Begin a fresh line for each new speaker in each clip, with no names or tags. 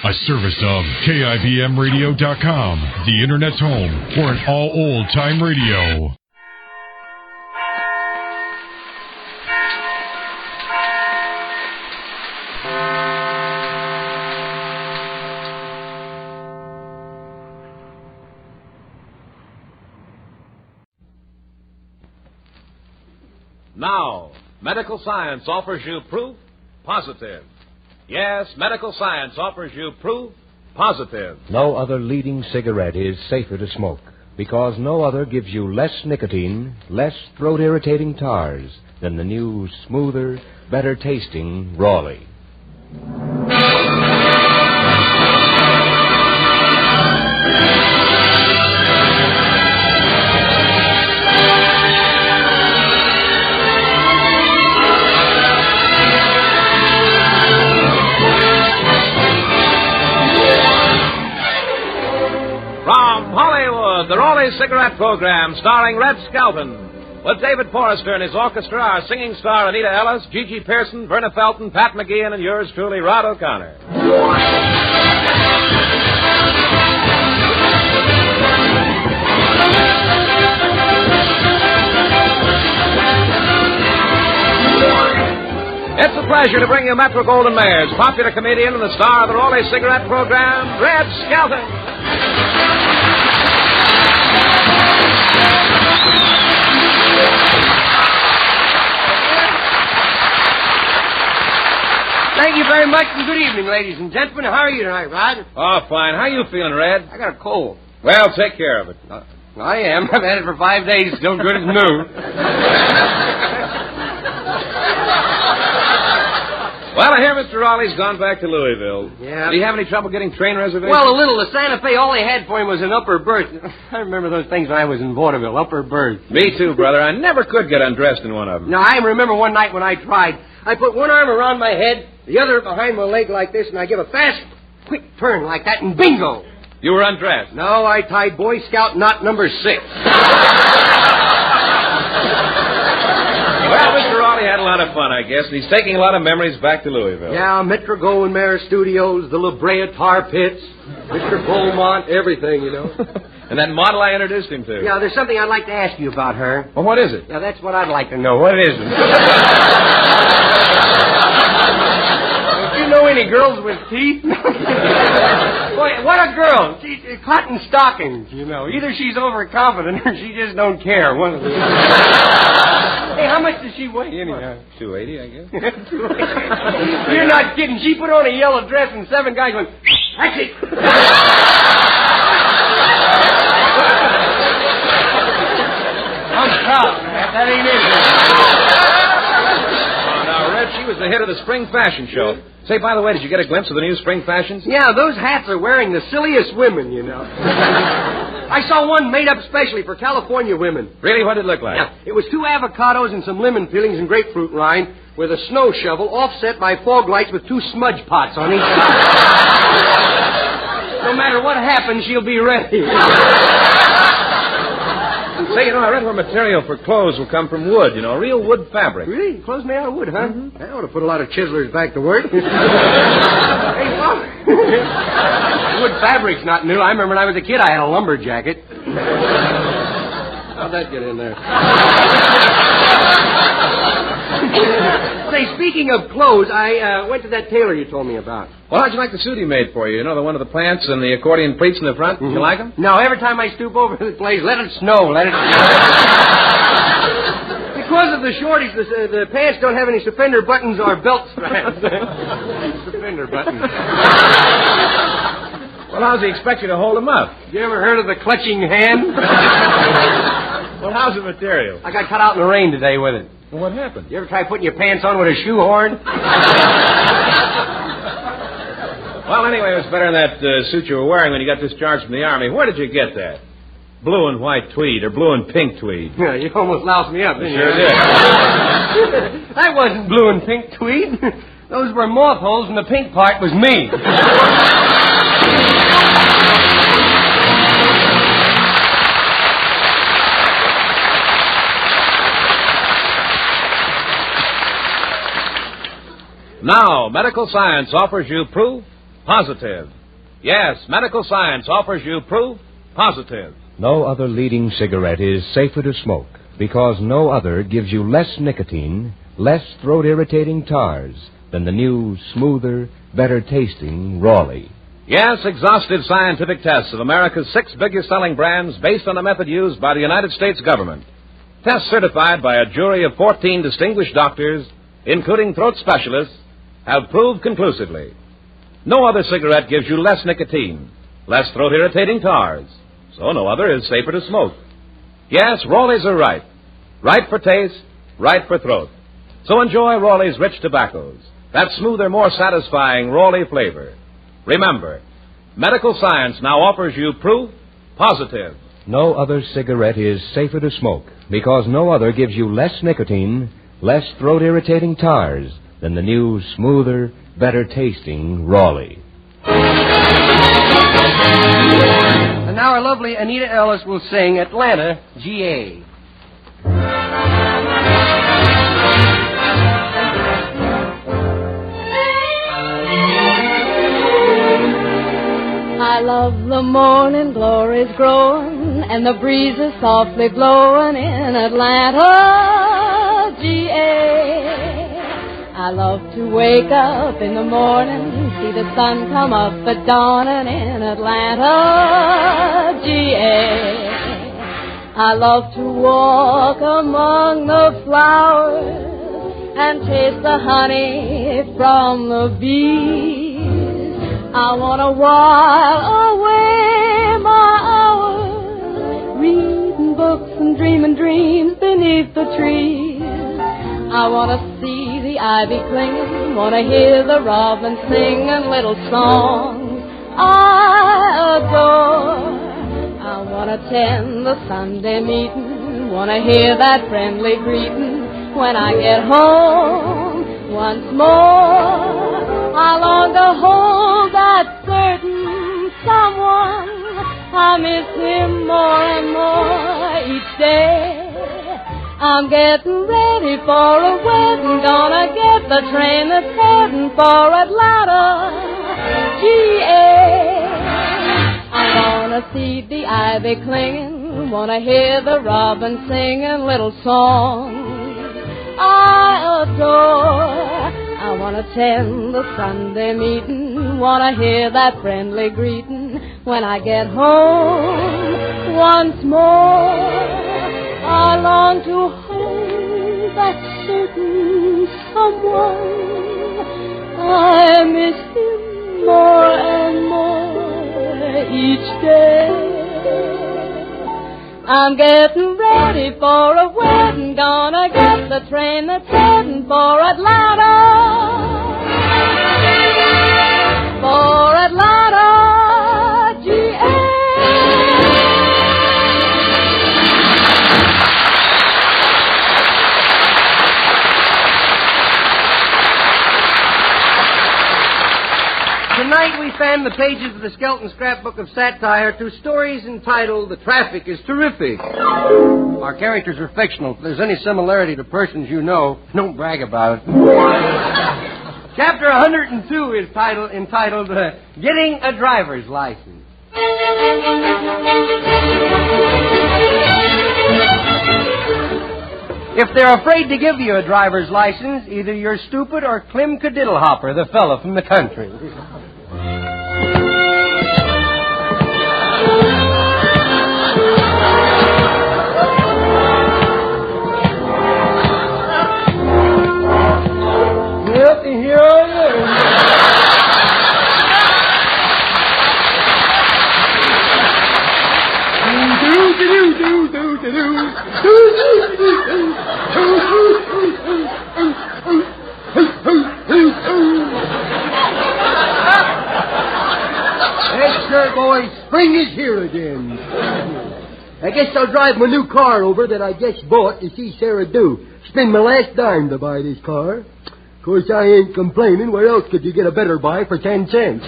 A service of KIBMradio.com, the Internet's home for an all old-time radio.
Now, medical science offers you proof positive. Yes, medical science offers you proof positive.
No other leading cigarette is safer to smoke because no other gives you less nicotine, less throat-irritating tars than the new, smoother, better-tasting Raleigh.
The Raleigh Cigarette Program, starring Red Skelton, with David Forrester and his orchestra, our singing star Anita Ellis, Gigi Pearson, Verna Felton, Pat McGeehan, and yours truly, Rod O'Connor. It's a pleasure to bring you Metro Goldwyn Mayer's popular comedian and the star of the Raleigh Cigarette Program, Red Skelton.
Thank you very much, and good evening, ladies and gentlemen. How are you tonight, Rod?
Oh, fine. How you feeling, Red?
I got a cold.
Well, take care of it.
I am. I've had it for 5 days. Still good as new.
Well, I hear Mr. Raleigh's gone back to Louisville.
Yeah.
Do you have any trouble getting train reservations?
Well, a little. The Santa Fe, all they had for him was an upper berth. I remember those things when I was in vaudeville, upper berth.
Me too, brother. I never could get undressed in one of them.
Now, I remember one night when I tried. I put one arm around my head, the other behind my leg like this, and I give a fast, quick turn like that, and bingo!
You were undressed?
No, I tied Boy Scout knot number 6.
Well, Mr. Raleigh had a lot of fun, I guess, and he's taking a lot of memories back to Louisville.
Yeah, Metro Goldwyn Mayer Studios, the La Brea Tar Pits, Mr. Beaumont, everything, you know.
And that model I introduced him to.
Yeah, there's something I'd like to ask you about her.
Well, what is it?
Yeah, that's what I'd like to know. What is it? Don't you know any girls with teeth? Boy, what a girl. She's cotton stockings, you know. Either she's overconfident or she just don't care. One of the Hey, how much does she weigh anyhow?
280, I guess.
You're not kidding. She put on a yellow dress and 7 guys went, that's it. I'm proud, man. That ain't it.
Oh, now, Red, she was the head of the spring fashion show. Say, by the way, did you get a glimpse of the new spring fashions?
Yeah, those hats are wearing the silliest women, you know. I saw one made up specially for California women.
Really? What did it look like?
Yeah, it was 2 avocados and some lemon peelings and grapefruit rind with a snow shovel offset by fog lights with 2 smudge pots on each side. No matter what happens, she'll be ready.
Say, you know, I read where material for clothes will come from wood, you know, real wood fabric.
Really? Clothes made out of wood, huh? Mm-hmm. I ought to put a lot of chiselers back to work. Hey, Father. Wood fabric's not new. I remember when I was a kid, I had a lumber jacket. How'd that get in there? Say, speaking of clothes, I went to that tailor you told me about.
Well, how'd you like the suit he made for you? You know, the one with the pants and the accordion pleats in the front? Mm-hmm. You like them?
No, every time I stoop over the place, let it snow, let it snow. Because of the shortage, the pants don't have any suspender buttons or belt straps. Suspender buttons.
Well, how's he expect you to hold them up?
You ever heard of the clutching hand?
Well, how's the material?
I got cut out in the rain today with it.
Well, what happened?
You ever try putting your pants on with a shoehorn?
Well, anyway, it was better than that suit you were wearing when you got discharged from the Army. Where did you get that? Blue and white tweed or blue and pink tweed?
Yeah, you almost loused me up, didn't you?
Sure did.
That wasn't blue and pink tweed. Those were moth holes and the pink part was me.
Now, medical science offers you proof positive. Yes, medical science offers you proof positive.
No other leading cigarette is safer to smoke because no other gives you less nicotine, less throat-irritating tars than the new, smoother, better-tasting Raleigh.
Yes, exhaustive scientific tests of America's 6 biggest-selling brands based on a method used by the United States government. Tests certified by a jury of 14 distinguished doctors, including throat specialists, have proved conclusively. No other cigarette gives you less nicotine, less throat-irritating tars, so no other is safer to smoke. Yes, Raleighs are right. Right for taste, right for throat. So enjoy Raleigh's rich tobaccos, that smoother, more satisfying Raleigh flavor. Remember, medical science now offers you proof positive.
No other cigarette is safer to smoke because no other gives you less nicotine, less throat-irritating tars than the new, smoother, better-tasting Raleigh.
And now our lovely Anita Ellis will sing Atlanta, G.A.
I love the morning glories growing and the breezes softly blowing in Atlanta, G.A. I love to wake up in the morning, see the sun come up at dawning in Atlanta, G.A. I love to walk among the flowers and taste the honey from the bees. I want to while away my hours, reading books and dreaming dreams beneath the trees. I want to see the ivy clinging, want to hear the robin singing little songs I adore. I want to attend the Sunday meeting, want to hear that friendly greeting when I get home once more. I long to hold that certain someone. I miss him more and more each day. I'm getting ready for a wedding, gonna get the train that's heading for Atlanta, G.A. I wanna see the ivy clinging, wanna hear the robin singing little songs I adore. I want to attend the Sunday meeting, want to hear that friendly greeting when I get home once more. I long to hold that certain someone. I miss him more and more each day. I'm getting ready for a wedding, gonna get the train that's heading for Atlanta. For Atlanta, G.A.
Tonight we fan the pages of the Skelton Scrapbook of Satire through stories entitled The Traffic is Terrific. Our characters are fictional. If there's any similarity to persons you know, don't brag about it. Chapter 102 is entitled Getting a Driver's License. If they're afraid to give you a driver's license, either you're stupid or Clem Cadiddlehopper, the fellow from the country. Yep, here I
Yes, sir, boys. Spring is here again. I guess I'll drive my new car over that I just bought to see Sarah do. Spend my last dime to buy this car. Of course, I ain't complaining. Where else could you get a better buy for 10 cents?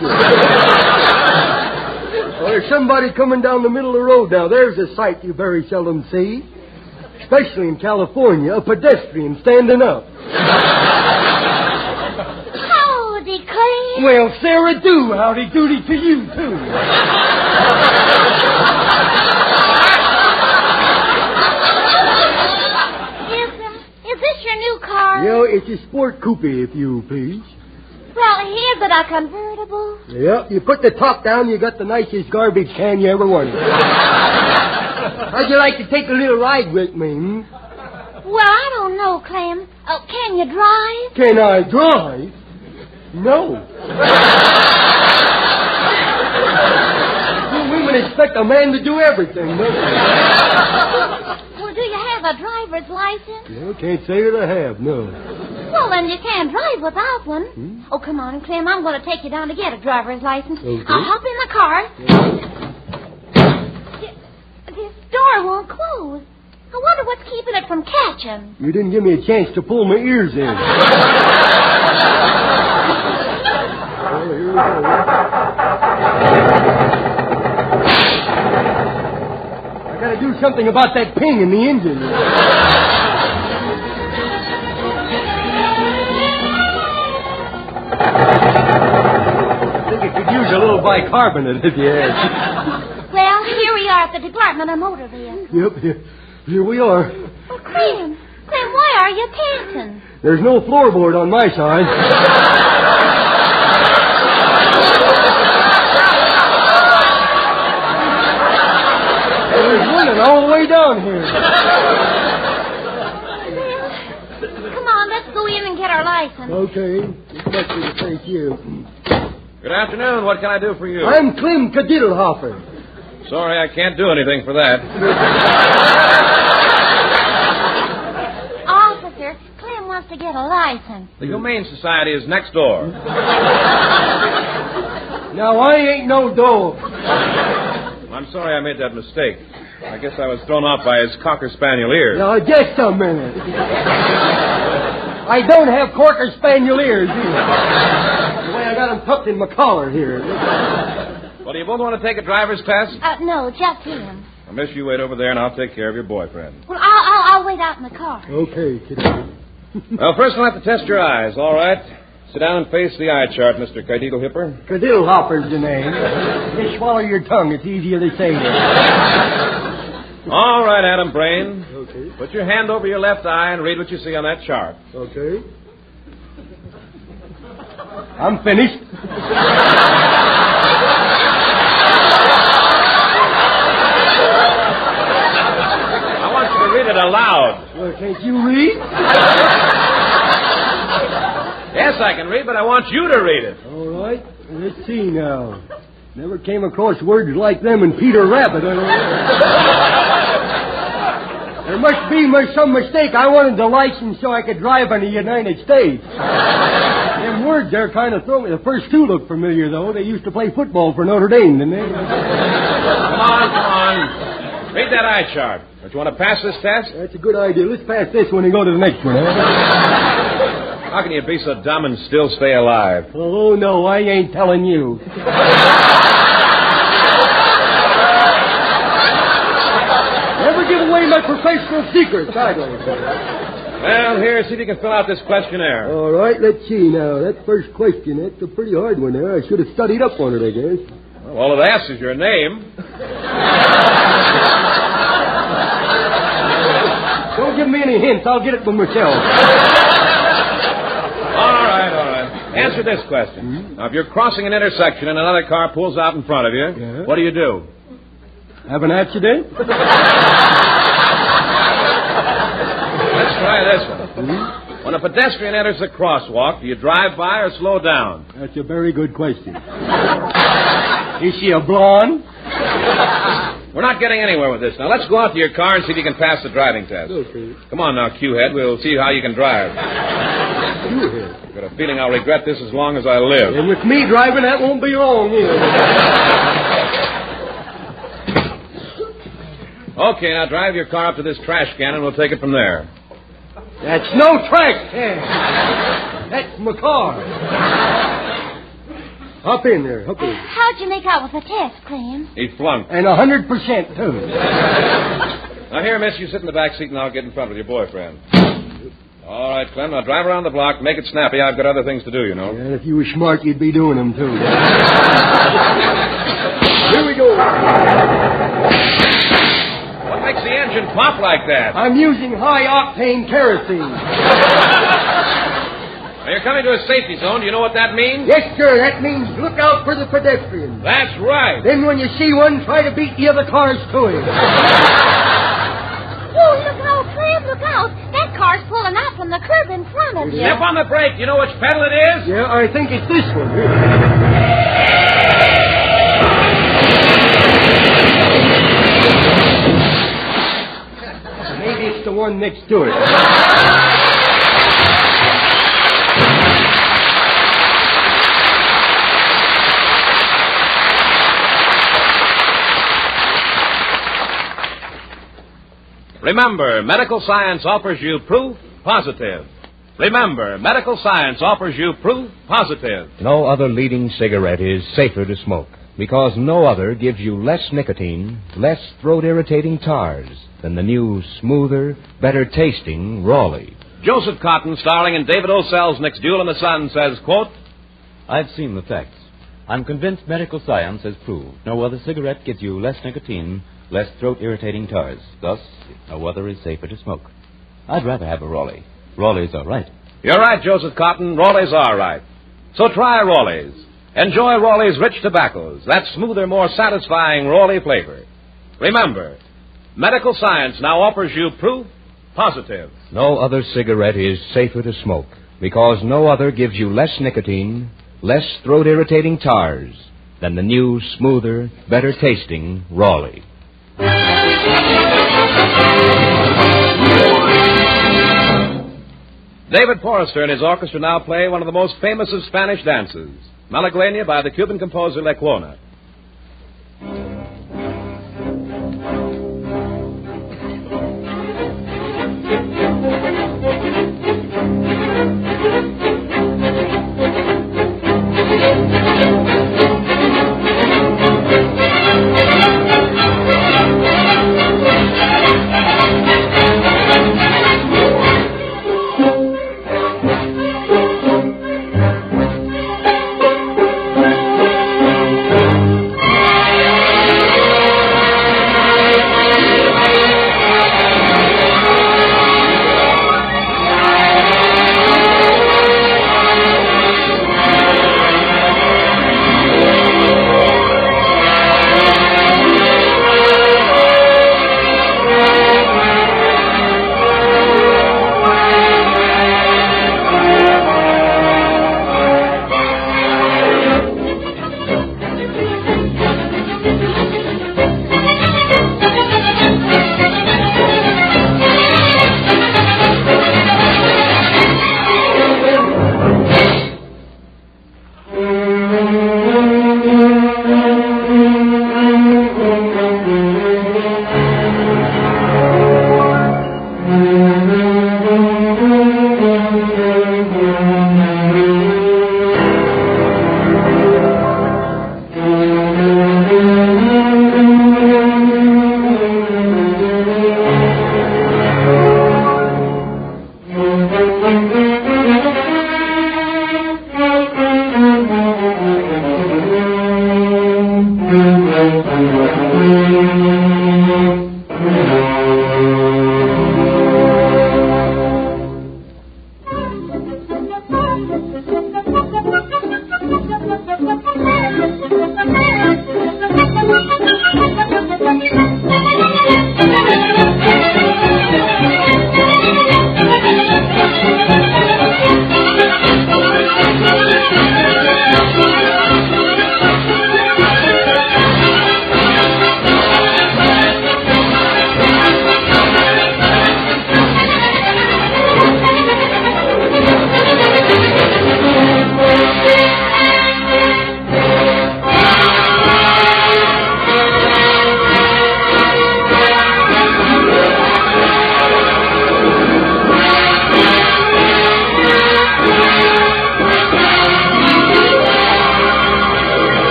Well, there's somebody coming down the middle of the road now. There's a sight you very seldom see. Especially in California, a pedestrian standing up.
Howdy, Clem.
Well, Sarah do. Howdy doody to you, too.
Is this your new car?
Yeah, it's a sport coupe, if you please.
Well, is it a convertible?
Yeah, you put the top down, you got the nicest garbage can you ever wanted. How'd you like to take a little ride with me,
Well, I don't know, Clem. Can you drive?
Can I drive? No. You women expect a man to do everything, don't you?
Well, do you have a driver's license?
No, can't say that I have, no.
Well, then you can't drive without one. Oh, come on, Clem. I'm going to take you down to get a driver's license.
Okay.
I'll hop in the car. This door won't close. I wonder what's keeping it from catching.
You didn't give me a chance to pull my ears in. Well, here we go. I gotta do something about that ping in the engine. I think it could use a little bicarbonate if you had.
Well, here we are at the Department of Motor Vehicles.
Yep, here we are.
Oh, Clem, why are you panting?
There's no floorboard on my side. There's running all the way down here.
Well, come on, let's go in and get our license.
Okay, this must be the place here.
Good afternoon. What can I do for you?
I'm Clem Kadiddlehopper.
Sorry, I can't do anything for that.
Officer, Clem wants to get a license.
The Humane Society is next door.
Now, I ain't no dog.
I'm sorry I made that mistake. I guess I was thrown off by his Cocker Spaniel ears.
Now, just a minute. I don't have Cocker Spaniel ears either. The way I got them tucked in my collar here.
Well, do you both want to take a driver's test?
No, just him.
Well, miss, you wait over there, and I'll take care of your boyfriend.
Well, I'll wait out in the car.
Okay, kiddo.
Well, first I'll have to test your eyes, all right? Sit down and face the eye chart, Mr. Kadiddlehipper.
Kadiddlehopper's the name. Just swallow your tongue. It's easier to say that.
All right, Adam Brain.
Okay.
Put your hand over your left eye and read what you see on that chart.
Okay. I'm finished.
I want you to read it aloud.
Well, can't you read?
Yes, I can read, but I want you to read it.
All right. Let's see now. Never came across words like them in Peter Rabbit. I don't know. There must be some mistake. I wanted the license so I could drive in the United States. Them words there kind of throw me. The first two look familiar, though. They used to play football for Notre Dame, didn't they?
Come on. Read that eye chart. Don't you want to pass this test?
That's a good idea. Let's pass this one and go to the next one, huh?
How can you be so dumb and still stay alive?
Oh, no, I ain't telling you. Never give away my professional secrets, I don't.
Well, here, see if you can fill out this questionnaire.
All right, let's see now. That first question, that's a pretty hard one there. I should have studied up on it, I guess.
Well, all it asks is your name.
Don't give me any hints. I'll get it for myself.
All right. Answer this question.
Mm-hmm.
Now, if you're crossing an intersection and another car pulls out in front of you, what do you do?
Have an accident?
Let's try this one.
Mm-hmm.
When a pedestrian enters the crosswalk, do you drive by or slow down?
That's a very good question. Is she a blonde?
We're not getting anywhere with this. Now, let's go out to your car and see if you can pass the driving test.
Okay.
Come on now, Q-head. We'll see how you can drive.
Q-head?
I've got a feeling I'll regret this as long as I live.
And with me driving, that won't be long either.
Okay, now drive your car up to this trash can and we'll take it from there.
That's no trash can. That's my car. Hop in there, hop in.
How'd you make out with the test, Clem?
He flunked.
And 100% too.
Now, here, miss, you sit in the back seat and I'll get in front with your boyfriend. All right, Clem. Now drive around the block. Make it snappy. I've got other things to do, you know.
Yeah, if you were smart, you'd be doing them, too. Here we go.
What makes the engine pop like that?
I'm using high-octane kerosene.
Now, you're coming to a safety zone. Do you know what that means?
Yes, sir. That means look out for the pedestrians.
That's right.
Then when you see one, try to beat the other cars to him.
Oh, look out, Clem, look out. That car's pulling out from the curb in front of you.
Step on the brake. You know which pedal it is?
Yeah, I think it's this one. Maybe it's the one next to it.
Remember, medical science offers you proof positive. Remember, medical science offers you proof positive.
No other leading cigarette is safer to smoke because no other gives you less nicotine, less throat-irritating tars than the new, smoother, better-tasting Raleigh.
Joseph Cotton, starring in David O. Selznick's Duel in the Sun, says, quote,
I've seen the facts. I'm convinced medical science has proved no other cigarette gives you less nicotine, less throat-irritating tars. Thus, no other is safer to smoke. I'd rather have a Raleigh. Raleighs are right.
You're right, Joseph Cotton. Raleighs are right. So try Raleighs. Enjoy Raleigh's rich tobaccos, that smoother, more satisfying Raleigh flavor. Remember, medical science now offers you proof positive.
No other cigarette is safer to smoke because no other gives you less nicotine, less throat-irritating tars than the new, smoother, better-tasting Raleigh.
David Forrester and his orchestra now play one of the most famous of Spanish dances, Malagueña by the Cuban composer Lecuona.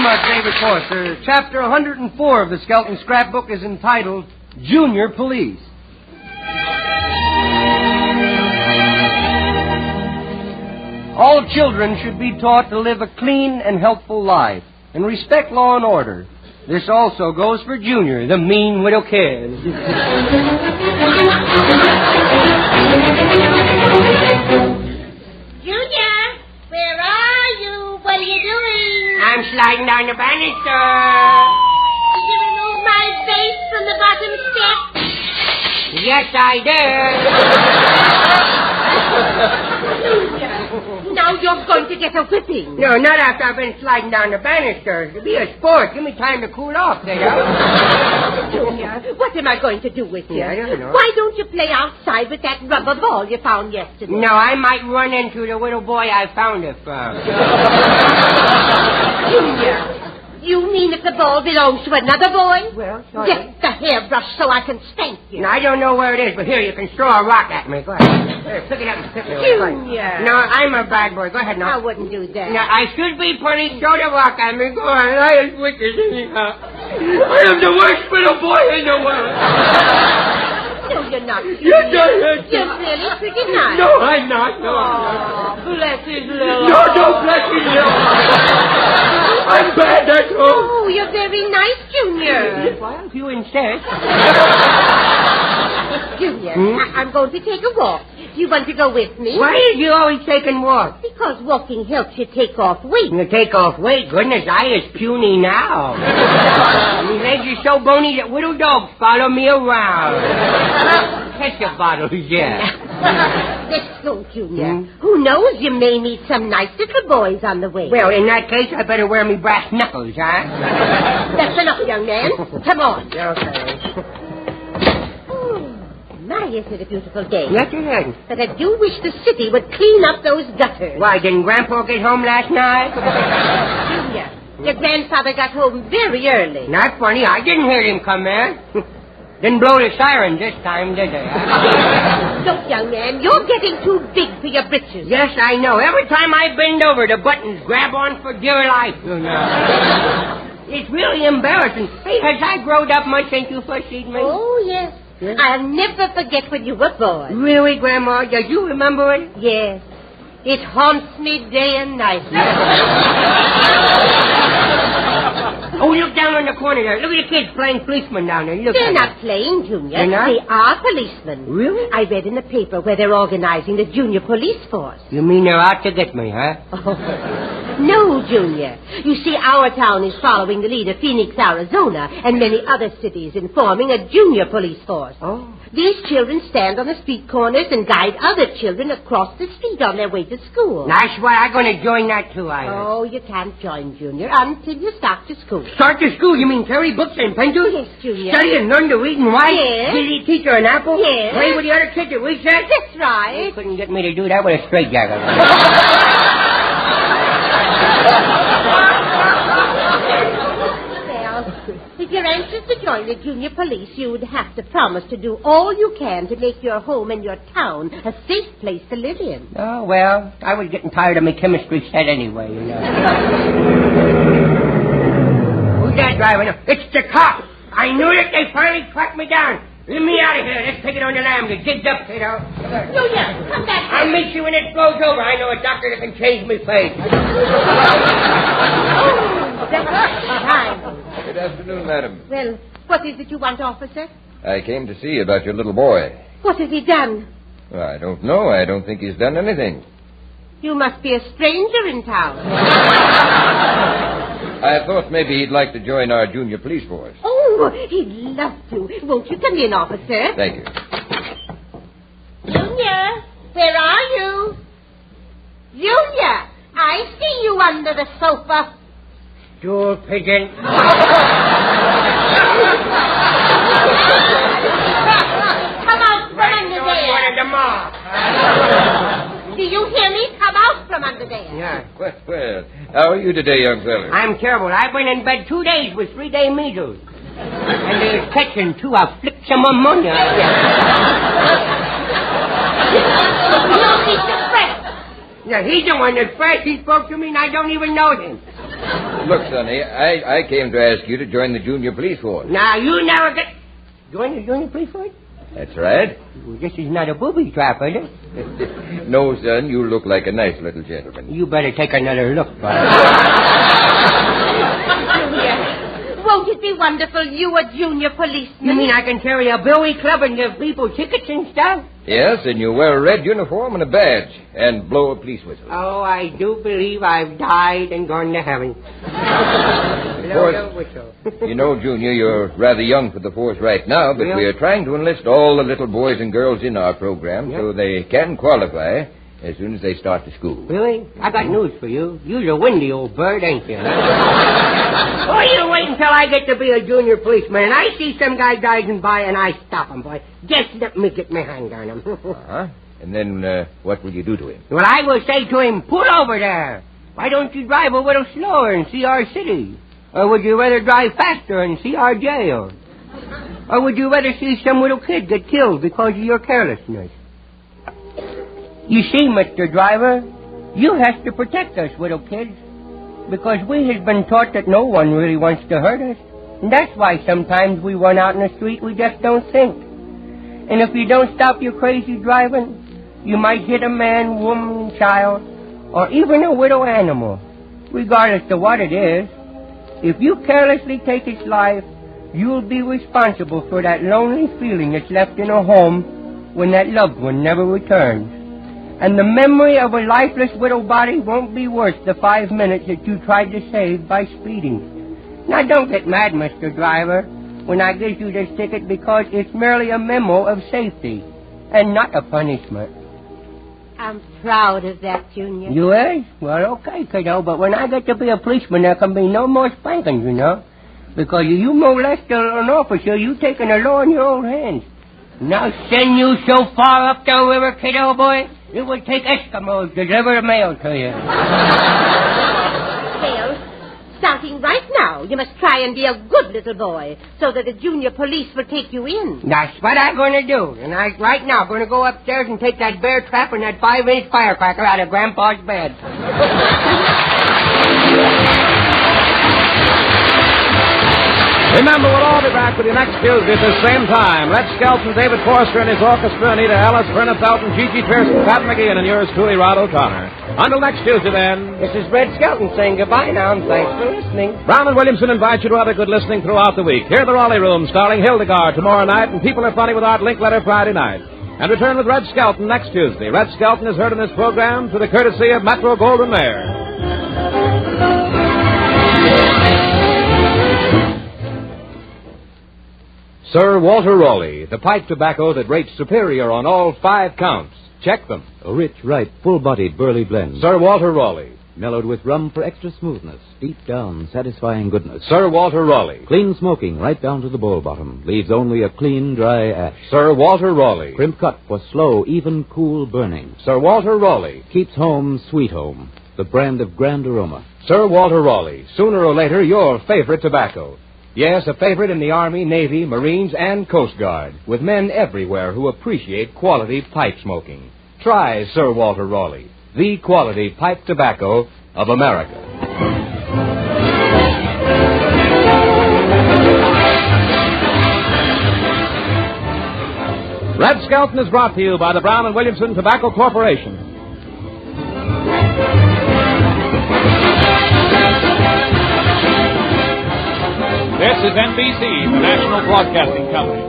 much, David Forster. Chapter 104 of the Skelton scrapbook is entitled Junior Police. All children should be taught to live a clean and healthful life and respect law and order. This also goes for Junior, the mean little kid.
Junior, where are you? What are you doing?
I'm sliding down the banister.
Did you remove my face from the bottom step?
Yes, I did.
Now you're going to get a whipping.
No, not after I've been sliding down the banister. To be a sport, give me time to cool off,
Junior, what am I going to do with you?
Yeah, I don't know.
Why don't you play outside with that rubber ball you found yesterday?
No, I might run into the little boy I found it from.
Junior, you mean if the ball belongs to another boy?
Well, sorry.
Get the hairbrush so I can spank you.
No, I don't know where it is, but here, you can throw a rock at me. Go ahead. Here, pick it up and pick it away.
Junior.
No, I'm a bad boy. Go ahead now.
I wouldn't do that.
No, I should be punished. Throw the rock at me. Go on. I am wicked anyhow. I am the worst little boy in the world.
No, you're not.
Yes, I am.
You're really pretty nice.
No, I'm not. No,
Oh, bless his little...
no, don't bless me, no. I'm bad, that's all.
Oh, you're very nice, Junior.
Well, if you insist.
Junior, I'm going to take a walk. Do you want to go with me?
Why are you always taking walks?
Because walking helps you take off weight.
You take off weight? Goodness, I is puny now. My legs are so bony that little dogs follow me around. Catch your bottles, yeah.
Let's go, Junior. Who knows, you may meet some nice little boys on the way.
Well, in that case, I better wear me brass knuckles, huh?
That's enough, young man. Come on.
Okay.
My, isn't it a beautiful day?
Yes, it is.
But I do wish the city would clean up those gutters.
Why, didn't Grandpa get home last night?
Junior, your grandfather got home very early.
Not funny. I didn't hear him come in. Didn't blow the siren this time, did they?
Look, young man, you're getting too big for your britches.
Yes, I know. Every time I bend over, the buttons grab on for dear life. It's really embarrassing. Hey, has I grown up much since you first seen me?
Oh, yes. I'll never forget when you were born.
Really, Grandma? Do you remember it?
Yes. It haunts me day and night.
Oh, look down on the corner there. Look at the kids playing policeman down there. Look.
They're not playing, Junior.
They're not?
They are policemen.
Really?
I read in the paper where they're organizing the junior police force.
You mean they're out to get me, huh?
Oh. No, Junior. You see, our town is following the lead of Phoenix, Arizona, and many other cities in forming a junior police force.
Oh.
These children stand on the street corners and guide other children across the street on their way to school.
That's why I'm going to join that, too, I
Oh, you can't join, Junior, until you start to school.
Start to school? You mean carry books and pencils?
Yes, Junior.
Study and learn to read and write?
Yes.
Did he teach her an apple?
Yes.
Play with the other kids at recess?
That's right.
You couldn't get me to do that with a straitjacket.
Well, if you're anxious to join the junior police, you would have to promise to do all you can to make your home and your town a safe place to live in.
Oh, well, I was getting tired of my chemistry set anyway, you know. Who's that driving up? It's the cop. I knew it. They finally tracked me down. Let me out of here. Let's take it on the lamb. Get jigged up, kiddo.
Junior, come back.
I'll meet you when it blows over. I know a doctor that can change me face.
That's fine.
Good afternoon, madam.
Well, what is it you want, officer?
I came to see you about your little boy.
What has he done?
Well, I don't know. I don't think he's done anything.
You must be a stranger in town.
I thought maybe he'd like to join our junior police force.
Oh, he'd love to. Won't you come in, officer?
Thank you.
Junior, where are you? Junior, I see you under the sofa.
Stool pigeon.
Come out from under there. Do you hear me? Come out from under there.
Yeah.
Well, how are you today, young feller?
I'm terrible. I've been in bed 2 days with 3-day measles. And there's catching, too. I'll flick some ammonia out of
No, he's depressed.
you. Yeah, he's the one that's fresh. He spoke to me and I don't even know him.
Look, Sonny, I came to ask you to join the junior police force.
Now, you never get... Join the junior police force?
That's right.
Well, this is not a booby trap, is it?
No, son, you look like a nice little gentleman.
You better take another look, bud.
Won't it be wonderful, you a junior policeman?
You mean I can carry a billy club and give people tickets and stuff?
Yes, and you wear a red uniform and a badge and blow a police whistle.
Oh, I do believe I've died and gone to heaven.
Of course, you know, Junior, you're rather young for the force right now, but we are trying to enlist all the little boys and girls in our program so they can qualify as soon as they start to school.
Really? I got news for you. You're a windy old bird, ain't you? Oh, you wait until I get to be a junior policeman and I see some guy driving by and I stop him, boy. Just let me get my hand on him.
Uh-huh. And then what will you do to him?
Well, I will say to him, pull over there. Why don't you drive a little slower and see our city? Or would you rather drive faster and see our jail? Or would you rather see some little kid get killed because of your carelessness? You see, Mr. Driver, you have to protect us little kids because we have been taught that no one really wants to hurt us. And that's why sometimes we run out in the street, we just don't think. And if you don't stop your crazy driving, you might hit a man, woman, child, or even a little animal, regardless of what it is. If you carelessly take its life, you'll be responsible for that lonely feeling that's left in a home when that loved one never returns. And the memory of a lifeless little body won't be worth the 5 minutes that you tried to save by speeding. Now, don't get mad, Mr. Driver, when I give you this ticket because it's merely a memo of safety and not a punishment.
I'm proud of that, Junior.
You is? Well, okay, kiddo, but when I get to be a policeman, there can be no more spankings, you know. Because you molest an officer, you taking the law in your own hands. Now send you so far up the river, kiddo boy, it would take Eskimos to deliver the mail to you.
Well, starting right now, you must try and be a good little boy so that the junior police will take you in.
That's what I'm going to do. And right now, I'm going to go upstairs and take that bear trap and that 5-inch firecracker out of Grandpa's bed.
Remember, we'll all be back with you next Tuesday at the same time. Red Skelton, David Forster and his orchestra, Anita Ellis, Verna Felton, Gigi Pearson, Pat McGee, and yours truly, Rod O'Connor. Until next Tuesday, then.
This is Red Skelton saying goodbye now, and thanks for listening.
Brown and Williamson invite you to have a good listening throughout the week. Hear the Raleigh Room starring Hildegard tomorrow night, and People Are Funny with Art Linkletter Friday night. And return with Red Skelton next Tuesday. Red Skelton is heard in this program through the courtesy of Metro Goldwyn Mayer.
Sir Walter Raleigh, the pipe tobacco that rates superior on all 5 counts. Check them.
A rich, ripe, full-bodied burley blend.
Sir Walter Raleigh.
Mellowed with rum for extra smoothness. Deep down, satisfying goodness.
Sir Walter Raleigh.
Clean smoking right down to the bowl bottom. Leaves only a clean, dry ash.
Sir Walter Raleigh.
Crimp cut for slow, even, cool burning.
Sir Walter Raleigh.
Keeps home sweet home. The brand of grand aroma.
Sir Walter Raleigh. Sooner or later, your favorite tobacco. Yes, a favorite in the Army, Navy, Marines, and Coast Guard, with men everywhere who appreciate quality pipe smoking. Try Sir Walter Raleigh, the quality pipe tobacco of America.
Red Skelton is brought to you by the Brown and Williamson Tobacco Corporation. This is NBC, the National Broadcasting Company.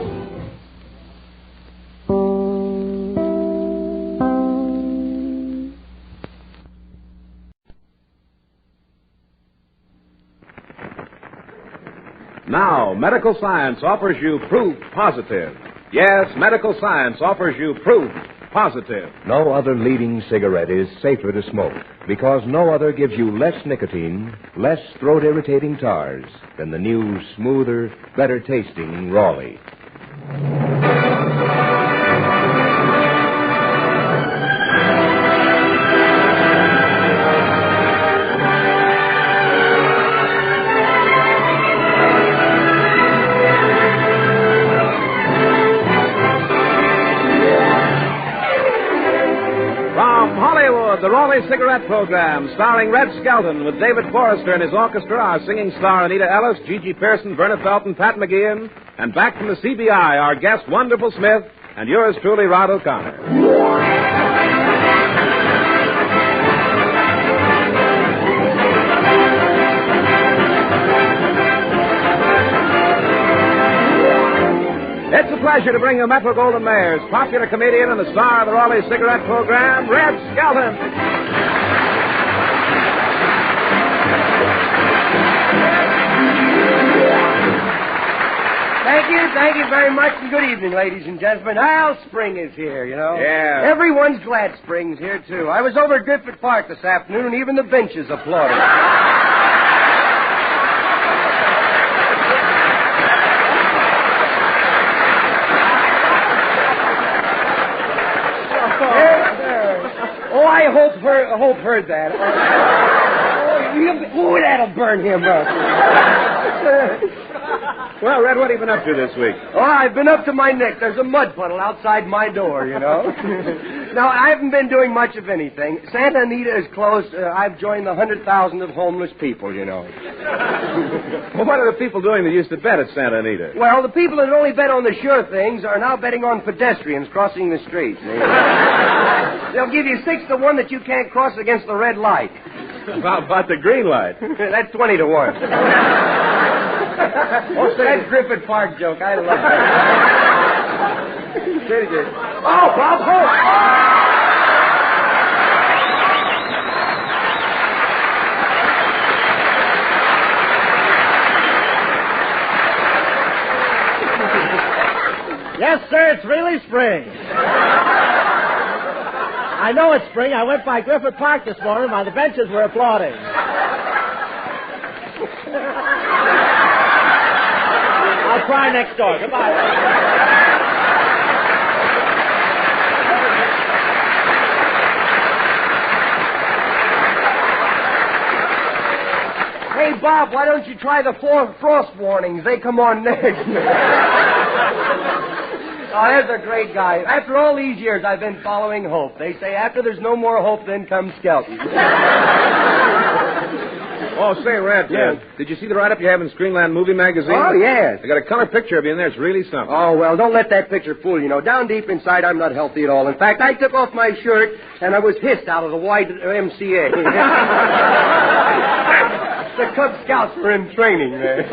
Now, medical science offers you proof positive. Yes, medical science offers you proof positive.
No other leading cigarette is safer to smoke because no other gives you less nicotine, less throat-irritating tars than the new, smoother, better-tasting Raleigh.
From Hollywood, the Raleigh Cigarette Program, starring Red Skelton with David Forrester and his orchestra, our singing star Anita Ellis, Gigi Pearson, Verna Felton, Pat McGeehan, and back from the CBI, our guest, Wonderful Smith, and yours truly, Rod O'Connor. It's a pleasure to bring you Metro Golden Mayors, popular comedian and the star of the Raleigh Cigarette Program, Red Skelton.
Thank you very much, and good evening, ladies and gentlemen. Well, spring is here, you know.
Yeah.
Everyone's glad spring's here, too. I was over at Griffith Park this afternoon, and even the benches applauded. I hope heard that. That'll burn him up.
Well, Red, what have you been up to this week?
Oh, I've been up to my neck. There's a mud puddle outside my door, you know. No, I haven't been doing much of anything. Santa Anita is closed. I've joined the 100,000 of homeless people, you know.
Well, what are the people doing that used to bet at Santa Anita?
Well, the people that only bet on the sure things are now betting on pedestrians crossing the street. They'll give you 6 to 1 that you can't cross against the red light.
How about the green light?
That's 20 to 1. Oh, that Griffith Park joke, I love it.
Say it again.
Oh, Bob Hope!
Yes, sir, it's really spring. I know it's spring. I went by Griffith Park this morning while the benches were applauding. I'll try next door. Goodbye.
Hey, Bob, why don't you try the frost warnings? They come on next. Oh, there's a great guy. After all these years, I've been following Hope. They say after there's no more hope, then comes Skelton.
Oh, say, Red, did you see the write-up you have in Screenland Movie Magazine?
Oh, yes.
I got a color picture of you in there. It's really something.
Oh, well, don't let that picture fool you. Down deep inside, I'm not healthy at all. In fact, I took off my shirt, and I was hissed out of the YMCA. The Cub Scouts were in training there.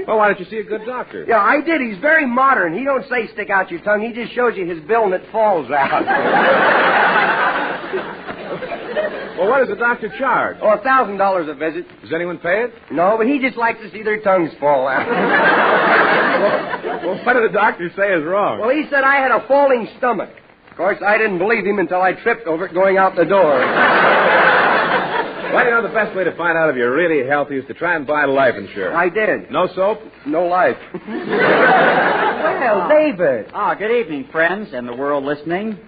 Well, why don't you see a good doctor?
Yeah, I did. He's very modern. He don't say stick out your tongue. He just shows you his bill and it falls out.
Well, what does the doctor charge?
Oh, $1,000 a visit.
Does anyone pay it?
No, but he just likes to see their tongues fall out.
Well, what did the doctor say is wrong?
Well, he said I had a falling stomach. Of course, I didn't believe him until I tripped over it going out the door.
Well, you know, the best way to find out if you're really healthy is to try and buy life insurance.
I did.
No soap?
No life. Well, David.
Good evening, friends and the world listening.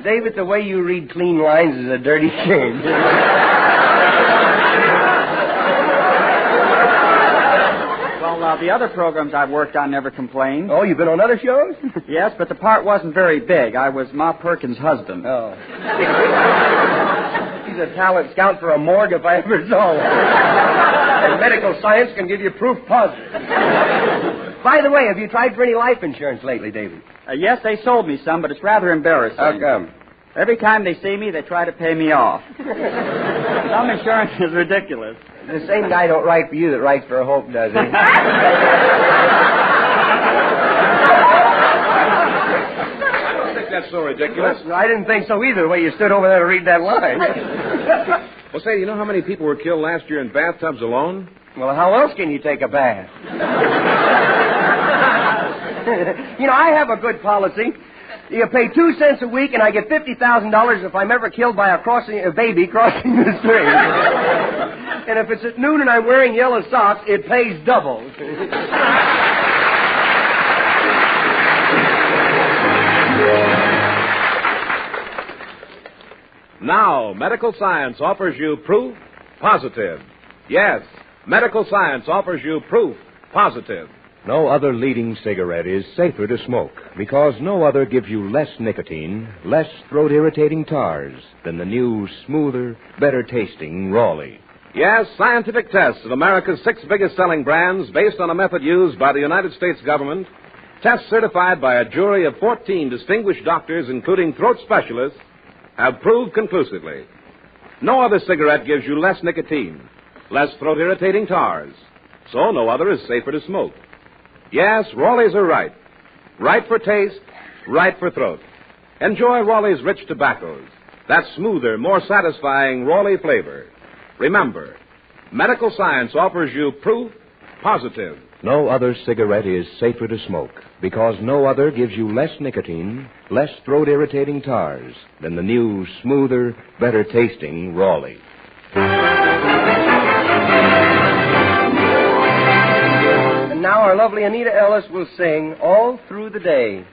David, the way you read clean lines is a dirty shame.
Well, the other programs I've worked on never complained.
Oh, you've been on other shows?
Yes, but the part wasn't very big. I was Ma Perkins' husband.
Oh. He's a talent scout for a morgue if I ever saw one. And medical science can give you proof positive. By the way, have you tried for any life insurance lately, David?
Yes, they sold me some, but it's rather embarrassing.
How come?
Every time they see me, they try to pay me off. Some insurance is ridiculous.
The same guy don't write for you that writes for Hope, does he?
I don't think that's so ridiculous.
I didn't think so either, the way you stood over there to read that line.
Well, say, do you know how many people were killed last year in bathtubs alone?
Well, how else can you take a bath? I have a good policy. You pay 2 cents a week, and I get $50,000 if I'm ever killed by a baby crossing the street. And if it's at noon and I'm wearing yellow socks, it pays double.
Now, medical science offers you proof positive. Yes, medical science offers you proof positive.
No other leading cigarette is safer to smoke because no other gives you less nicotine, less throat-irritating tars than the new, smoother, better-tasting Raleigh.
Yes, scientific tests of America's 6 biggest-selling brands based on a method used by the United States government, tests certified by a jury of 14 distinguished doctors, including throat specialists, have proved conclusively no other cigarette gives you less nicotine, less throat-irritating tars, so no other is safer to smoke. Yes, Raleighs are right. Right for taste, right for throat. Enjoy Raleigh's rich tobaccos, that smoother, more satisfying Raleigh flavor. Remember, medical science offers you proof positive.
No other cigarette is safer to smoke because no other gives you less nicotine, less throat-irritating tars than the new, smoother, better-tasting Raleigh.
And now our lovely Anita Ellis will sing All Through the Day.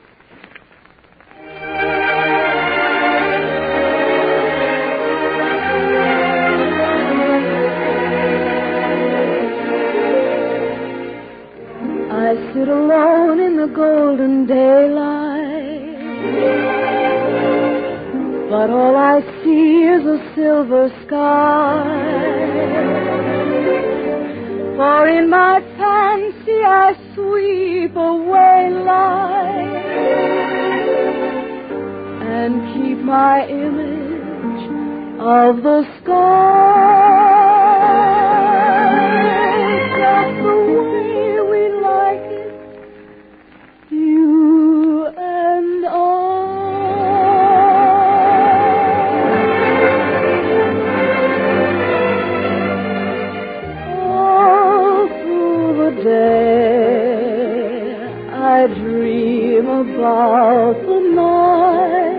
I sit alone in the golden daylight, but all I see is a silver sky. For in my fancy I sweep away light and keep my image of the sky. Just the way we like it, you and I. All through the day, I dream about the night.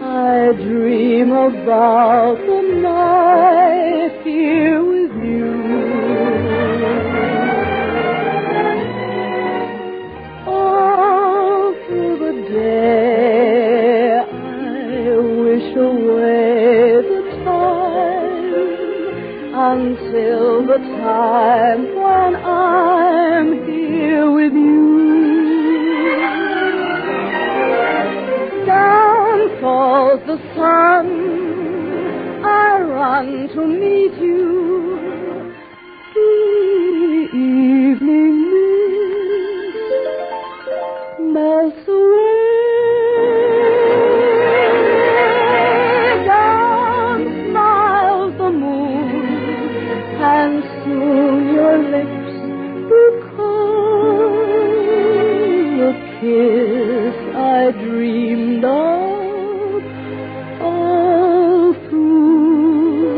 I dream about the night here with you. All through the day, I wish away the time until the time when I'm here with you. Down falls the sun, I run to meet you. The evening mist melts away. Down smiles the moon, and soon your lips will come. The kiss I dreamed of all through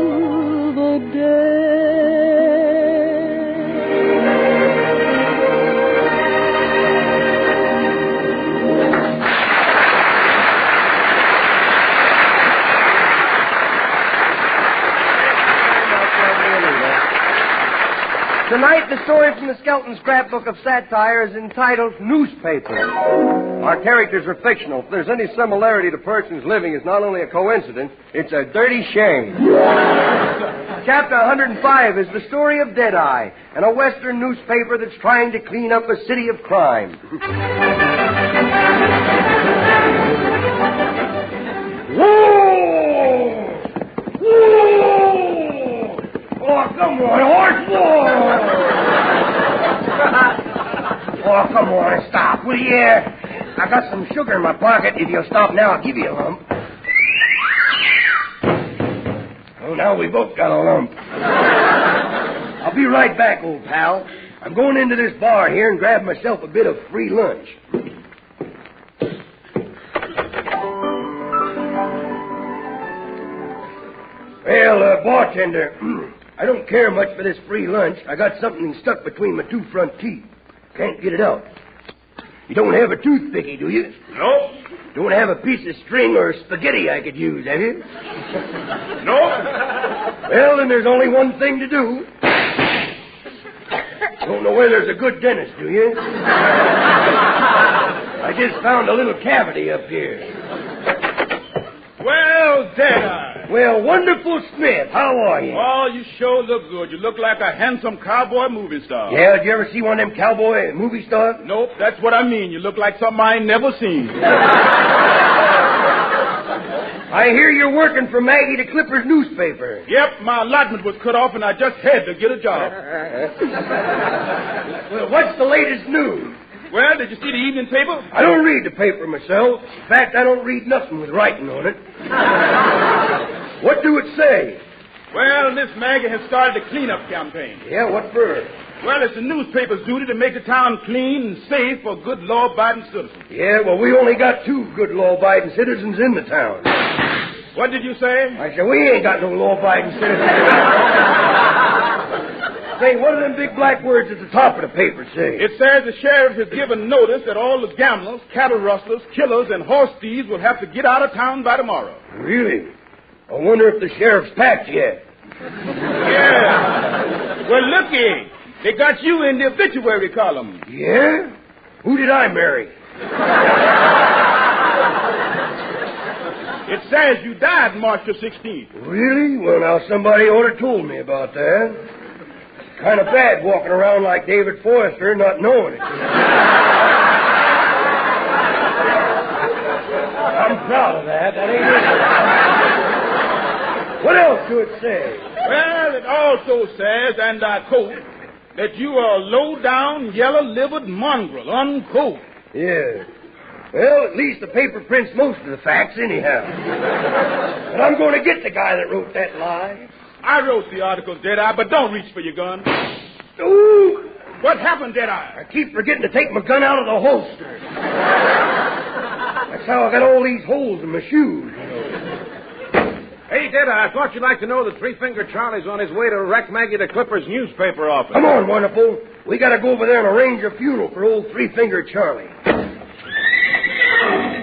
the day.
Tonight, the story from the Skelton scrapbook of satire is entitled Newspaper. Our characters are fictional. If there's any similarity to persons living, it's not only a coincidence, it's a dirty shame. Chapter 105 is the story of Deadeye, and a Western newspaper that's trying to clean up a city of crime. Whoa! Whoa! Oh, come on, horse boy! Oh, come on, stop, will you? I got some sugar in my pocket. If you'll stop now, I'll give you a lump. Oh, now we both got a lump. I'll be right back, old pal. I'm going into this bar here and grab myself a bit of free lunch. Well, bartender, I don't care much for this free lunch. I got something stuck between my 2 front teeth. Can't get it out. You don't have a toothpicky, do you?
No.
Don't have a piece of string or spaghetti I could use, have you?
No.
Well, then there's only one thing to do. Don't know where there's a good dentist, do you? I just found a little cavity up here.
Well, Deadeye,
Well, Wonderful Smith, how are you?
Oh, you sure look good. You look like a handsome cowboy movie star.
Yeah, did you ever see one of them cowboy movie stars?
Nope, that's what I mean. You look like something I ain't never seen.
I hear you're working for Maggie the Clipper's newspaper.
Yep, my allotment was cut off and I just had to get a job.
Well, what's the latest news?
Well, did you see the evening paper?
I don't read the paper myself. In fact, I don't read nothing with writing on it. What do it say?
Well, Miss Maggie has started a cleanup campaign.
Yeah, what for?
Well, it's the newspaper's duty to make the town clean and safe for good law-abiding citizens.
Yeah, well, we only got 2 good law-abiding citizens in the town.
What did you say?
I said, we ain't got no law-abiding citizens. Say, what do them big black words at the top of the paper say?
It says the sheriff has given notice that all the gamblers, cattle rustlers, killers, and horse thieves will have to get out of town by tomorrow.
Really? I wonder if the sheriff's packed yet.
Yeah. Well, looky. They got you in the obituary column.
Yeah? Who did I marry?
It says you died March the 16th.
Really? Well, now, somebody ought to told me about that. It's kind of bad walking around like David Forrester and not knowing it. I'm proud of that. That ain't it. What else do it say?
Well, it also says, and I quote, that you are a low-down, yellow-livered mongrel, unquote.
Yeah. Well, at least the paper prints most of the facts anyhow. But I'm going to get the guy that wrote that lie.
I wrote the article, Deadeye, but don't reach for your gun.
Ooh!
What happened, Deadeye?
I keep forgetting to take my gun out of the holster. That's how I got all these holes in my shoes.
Hey, Deadeye, I thought you'd like to know that Three-Finger Charlie's on his way to wreck Maggie the Clipper's newspaper office.
Come on, Wonderful. We got to go over there and arrange a funeral for old Three-Finger Charlie.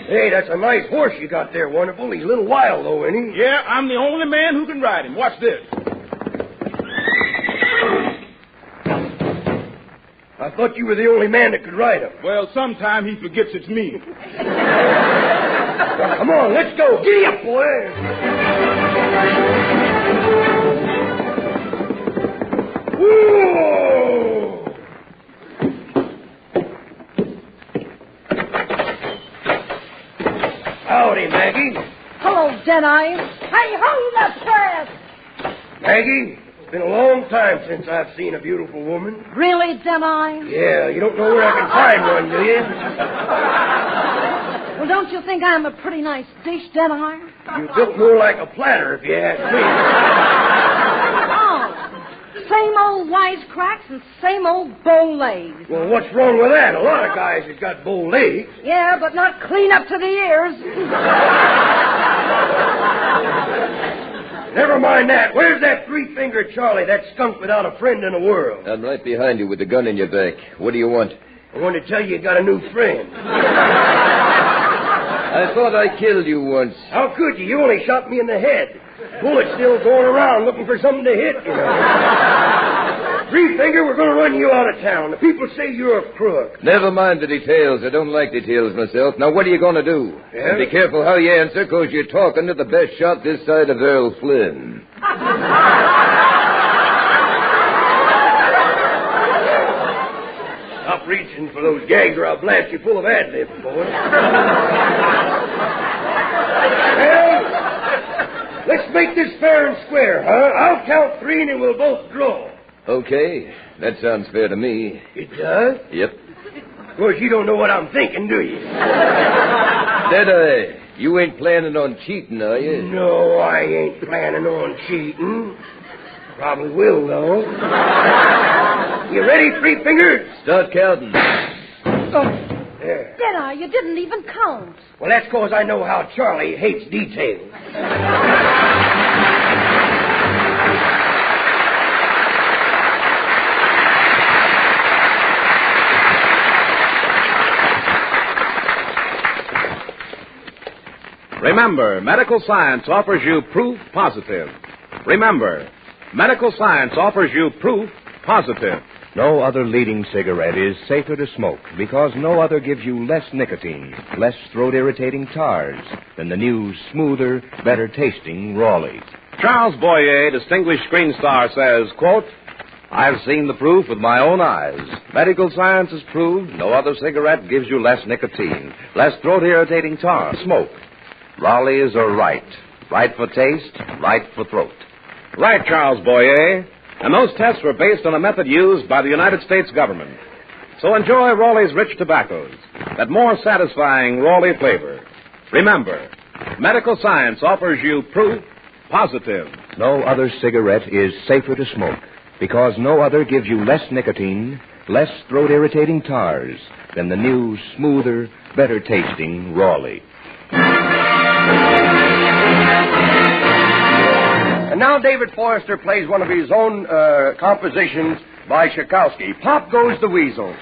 Hey, that's a nice horse you got there, Wonderful. He's a little wild, though, isn't he?
Yeah, I'm the only man who can ride him. Watch this.
I thought you were the only man that could ride him.
Well, sometime he forgets it's me.
Well, come on, let's go. Giddy up, boy. Whoa! Howdy, Maggie.
Hello, Deadeye. Hey, ho, the press!
Maggie, it's been a long time since I've seen a beautiful woman.
Really, Deadeye?
Yeah, you don't know where I can find one, do you?
Well, don't you think I'm a pretty nice dish, Deadeye?
You built more like a platter, if you ask me.
Oh, same old wisecracks and same old bow legs.
Well, what's wrong with that? A lot of guys have got bow legs.
Yeah, but not clean up to the ears.
Never mind that. Where's that Three-Finger Charlie, that skunk without a friend in the world?
I'm right behind you with the gun in your back. What do you want?
I want to tell you got a new friend.
I thought I killed you once.
How could you? You only shot me in the head. Bullet's still going around looking for something to hit, you know. Three-Finger, we're going to run you out of town. The people say you're a crook.
Never mind the details. I don't like details myself. Now, what are you going to do?
Yeah?
And be careful how you answer, because you're talking to the best shot this side of Earl Flynn.
Stop reaching for those gags or I'll blast you full of ad-libs, boy. Well, let's make this fair and square, huh? I'll count 3 and then we'll both draw.
Okay. That sounds fair to me.
It does?
Yep.
Of course, you don't know what I'm thinking, do you?
Deadeye, you ain't planning on cheating, are you?
No, I ain't planning on cheating. Probably will, though. You ready, Three-Finger?
Start counting.
There.
Deadeye, you didn't even count.
Well, that's because I know how Charlie hates details.
Remember, medical science offers you proof positive. Remember, medical science offers you proof positive.
No other leading cigarette is safer to smoke because no other gives you less nicotine, less throat-irritating tars than the new, smoother, better-tasting Raleigh.
Charles Boyer, distinguished screen star, says, quote, I've seen the proof with my own eyes. Medical science has proved no other cigarette gives you less nicotine, less throat-irritating tar. Smoke. Raleighs are right. Right for taste, right for throat. Right, Charles Boyer. And those tests were based on a method used by the United States government. So enjoy Raleigh's rich tobaccos, that more satisfying Raleigh flavor. Remember, medical science offers you proof positive.
No other cigarette is safer to smoke because no other gives you less nicotine, less throat-irritating tars than the new, smoother, better-tasting Raleigh.
And now David Forrester plays one of his own compositions by Tchaikovsky. Pop Goes the Weasel.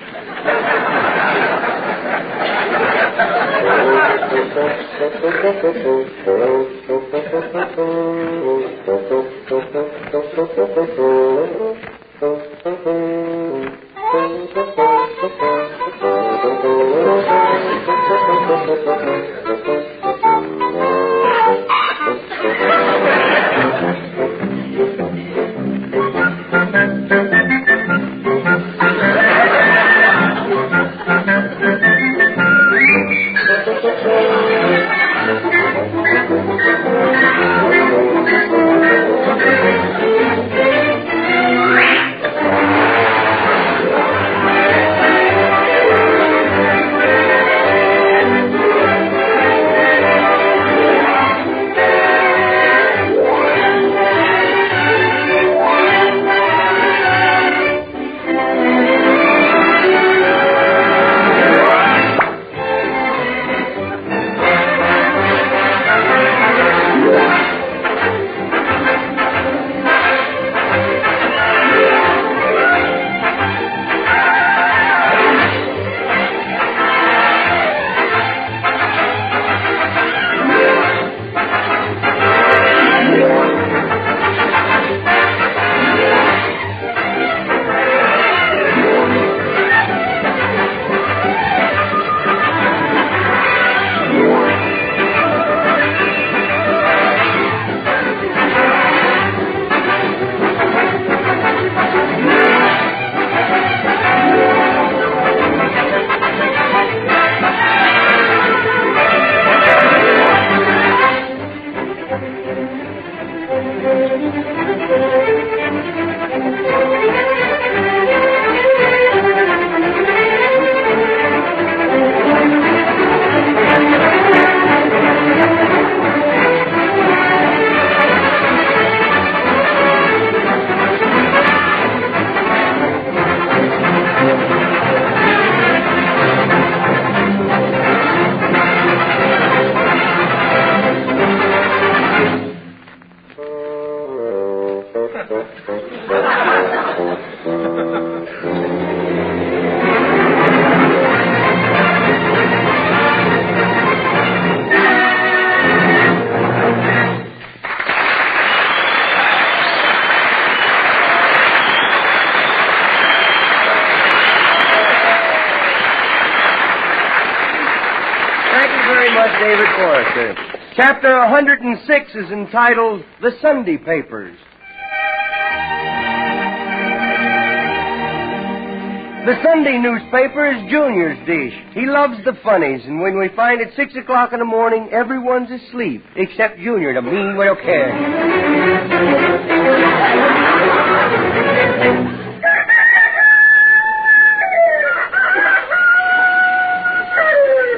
David Forrester. Chapter 106 is entitled The Sunday Papers. The Sunday newspaper is Junior's dish. He loves the funnies, and when we find it 6 o'clock in the morning, everyone's asleep, except Junior, the mean little kid.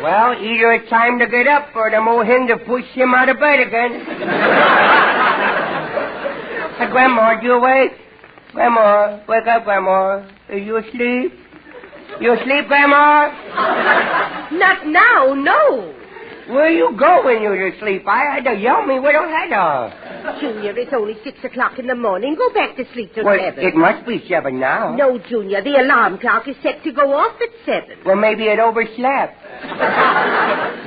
Well, either it's time to get up or the mohin to push him out of bed again. Grandma, are you awake? Grandma, wake up, Grandma. Are you asleep? You asleep, Grandma?
Not now, no.
Where you go when you're asleep? I had to yell me with a head off.
Junior, it's only 6 o'clock in the morning. Go back to sleep till 7.
It must be 7 now.
No, Junior, the alarm clock is set to go off at 7.
Well, maybe it overslept.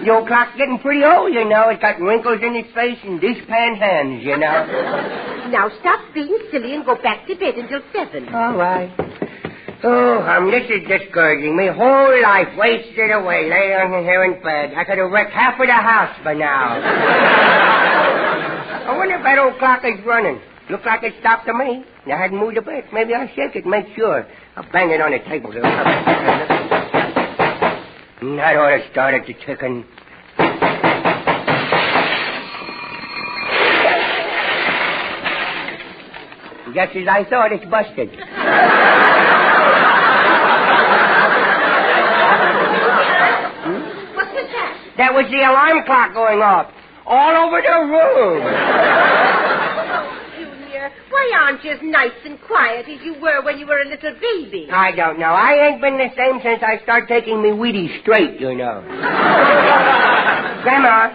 The old clock's getting pretty old, you know. It's got wrinkles in its face and dishpan hands, you know.
Now stop being silly and go back to bed until 7.
All right.
Oh, this is discouraging. My whole life wasted away, laying here in bed. I could have wrecked half of the house by now. I wonder if that old clock is running. Looks like it stopped to me. I hadn't moved a bit. Maybe I'll shake it, make sure. I'll bang it on the table. That ought to start it to ticking. Just as I thought, it's busted.
What's that?
That was the alarm clock going off. All over the room.
Junior, why aren't you as nice and quiet as you were when you were a little baby?
I don't know. I ain't been the same since I started taking me Wheaties straight, you know. Grandma.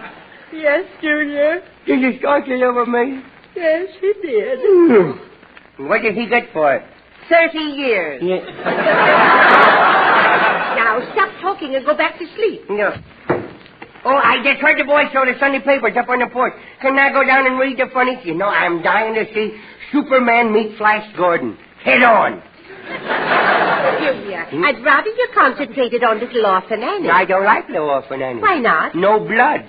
Yes, Junior.
Did you start it over me?
Yes, he did.
What did he get for it?
30 years.
Yeah.
Now, stop talking and go back to sleep.
No. Oh, I just heard the boys show the Sunday papers up on the porch. Can I go down and read the funnies? You know, I'm dying to see Superman meet Flash Gordon. Head on.
Junior, I'd rather you concentrated on little orphan Annie.
I don't like little orphan Annie.
Why not?
No blood.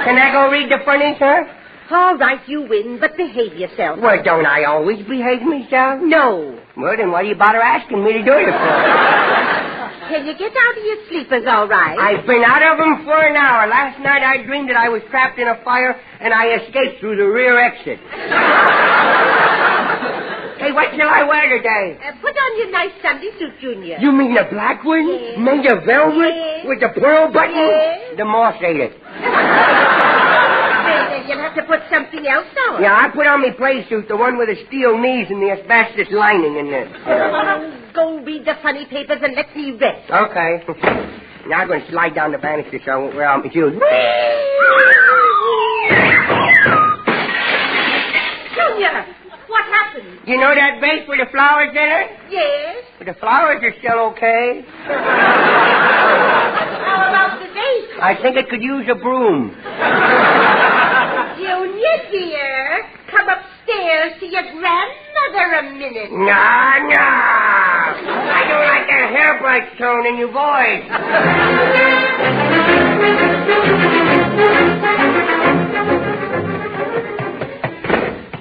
Can I go read the funnies, huh?
All right, you win, but behave yourself.
Well, don't I always behave myself?
No.
Well, then why do you bother asking me to do it for?
Can you get out of your sleepers all right?
I've been out of them for an hour. Last night I dreamed that I was trapped in a fire and I escaped through the rear exit. Hey, what shall I wear today?
Put on your nice Sunday suit, Junior.
You mean the black one?
Yes.
Made of velvet?
Yes.
With the pearl button?
Yes.
The moth ate it.
Then you'll have to put something else on.
Yeah, I put on my play suit, the one with the steel knees and the asbestos lining in it.
Go read the funny papers and let me rest.
Okay. Now I'm going to slide down the banister so I won't wear out my shoes.
Junior, what happened?
You know that vase with the flowers in it?
Yes.
The flowers are still okay.
How about the vase?
I think it could use a broom.
Junior, dear, come upstairs to your grandmother a minute.
Nah. I don't like that hair-brush tone in your voice.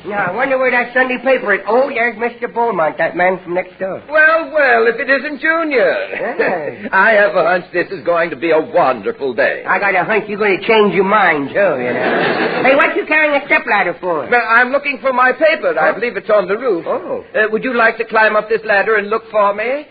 Now, I wonder where that Sunday paper is. Oh, there's Mr. Beaumont, that man from next door.
Well, if it isn't Junior.
Yeah.
I have a hunch this is going to be a wonderful day.
I got a hunch you're going to change your mind, too, you know. Hey, what you carrying a stepladder for?
Well, I'm looking for my paper. I believe it's on the roof.
Oh.
Would you like to climb up this ladder and look for me?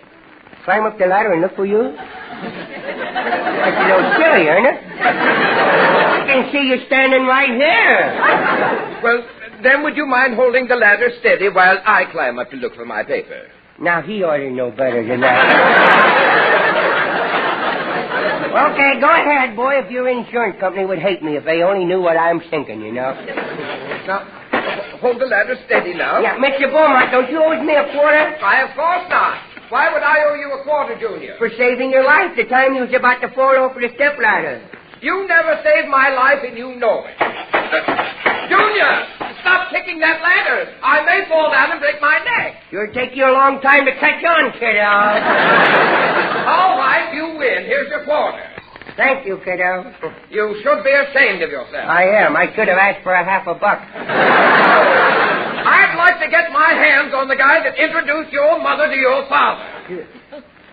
Climb up the ladder and look for you? That's a little silly, ain't it? I can see you standing right here.
Well, then would you mind holding the ladder steady while I climb up to look for my paper?
Now, he ought to know better than that. Okay, go ahead, boy. If your insurance company would hate me if they only knew what I'm thinking, you know.
Now, hold the ladder steady now.
Yeah, Mr. Beaumont, don't you owe me a quarter?
Why, of course not. Why would I owe you a quarter, Junior?
For saving your life the time you was about to fall over the stepladder.
You never saved my life, and you know it. Junior, stop kicking that ladder. I may fall down and break my neck.
It'll take you a long time to catch on, kiddo.
All right, you win. Here's your quarter.
Thank you, kiddo.
You should be ashamed of yourself.
I am. I should have asked for a half a buck.
I'd like to get my hands on the guy that introduced your mother to your father.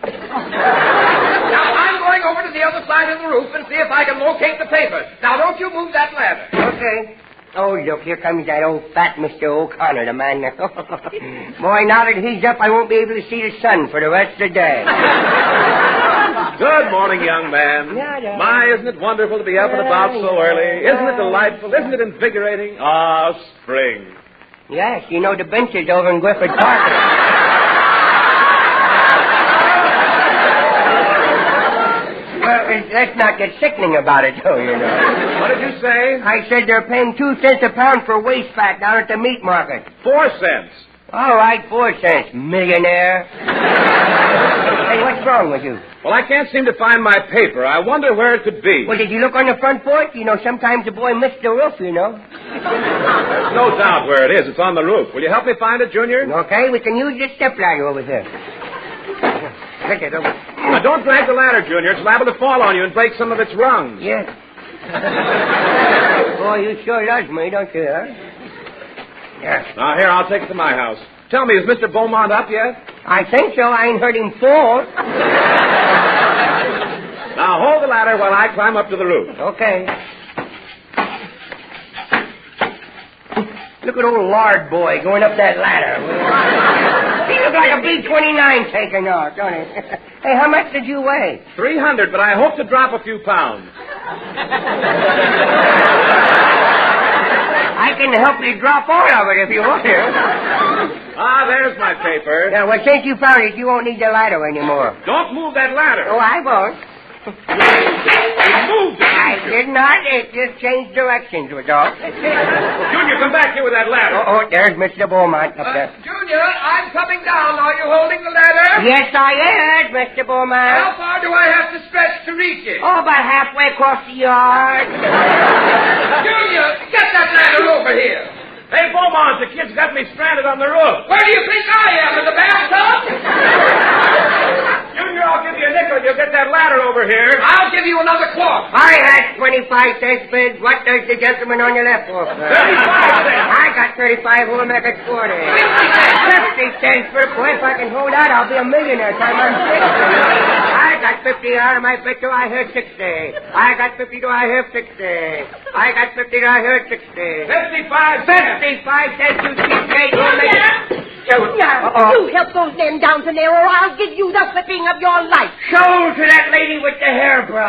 Now, I'm going over to the other side of the roof and see if I can locate the paper. Now, don't you move that ladder.
Okay. Oh, look, here comes that old fat Mr. O'Connor, the man. Boy, now that he's up, I won't be able to see the sun for the rest of the day.
Good morning, young man.
Yeah.
My, isn't it wonderful to be up and about so early? Isn't it delightful? Isn't it invigorating? Ah, spring.
Yes, you know the benches over in Griffith Park. Well, let's not get sickening about it, though, you know.
What did you say?
I said they're paying 2 cents a pound for waste fat down at the meat market.
4 cents.
All right, 4 cents, millionaire. Hey, what's wrong with you?
Well, I can't seem to find my paper. I wonder where it could be.
Well, did you look on the front porch? You know, sometimes the boy missed the roof, you know.
There's no doubt where it is. It's on the roof. Will you help me find it, Junior?
Okay, we can use this stepladder over here. Look at it.
Now, don't drag the ladder, Junior. It's liable to fall on you and break some of its rungs.
Yes. Boy, you sure loves me, don't you, huh? Yes.
Now, here, I'll take it to my house. Tell me, is Mr. Beaumont up yet?
I think so. I ain't heard him fall.
Now, hold the ladder while I climb up to the roof.
Okay. Look at old Lard Boy going up that ladder. He looks like a B-29 taking off, don't he? Hey, how much did you weigh?
300, but I hope to drop a few pounds.
I can help you drop all of it if you want to.
Ah, there's my paper.
Yeah, well, since you found it, you won't need the ladder anymore.
Don't move that ladder.
Oh, I won't.
You moved it.
I did not. It just changed directions, was all.
Junior, come back here with that ladder.
Oh, there's Mr. Beaumont up there.
Junior, I'm coming down. Are you holding the ladder?
Yes, I am, Mr. Beaumont.
How far do I have to stretch to reach it?
Oh, about halfway across the yard.
Junior, get that ladder over here.
Hey, Beaumont, the kid's got me stranded on the roof.
Where do you think I am, in the bathtub?
Junior, I'll give you a nickel. You'll get that ladder over here.
I'll give you another quarter.
I had 25 cents bid. What does the gentleman on your left offer?
35 cents.
I got 35. Who'll make it 40? 50 cents for boy. If I can hold out, I'll be a millionaire time I'm 60. I got 50 out of my bet till I heard 60. I got 50 till I heard 60. I got 50 till I heard 60.
55 cents.
55 cents, you cheapskate. You'll make it.
Junior, you help those men down to there or I'll give you the flipping of your life.
Sold to that lady with the hairbrush.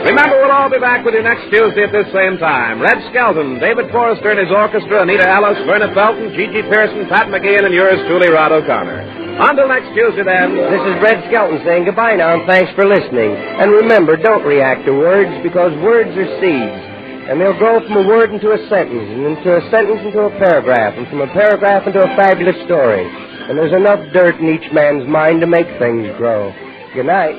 Remember, we'll all be back with you next Tuesday at this same time. Red Skelton, David Forrester and his orchestra, Anita Ellis, Verna Felton, Gigi Pearson, Pat McGee, and yours truly, Rod O'Connor. Until next Tuesday, then.
This is Red Skelton saying goodbye now, and thanks for listening. And remember, don't react to words, because words are seeds. And they'll grow from a word into a sentence, and into a sentence into a paragraph, and from a paragraph into a fabulous story. And there's enough dirt in each man's mind to make things grow. Good night.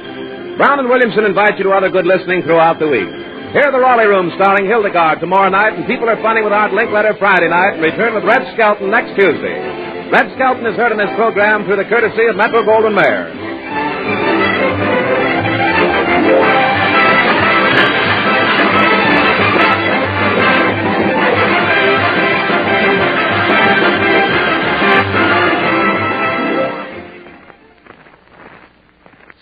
Brown and Williamson invite you to other good listening throughout the week. Hear the Raleigh Room starring Hildegard tomorrow night, and People Are Funny with Art Linkletter Friday night, and return with Red Skelton next Tuesday. Red Skelton is heard in this program through the courtesy of Metro Goldwyn Mayer.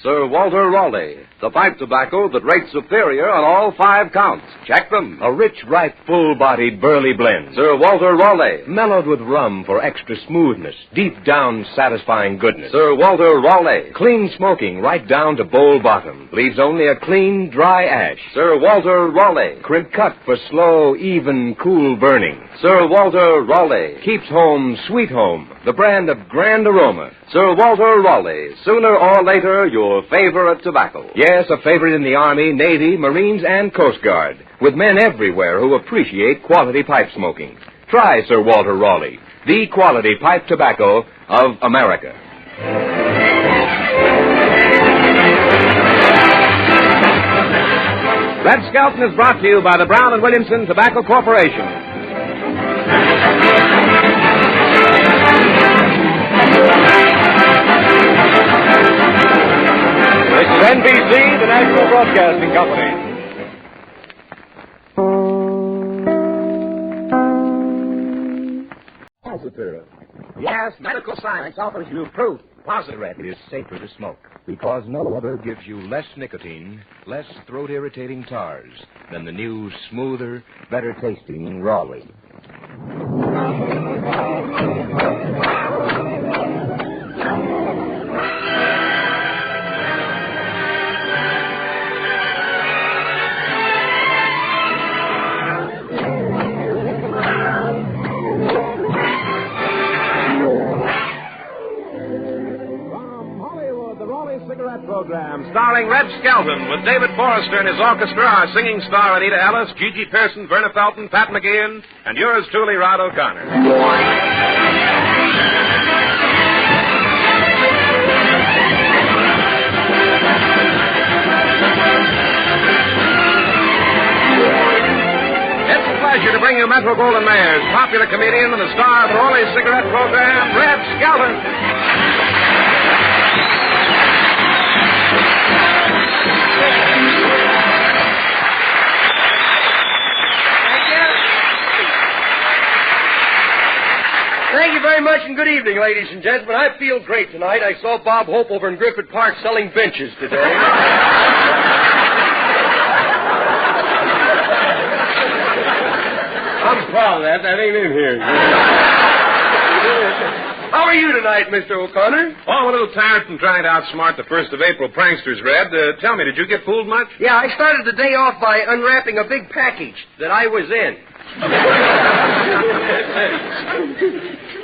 Sir Walter Raleigh, the pipe tobacco that rates superior on all 5 counts. Check them.
A rich, ripe, full-bodied burley blend.
Sir Walter Raleigh.
Mellowed with rum for extra smoothness, deep down satisfying goodness.
Sir Walter Raleigh.
Clean smoking right down to bowl bottom. Leaves only a clean, dry ash.
Sir Walter Raleigh.
Crimp cut for slow, even, cool burning.
Sir Walter Raleigh.
Keeps home sweet home. The brand of grand aroma.
Sir Walter Raleigh. Sooner or later, your favorite tobacco.
Yes, a favorite in the Army, Navy, Marines, and Coast Guard. With men everywhere who appreciate quality pipe smoking. Try Sir Walter Raleigh, the quality pipe tobacco of America.
Red Skelton is brought to you by the Brown and Williamson Tobacco Corporation. This is NBC, the National Broadcasting Company.
Yes, medical science offers you proof.
Cigarette is safer to smoke because no other gives you less nicotine, less throat-irritating tars than the new, smoother, better-tasting Raleigh.
Raleigh Cigarette Program, starring Red Skelton, with David Forrester and his orchestra, our singing star Anita Ellis, Gigi Pearson, Verna Felton, Pat McGeehan, and yours truly, Rod O'Connor. Pleasure to bring you Metro-Goldwyn-Mayer's popular comedian and the star of the Raleigh Cigarette Program, Red Skelton.
Thank you very much, and good evening, ladies and gentlemen. I feel great tonight. I saw Bob Hope over in Griffith Park selling benches today. I'm proud of that. That ain't in here. How are you tonight, Mr. O'Connor?
Oh, I'm a little tired from trying to outsmart the 1st of April pranksters, Red. Tell me, did you get fooled much?
Yeah, I started the day off by unwrapping a big package that I was in.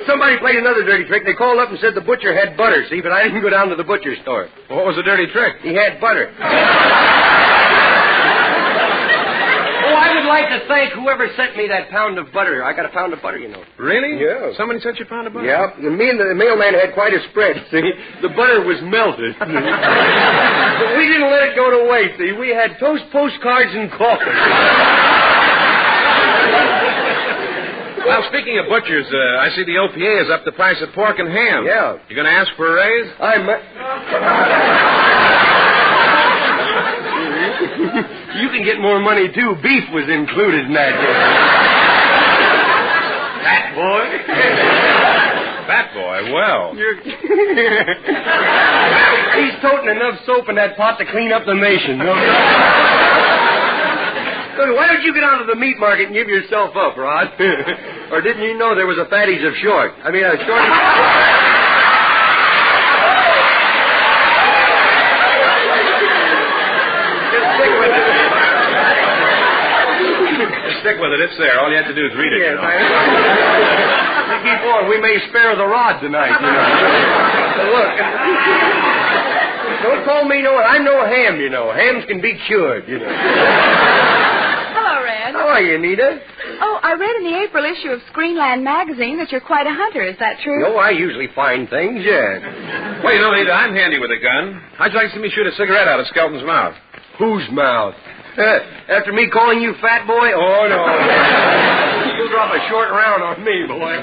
Somebody played another dirty trick. They called up and said the butcher had butter, see, but I didn't go down to the butcher store.
Well, what was the dirty trick?
He had butter. I would like to thank whoever sent me that pound of butter. I got a pound of butter, you know.
Really?
Yeah.
Somebody sent you a pound of butter?
Yeah. And me and the mailman had quite a spread, see. The butter was melted. But we didn't let it go to waste, see. We had toast, postcards, and coffee.
Well, speaking of butchers, I see the OPA has upped the price of pork and ham.
Yeah.
You going to ask for a raise?
You can get more money, too. Beef was included in that. Fat boy.
Fat boy, well.
He's toting enough soap in that pot to clean up the nation. No. Why don't you get out to the meat market and give yourself up, Rod? Or didn't you know there was a fatties of short? I mean, a short...
Stick with it. It's there. All you have to do is read it,
yes,
you know.
You keep on. We may spare the rod tonight, you know. Look. Don't call me I'm no ham, you know. Hams can be cured, you know.
Hello, Red.
How are you, Anita?
Oh, I read in the April issue of Screenland magazine that you're quite a hunter. Is that true?
No, I usually find things, yeah.
Well, you know, Anita, I'm handy with a gun. How'd you like to see me shoot a cigarette out of Skelton's mouth?
Whose mouth? After me calling you fat boy? Oh, no. You'll drop a short round on me, boy.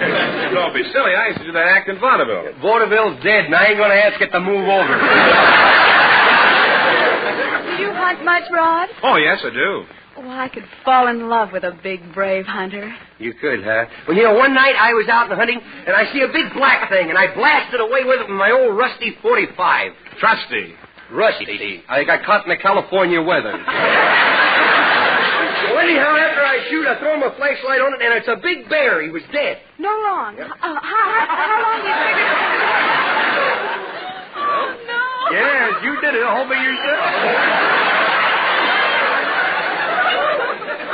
Don't be silly. I used to do that act in vaudeville.
Vaudeville's dead, and I ain't going to ask it to move over.
Do you hunt much, Rod?
Oh, yes, I do.
Oh, I could fall in love with a big, brave hunter.
You could, huh? Well, you know, one night I was out hunting, and I see a big black thing, and I blasted away with it with my old rusty .45.
Trusty.
Rusty. I got caught in the California weather. Well, anyhow, after I shoot, I throw my flashlight on it, and it's a big bear. He was dead.
No wrong. Yeah. How long do you figure... Oh, no.
Yes, you did it all by yourself.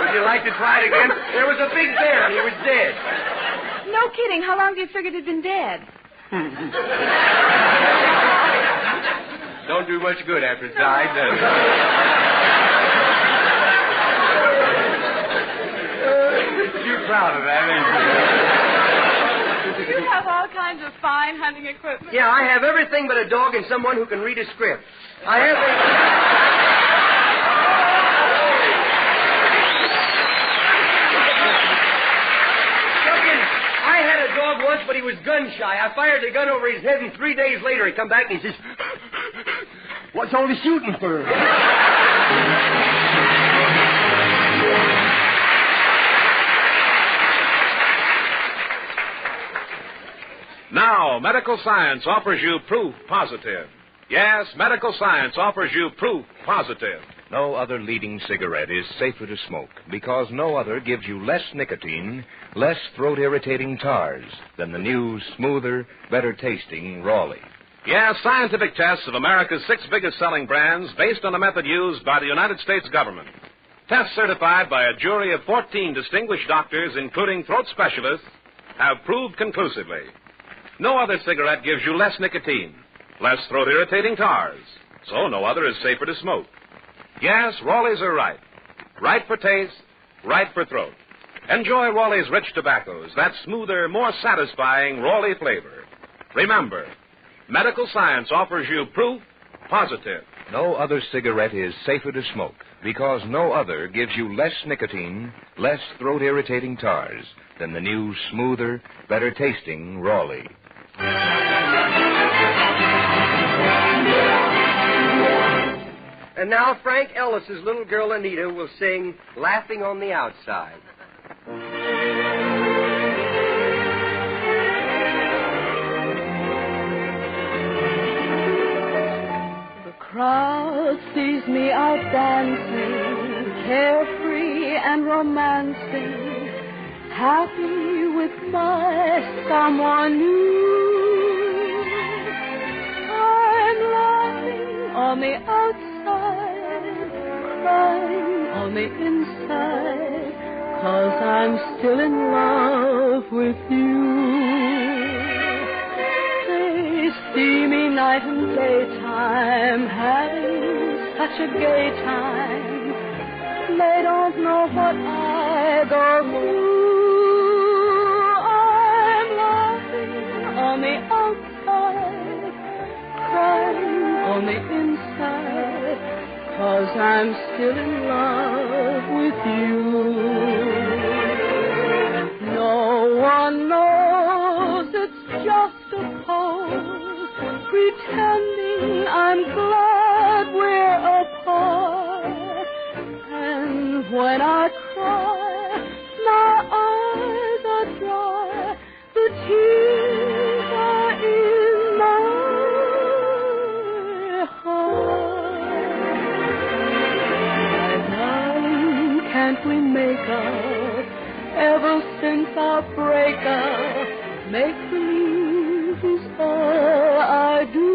Would you like to try it again? There was a big bear, and he was dead.
No kidding. How long do you figure he'd been dead?
Don't do much good after it died, does it? You're proud of that, ain't
You have all kinds of fine hunting equipment.
Yeah, I have everything but a dog and someone who can read a script. I have I had a dog once, but he was gun shy. I fired the gun over his head, and 3 days later he come back and he says, "What's all the shooting for?"
Now, medical science offers you proof positive. Yes, medical science offers you proof positive.
No other leading cigarette is safer to smoke because no other gives you less nicotine, less throat-irritating tars than the new, smoother, better-tasting Raleigh.
Yes, scientific tests of America's 6 biggest-selling brands based on a method used by the United States government. Tests certified by a jury of 14 distinguished doctors, including throat specialists, have proved conclusively no other cigarette gives you less nicotine, less throat-irritating tars. So no other is safer to smoke. Yes, Raleigh's are right. Right for taste, right for throat. Enjoy Raleigh's rich tobaccos, that smoother, more satisfying Raleigh flavor. Remember, medical science offers you proof positive.
No other cigarette is safer to smoke because no other gives you less nicotine, less throat-irritating tars than the new, smoother, better-tasting Raleigh.
And now Frank Ellis's little girl Anita will sing Laughing on the Outside.
The crowd sees me out dancing, carefree and romancing, happy with my someone new. I'm laughing on the outside, crying on the inside, 'cause I'm still in love with you. They see me night and daytime, having such a gay time. They don't know what I go through. I'm laughing on the outside, crying on the inside, 'cause I'm still in love with you. No one knows it's just a pose, pretending I'm glad we're apart. And when I cry, my eyes are dry, the tears are in my heart. Darling, can't we make up? Ever since our breakup, make believe is all I do.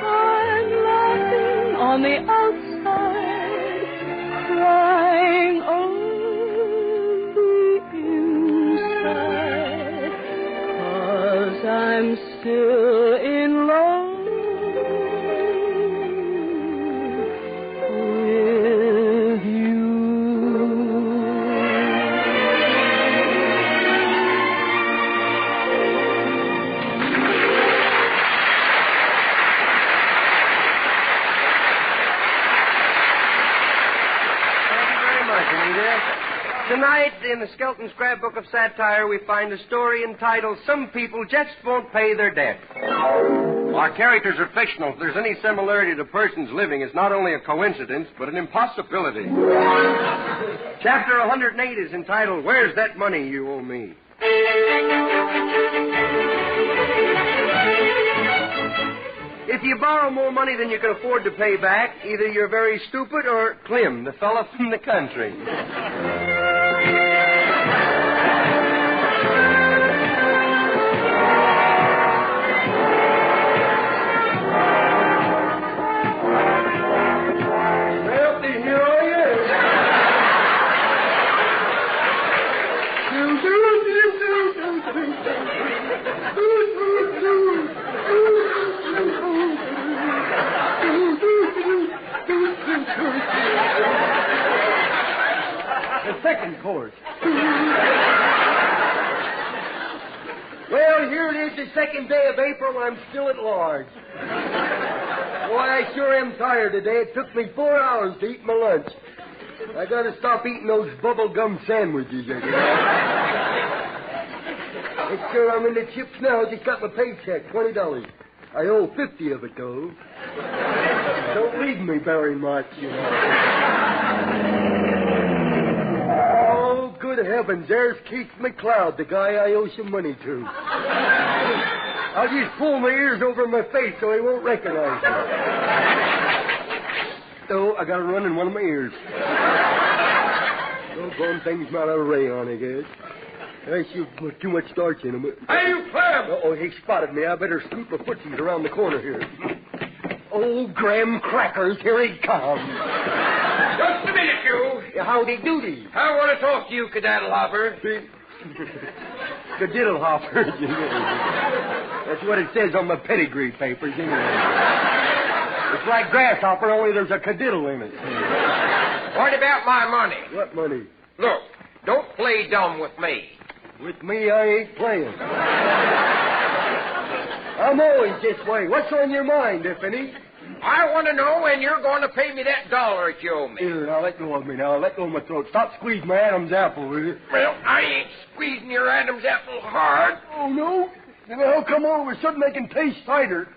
I'm laughing on the outside, crying on the inside, 'cause I'm still in love with you.
Tonight, in the Skelton Scrapbook of Satire, we find a story entitled Some People Just Won't Pay Their Debt. Our characters are fictional. If there's any similarity to persons living, it's not only a coincidence, but an impossibility. Chapter 108 is entitled, Where's That Money You Owe Me? If you borrow more money than you can afford to pay back, either you're very stupid or Clem, the fella from the country.
The second chorus.
Well, here it is, the second day of April, I'm still at large. Boy, I sure am tired today. It took me 4 hours to eat my lunch. I gotta stop eating those bubble gum sandwiches. It's sure I'm in the chips now. Just got my paycheck, $20. I owe 50 of it, though. Don't leave me very much, you know. Oh, good heavens, there's Keith McLeod, the guy I owe some money to. I'll just pull my ears over my face so he won't recognize me. Oh, I got a run in one of my ears. Oh, going things might have a ray on, I guess. I should put too much starch in them.
Hey, you Clem!
Uh-oh, he spotted me. I better scoot my footsies around the corner here. Oh, graham crackers, here he comes.
Just a minute, you.
Howdy doody.
I want to talk to you, Cadaddle Hopper.
Cadiddle Hopper.
That's what it says on my pedigree papers, anyway. It's like grasshopper, only there's a cadiddle in it.
What about my money?
What money?
Look, don't play dumb with me.
With me, I ain't playing. I'm always this way. What's on your mind, if any?
I want to know when you're going to pay me that $1 you owe me.
Here, now, let go of me now. Let go of my throat. Stop squeezing my Adam's apple, will you?
Well, I ain't squeezing your Adam's apple hard.
Oh, no? Then how come all of a sudden they can taste cider?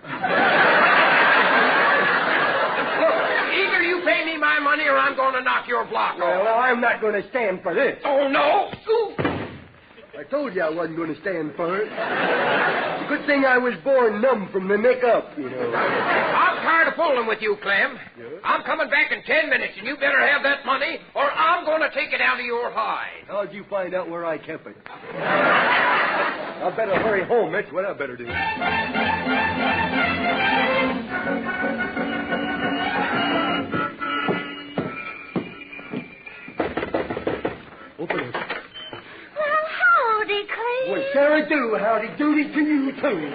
Look, either you pay me my money or I'm going to knock your block off.
Well, I'm not going to stand for this.
Oh, no? Ooh.
I told you I wasn't going to stand for it. It's a good thing I was born numb from the neck up, you know.
I'm tired of fooling with you, Clem. Yeah? I'm coming back in 10 minutes, and you better have that money, or I'm going to take it out of your hide.
How'd you find out where I kept it? I better hurry home. That's what I better do. Open it.
Howdy, Clem.
Well, Sarah do. Howdy doody to you, too.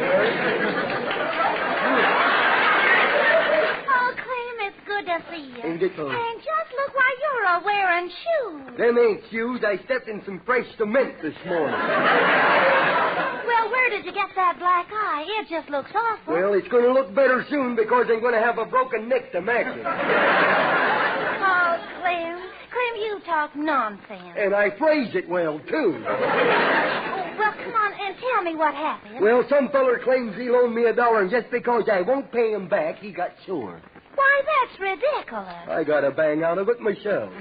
Oh, Clem, it's good to see you.
Ain't it, though?
And just look why you're wearing shoes.
Them ain't shoes. I stepped in some fresh cement this morning.
Well, where did you get that black eye? It just looks awful.
Well, it's going to look better soon because I'm going to have a broken neck to match it.
Oh, Clem, you talk nonsense.
And I phrase it well, too.
Well, come on and tell me what happened.
Well, some feller claims he loaned me $1, and just because I won't pay him back, he got sore.
Why, that's ridiculous.
I got a bang out of it myself.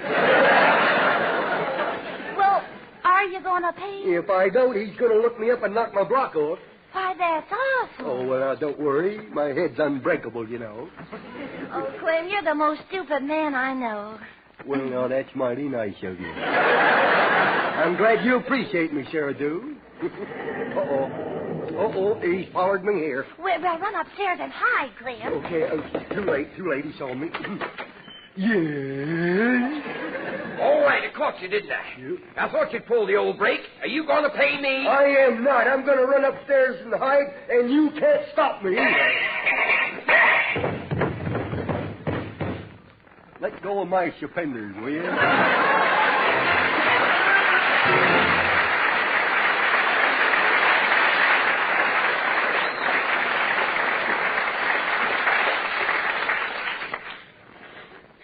Well, are you going to pay him?
If I don't, he's going to look me up and knock my block off.
Why, that's awful.
Oh, well, now, don't worry. My head's unbreakable, you know.
Oh, Clem, you're the most stupid man I know.
Well, now, that's mighty nice of you. I'm glad you appreciate me, Sarah Dew. Uh-oh, he's followed me here.
Well, run upstairs and hide, Clem.
Okay, too late, he saw me. Yes?
All right, I caught you, didn't I?
Yep.
I thought you'd pull the old break. Are you going to pay me?
I am not. I'm going to run upstairs and hide, and you can't stop me. Let go of my suspenders, will you?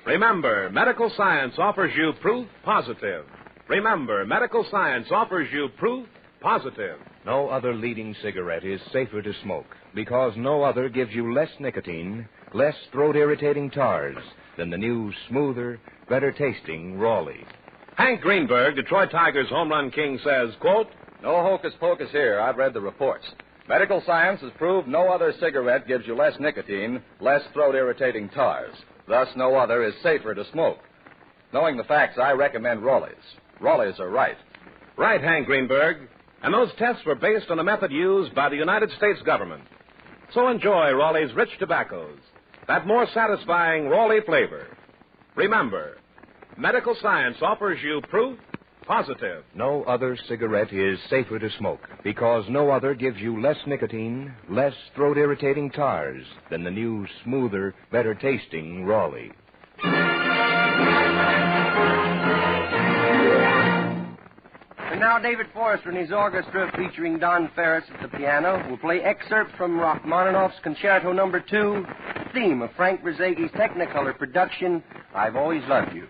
Remember, medical science offers you proof positive. Remember, medical science offers you proof positive.
No other leading cigarette is safer to smoke because no other gives you less nicotine, less throat-irritating tars than the new, smoother, better-tasting Raleigh.
Hank Greenberg, Detroit Tigers home run king, says, quote,
"No hocus pocus here. I've read the reports. Medical science has proved no other cigarette gives you less nicotine, less throat-irritating tars. Thus, no other is safer to smoke. Knowing the facts, I recommend Raleigh's. Raleigh's are right."
Right, Hank Greenberg. And those tests were based on a method used by the United States government. So enjoy Raleigh's rich tobaccos, that more satisfying Raleigh flavor. Remember, medical science offers you proof positive.
No other cigarette is safer to smoke because no other gives you less nicotine, less throat-irritating tars than the new, smoother, better-tasting Raleigh.
And now David Forrester and his orchestra, featuring Don Ferris at the piano, will play excerpts from Rachmaninoff's Concerto No. 2, theme of Frank Berzegi's Technicolor production, I've Always Loved You.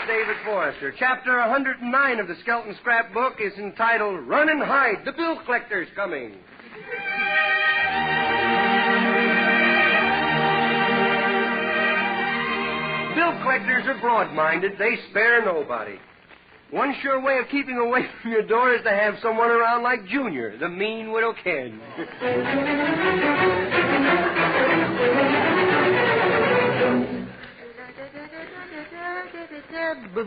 David Forrester. Chapter 109 of the Skelton scrapbook is entitled Run and Hide, the Bill Collector's Coming. Bill collectors are broad-minded. They spare nobody. One sure way of keeping away from your door is to have someone around like Junior, the mean widow Ken.
Where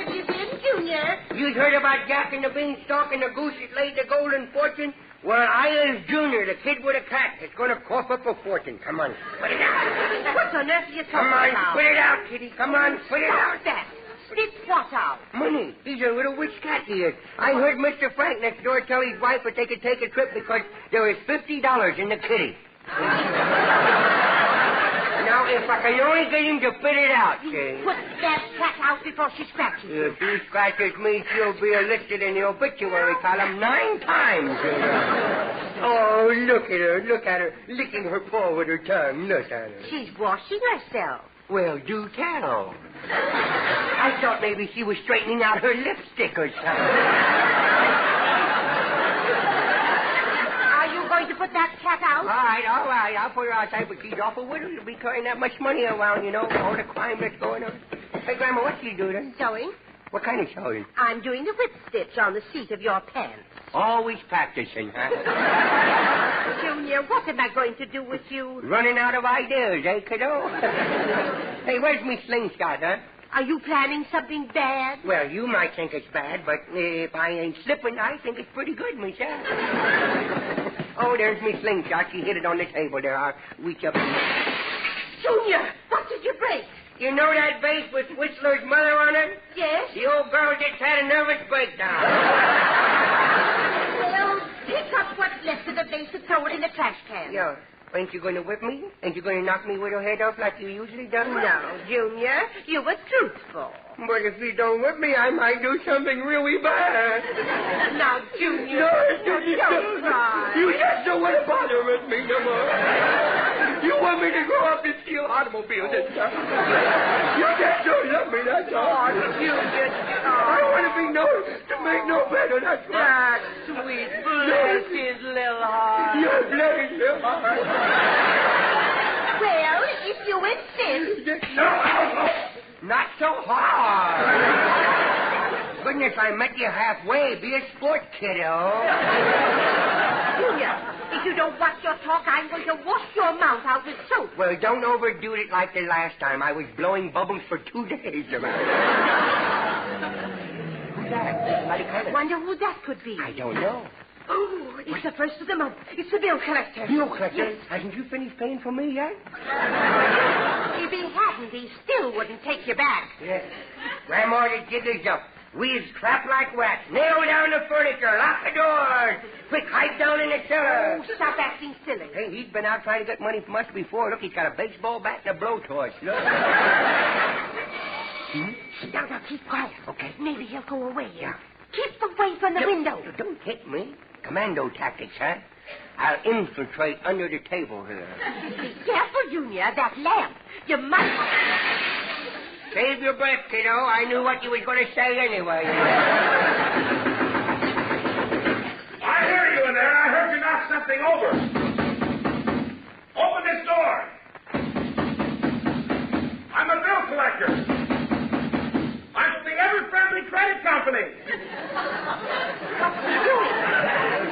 have you been, Junior?
You heard about Jack and the Beanstalk and the goose that laid the golden fortune? Well, I is Junior, the kid with a cat that's going to cough up a fortune. Come on, put it out.
What on earth are you talking
Come on,
about?
put it out, kitty. Come on, put it out.
Stop that. Split what out?
Money. He's a little witch cat he is. I heard Mr. Frank next door tell his wife that they could take a trip because there was $50 in the kitty. Now, if I can only get him to spit it out, Jane.
Put that cat out before she scratches you.
If she scratches me, she'll be listed in the obituary column 9 times. Oh, look at her, licking her paw with her tongue. Look at her.
She's washing herself.
Well, do tell. I thought maybe she was straightening out her lipstick or something.
Going to put that cat out?
All right. I'll put her outside, but she's awful widow to be carrying that much money around, you know, all the crime that's going on. Hey, Grandma, what you doing?
Sewing.
What kind of sewing?
I'm doing the whip stitch on the seat of your pants.
Always practicing, huh?
Junior, what am I going to do with you?
Running out of ideas, eh, kiddo? Hey, where's me slingshot, huh?
Are you planning something bad?
Well, you might think it's bad, but if I ain't slipping, I think it's pretty good myself. Oh, there's me slingshot. She hit it on the table there. I'll reach up and...
Junior, what did you break?
You know that vase with Whistler's mother on it?
Yes.
The old girl just had a nervous breakdown.
Well, pick up what's left of the vase and throw it in the trash can.
Yeah. Ain't you going to whip me? Ain't you going to knock me with your head off like you usually do?
No, Junior. You were truthful.
But if you don't whip me, I might do something really bad.
Now, Junior.
No,
don't cry.
You just don't want to bother with me no more. You want me to grow up and steal automobiles and stuff. You just don't love me, that's all. I want to be known to make no better, that's all.
That sweet, bless his little heart.
Your bless his little heart.
Well, if you insist.
No, not so hard. Goodness, I met you halfway. Be a sport, kiddo.
Junior, if you don't watch your talk, I'm going to wash your mouth out with soap.
Well, don't overdo it like the last time. I was blowing bubbles for 2 days. Who's that? Somebody coming.
Wonder who that could be.
I don't know.
Oh, it's the first of the month. It's the bill collector.
Bill collector?
Yes.
Hasn't you finished paying for me yet?
If he hadn't, he still wouldn't take you back.
Yes. Ram all the jiggers up. Weeds crap like rats. Nail down the furniture. Lock the doors. Quick, hide down in the cellar.
Oh, stop acting silly.
Hey, he's been out trying to get money from us before. Look, he's got a baseball bat and a blowtorch. Look.
Now, keep quiet.
Okay.
Maybe he'll go away.
Yeah.
Keep away from the window.
Don't hit me. Commando tactics, huh? I'll infiltrate under the table here.
Be careful, Junior. That lamp. You might...
Save your breath, kiddo. I knew what you was going to say anyway.
I hear you in there. I heard you knock something over. Open this door. I'm a bill collector. I'm from the Ever Friendly Credit Company.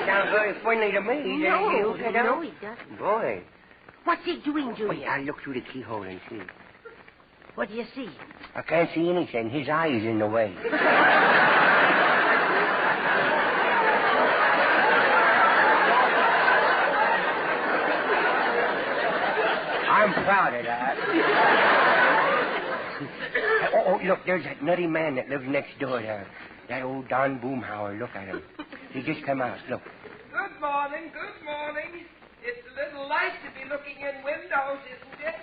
Sounds very friendly to me.
No, he doesn't.
Boy.
What's he doing, Junior?
Wait, I'll look through the keyhole and see.
What do you see?
I can't see anything. His eye is in the way.
I'm proud of that. Look, there's that nutty man that lives next door there. That old Don Boomhauer. Look at him. He just come out. Look.
Good morning, good morning. It's a little light to be looking in windows, isn't it?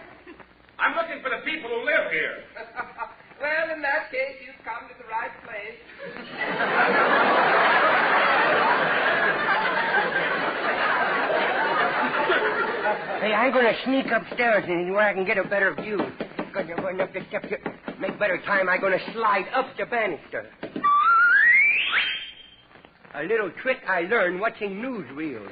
I'm looking for the people who live here.
Well, in that case, you've come to the right place.
Hey, I'm going to sneak upstairs and where I can get a better view. Going to run up the steps here. Make better time, I'm going to slide up the banister. A little trick I learned watching newsreels.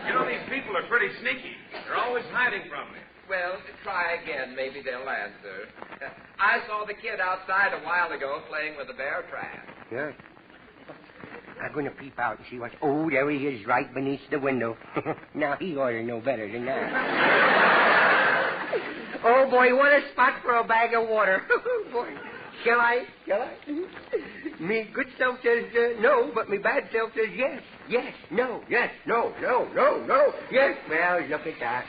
You know, these people are pretty sneaky. They're always hiding from me.
Well, try again. Maybe they'll answer. I saw the kid outside a while ago playing with a bear trap.
Yes. I'm going to peep out and see what... Oh, there he is right beneath the window. Now, he ought to know better than that. Oh, boy, what a spot for a bag of water. Boy. Shall I? Me good self says no, but me bad self says yes. Yes, no, yes, no, yes. Well, look at that.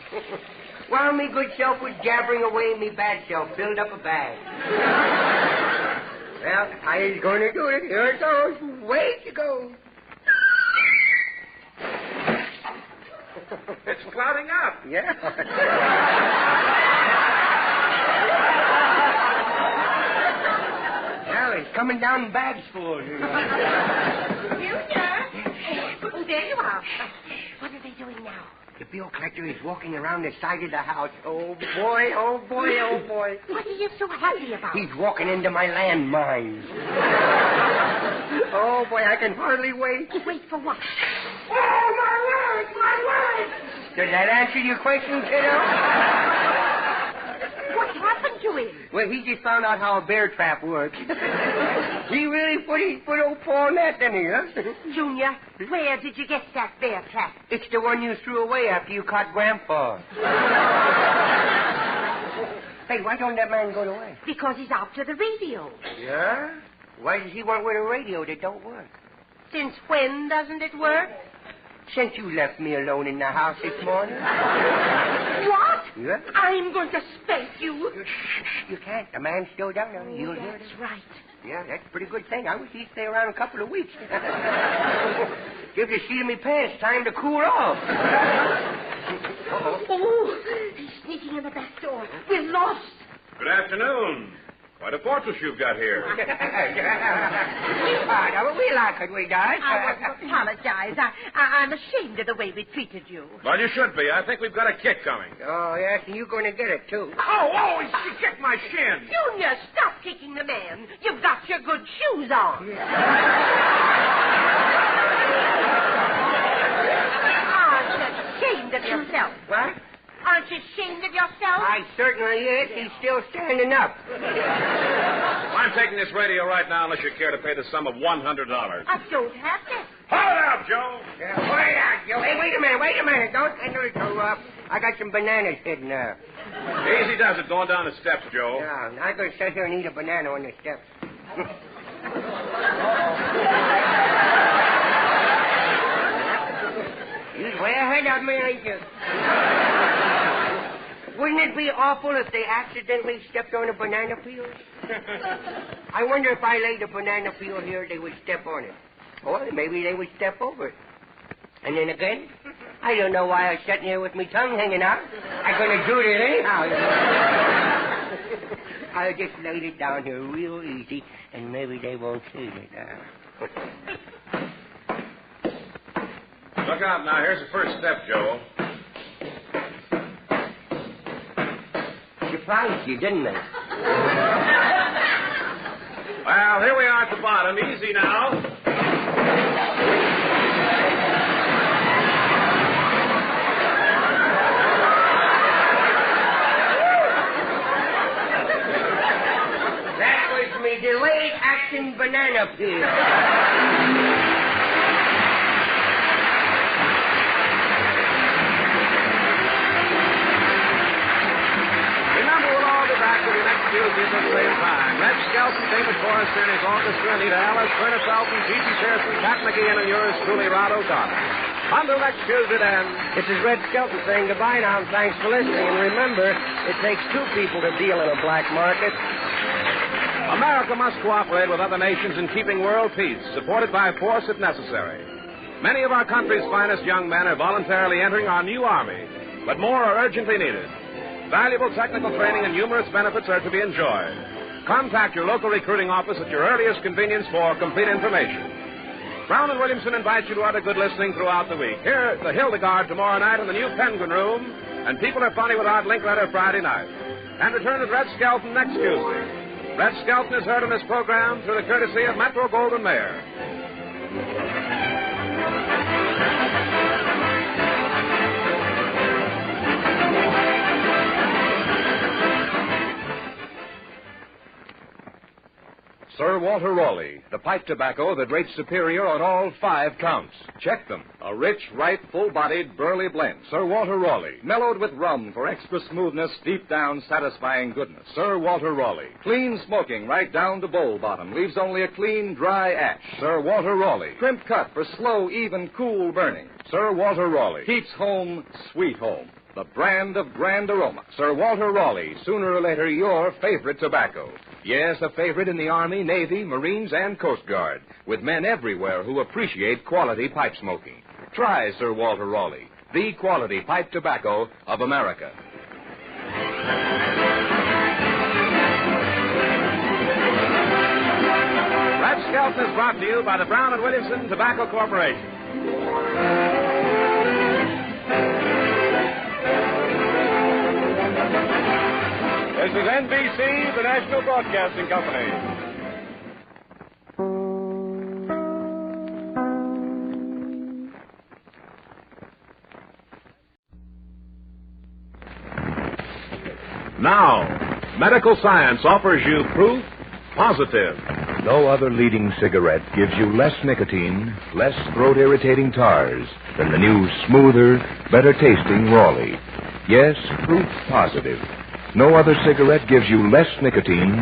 While me good self was jabbering away, me bad self filled up a bag. Well, I is going to do it. Here it goes. Way to go.
It's clouding up.
Yeah. Well, it's coming down in bags full.
Junior! Oh, there you are. What are they doing now?
The bill collector is walking around the side of the house. Oh, boy, oh, boy, oh, boy.
What are you so happy about?
He's walking into my landmines. Oh, boy, I can hardly wait.
Wait for what?
Oh, my word! Does that answer your question, kiddo?
What happened to him?
Well, he just found out how a bear trap works. He really put his old paw on that, didn't he, huh?
Junior, where did you get that bear trap?
It's the one you threw away after you caught Grandpa. Hey, why don't that man go away?
Because he's after the radio.
Yeah? Why does he want with a radio that don't work?
Since when doesn't it work?
Since you left me alone in the house this morning.
What?
Yeah?
I'm going to spank you.
You can't. The man's still down there. You'll hear it.
That's right.
Yeah, that's a pretty good thing. I wish he'd stay around a couple of weeks. Give the seat of me pants time to cool off.
Oh, he's sneaking in the back door. We're lost.
Good afternoon. Quite a fortress you've got here.
We like it, we guys.
I want to apologize. I'm ashamed of the way we treated you.
Well, you should be. I think we've got a kick coming.
Oh, yes, and you're going to get it, too.
Oh, he kicked my shin.
Junior, stop kicking the man. You've got your good shoes on.
Yeah.
Aren't you ashamed of yourself?
What?
Aren't you ashamed of yourself?
I certainly is. He's still standing up.
I'm taking this radio right now unless you care to pay the sum of $100.
I don't have to.
Hold up, Joe.
Yeah, wait out, Joe. Hey, wait a minute. Don't enter it so up. I got some bananas hidden there.
Easy does it going down the steps, Joe.
Yeah, I'm going to sit here and eat a banana on the steps. He's way ahead of me, ain't you? Wouldn't it be awful if they accidentally stepped on a banana peel? I wonder if I laid a banana peel here, they would step on it. Or maybe they would step over it. And then again, I don't know why I was sitting here with my tongue hanging out. I'm going to do it anyhow. I'll just lay it down here real easy, and maybe they won't see it.
Look out now. Here's the first step, Joe.
Surprised you, didn't they?
Well, here we are at the bottom. Easy now.
That was me delayed action banana peel.
Tuesdays at the same time. Red Skelton, David Forrester and his orchestra, Anita Ellis, Verna Felton, Gigi Pearson, Pat McGee, and yours truly, Rod O'Connor. Until next Tuesday, then.
This is Red Skelton saying goodbye now, and thanks for listening. And remember, it takes two people to deal in a black market.
America must cooperate with other nations in keeping world peace, supported by force if necessary. Many of our country's finest young men are voluntarily entering our new army, but more are urgently needed. Valuable technical training and numerous benefits are to be enjoyed. Contact your local recruiting office at your earliest convenience for complete information. Brown and Williamson invite you to other good listening throughout the week. Here at the Hildegard tomorrow night in the new Penguin Room, and People Are Funny with Art Linkletter Friday night. And return with Red Skelton next Tuesday. Red Skelton is heard on this program through the courtesy of Metro Goldwyn Mayer.
Sir Walter Raleigh, the pipe tobacco that rates superior on all 5 counts. Check them. A rich, ripe, full-bodied, burley blend. Sir Walter Raleigh, mellowed with rum for extra smoothness, deep down satisfying goodness. Sir Walter Raleigh, clean smoking right down to bowl bottom, leaves only a clean, dry ash. Sir Walter Raleigh, crimp cut for slow, even, cool burning. Sir Walter Raleigh, keeps home sweet home. The brand of grand aroma. Sir Walter Raleigh, sooner or later your favorite tobacco. Yes, a favorite in the Army, Navy, Marines, and Coast Guard, with men everywhere who appreciate quality pipe smoking. Try Sir Walter Raleigh, the quality pipe tobacco of America.
Red Skelton is brought to you by the Brown and Williamson Tobacco Corporation.
This is NBC, the National Broadcasting Company.
Now, medical science offers you proof positive.
No other leading cigarette gives you less nicotine, less throat-irritating tars than the new, smoother, better-tasting Raleigh. Yes, proof positive. No other cigarette gives you less nicotine,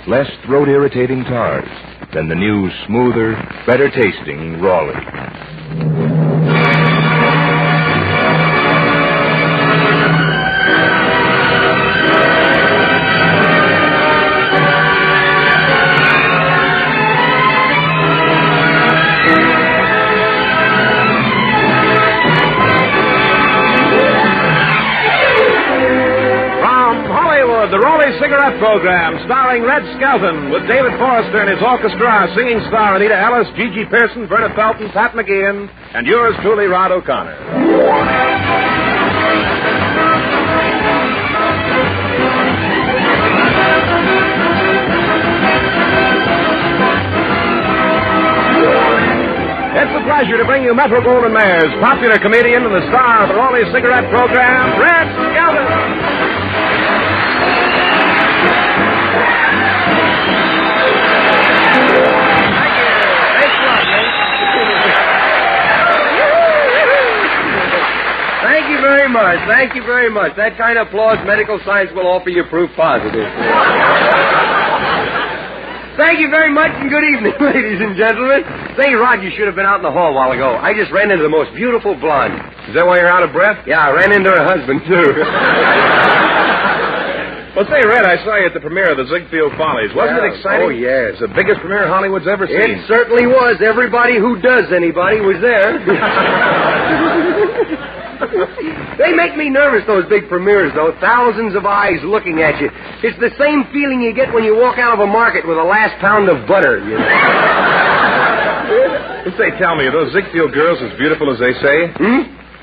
less throat-irritating tars than the new, smoother, better-tasting Raleigh.
The Raleigh Cigarette Program, starring Red Skelton, with David Forrester and his orchestra, our singing star Anita Ellis, Gigi Pearson, Verna Felton, Pat McGeehan, and yours truly, Rod O'Connor. It's a pleasure to bring you Metro Goldwyn Mayer's popular comedian and the star of the Raleigh Cigarette Program, Red Skelton.
Thank you very much. Thank you very much. That kind of applause, medical science will offer you proof positive. Thank you very much, and good evening, ladies and gentlemen. Say, Rod, you should have been out in the hall a while ago. I just ran into the most beautiful blonde.
Is that why you're out of breath?
Yeah, I ran into her husband, too.
Well, say, Red, I saw you at the premiere of the Ziegfeld Follies. Wasn't it exciting?
Oh, yes.
It's the biggest premiere Hollywood's ever seen.
It certainly was. Everybody who does anybody was there. They make me nervous, those big premieres, though. Thousands of eyes looking at you. It's the same feeling you get when you walk out of a market with a last pound of butter, you know.
Well, say, tell me, are those Ziegfeld girls as beautiful as they say?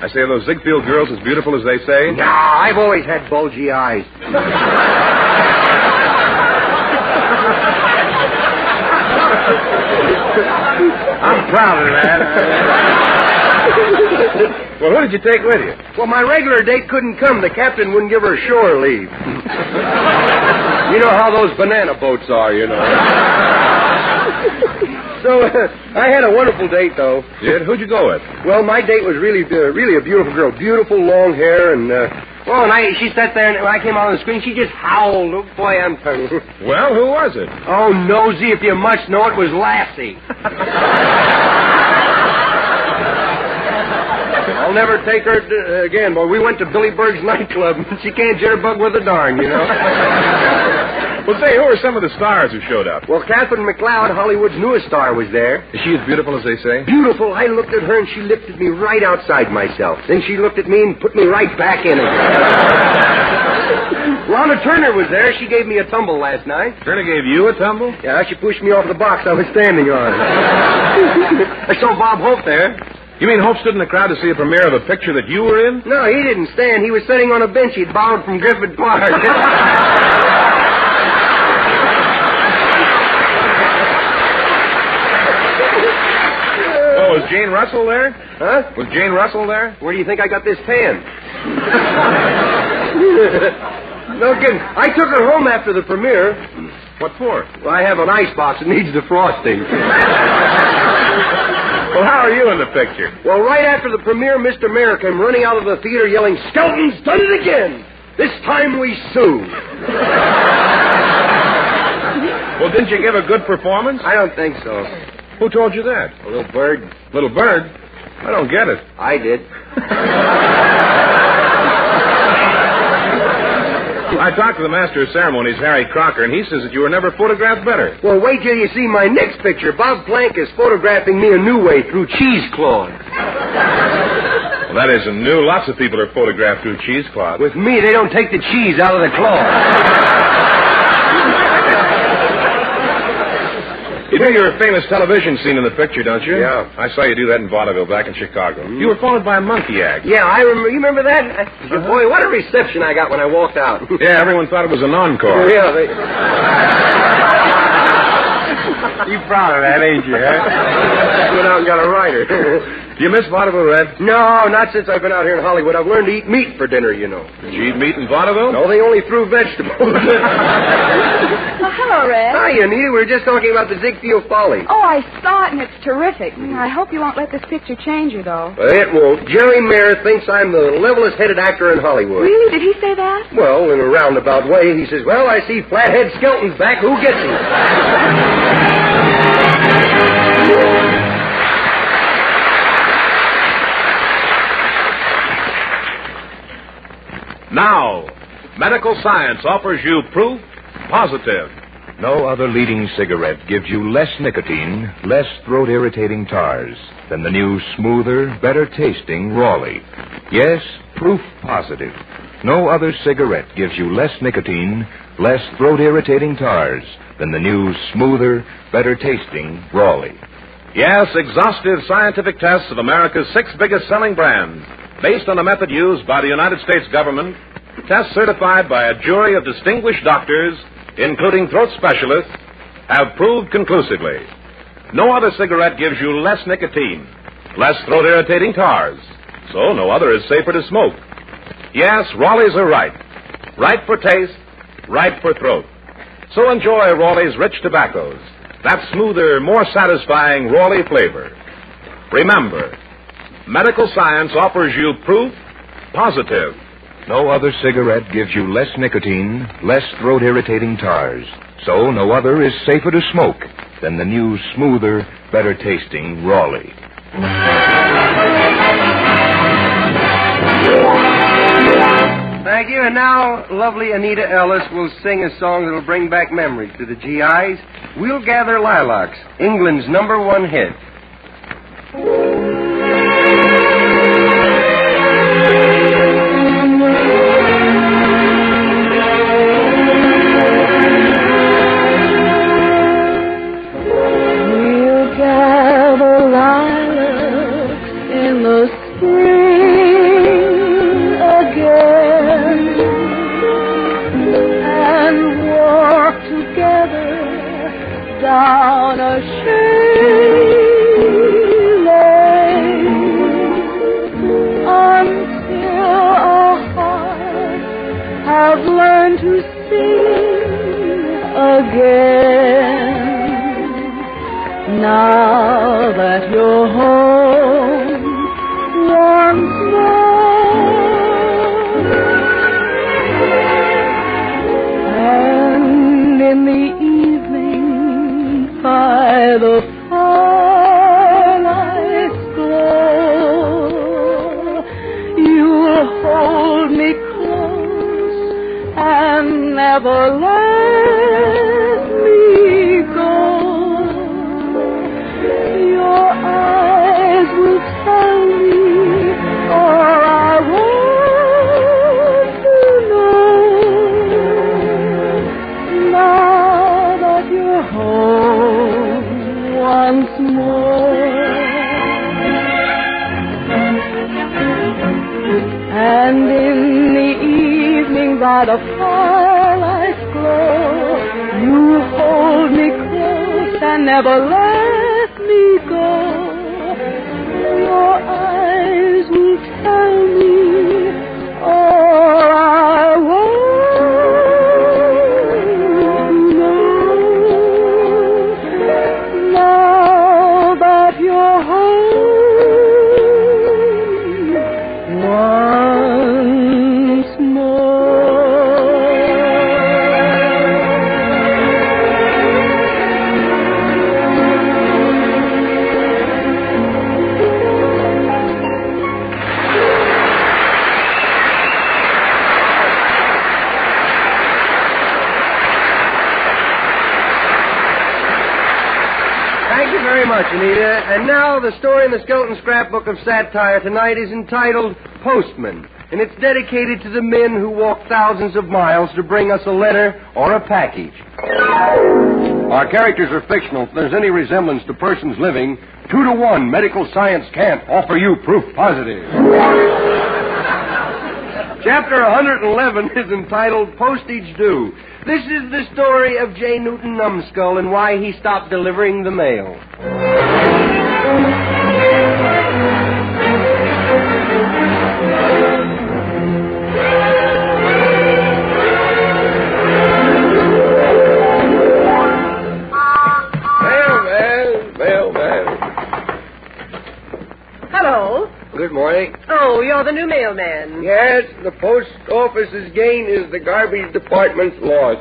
I say, are those Ziegfeld girls as beautiful as they say?
Nah, I've always had bulgy eyes.
I'm proud of that. Well, who did you take with you?
Well, my regular date couldn't come. The captain wouldn't give her shore leave. You know how those banana boats are, you know. So, I had a wonderful date, though.
Did? Who'd you go with?
Well, my date was really a beautiful girl. Beautiful long hair and, she sat there, and when I came out on the screen, she just howled. Oh, boy, I'm telling you.
Well, who was it?
Oh, nosy, if you must know, it was Lassie. I'll never take her again, boy. We went to Billy Berg's nightclub, and she can't jitterbug with a darn, you know.
Well, say, who are some of the stars who showed up?
Well, Catherine McLeod, Hollywood's newest star, was there.
Is she as beautiful as they say?
Beautiful. I looked at her, and she lifted me right outside myself. Then she looked at me and put me right back in it. Lana Turner was there. She gave me a tumble last night.
Turner gave you a tumble?
Yeah, she pushed me off the box I was standing on. I saw Bob Hope there.
You mean Hope stood in the crowd to see a premiere of a picture that you were in?
No, he didn't stand. He was sitting on a bench he'd borrowed from Griffith Park.
Was Jane Russell there?
Huh?
Was Jane Russell there?
Where do you think I got this tan? No kidding. I took her home after the premiere.
What for?
Well, I have an icebox that needs defrosting.
Well, how are you in the picture?
Well, right after the premiere, Mr. Mayor came running out of the theater yelling, "Skelton's done it again! This time we sue!"
Well, didn't you give a good performance?
I don't think so.
Who told you that?
A little bird.
Little bird? I don't get it.
I did.
I talked to the master of ceremonies, Harry Crocker, and he says that you were never photographed better.
Well, wait till you see my next picture. Bob Plank is photographing me a new way through cheesecloth.
Well, that isn't new. Lots of people are photographed through cheesecloth.
With me, they don't take the cheese out of the cloth.
You do your famous television scene in the picture, don't you?
Yeah.
I saw you do that in vaudeville back in Chicago. You were followed by a monkey act.
Yeah, I remember. You remember that? Boy, what a reception I got when I walked out.
Yeah, everyone thought it was an encore.
Yeah, You proud of that, ain't you, huh? Went out and got a writer.
Do you miss vaudeville, Red?
No, not since I've been out here in Hollywood. I've learned to eat meat for dinner, you know.
Did you eat meat in vaudeville?
No, they only threw vegetables.
Hello, Red.
Hi, Anita. We were just talking about the Ziegfeld Folly.
Oh, I saw it, and it's terrific. I hope you won't let this picture change you, though.
Well, it won't. Jerry Mayer thinks I'm the levelest-headed actor in Hollywood.
Really? Did he say that?
Well, in a roundabout way, he says, "Well, I see Flathead Skelton's back. Who gets him?"
Now, medical science offers you proof positive.
No other leading cigarette gives you less nicotine, less throat-irritating tars than the new, smoother, better-tasting Raleigh. Yes, proof positive. No other cigarette gives you less nicotine, less throat-irritating tars than the new, smoother, better-tasting Raleigh.
Yes, exhaustive scientific tests of America's 6 biggest-selling brands, based on a method used by the United States government, tests certified by a jury of distinguished doctors, including throat specialists, have proved conclusively. No other cigarette gives you less nicotine, less throat-irritating tars, so no other is safer to smoke. Yes, Raleighs are right. Right for taste, right for throat. So enjoy Raleigh's rich tobaccos, that smoother, more satisfying Raleigh flavor. Remember, medical science offers you proof positive.
No other cigarette gives you less nicotine, less throat-irritating tars. So no other is safer to smoke than the new, smoother, better-tasting Raleigh.
Thank you. And now, lovely Anita Ellis will sing a song that will bring back memories to the GIs. We'll Gather Lilacs, England's #1 hit.
Down a shady lane until our hearts have learned to sing again. Now that you're home once more, and in the by the firelight's glow, by the firelight's glow. You hold me close and never let me go. Your eyes will tell me all I want to know. Now that you're home once more.
Thank you very much, Anita. And now the story in the Skelton Scrapbook of Satire tonight is entitled Postman, and it's dedicated to the men who walk thousands of miles to bring us a letter or a package.
Our characters are fictional. If there's any resemblance to persons living, 2-to-1, medical science can't offer you proof positive.
Chapter 111 is entitled Postage Due. This is the story of J. Newton Numbskull and why he stopped delivering the mail.
Mailman.
Hello.
Good morning.
Oh, you're the new mailman.
Yes, the post office's gain is the garbage department's loss.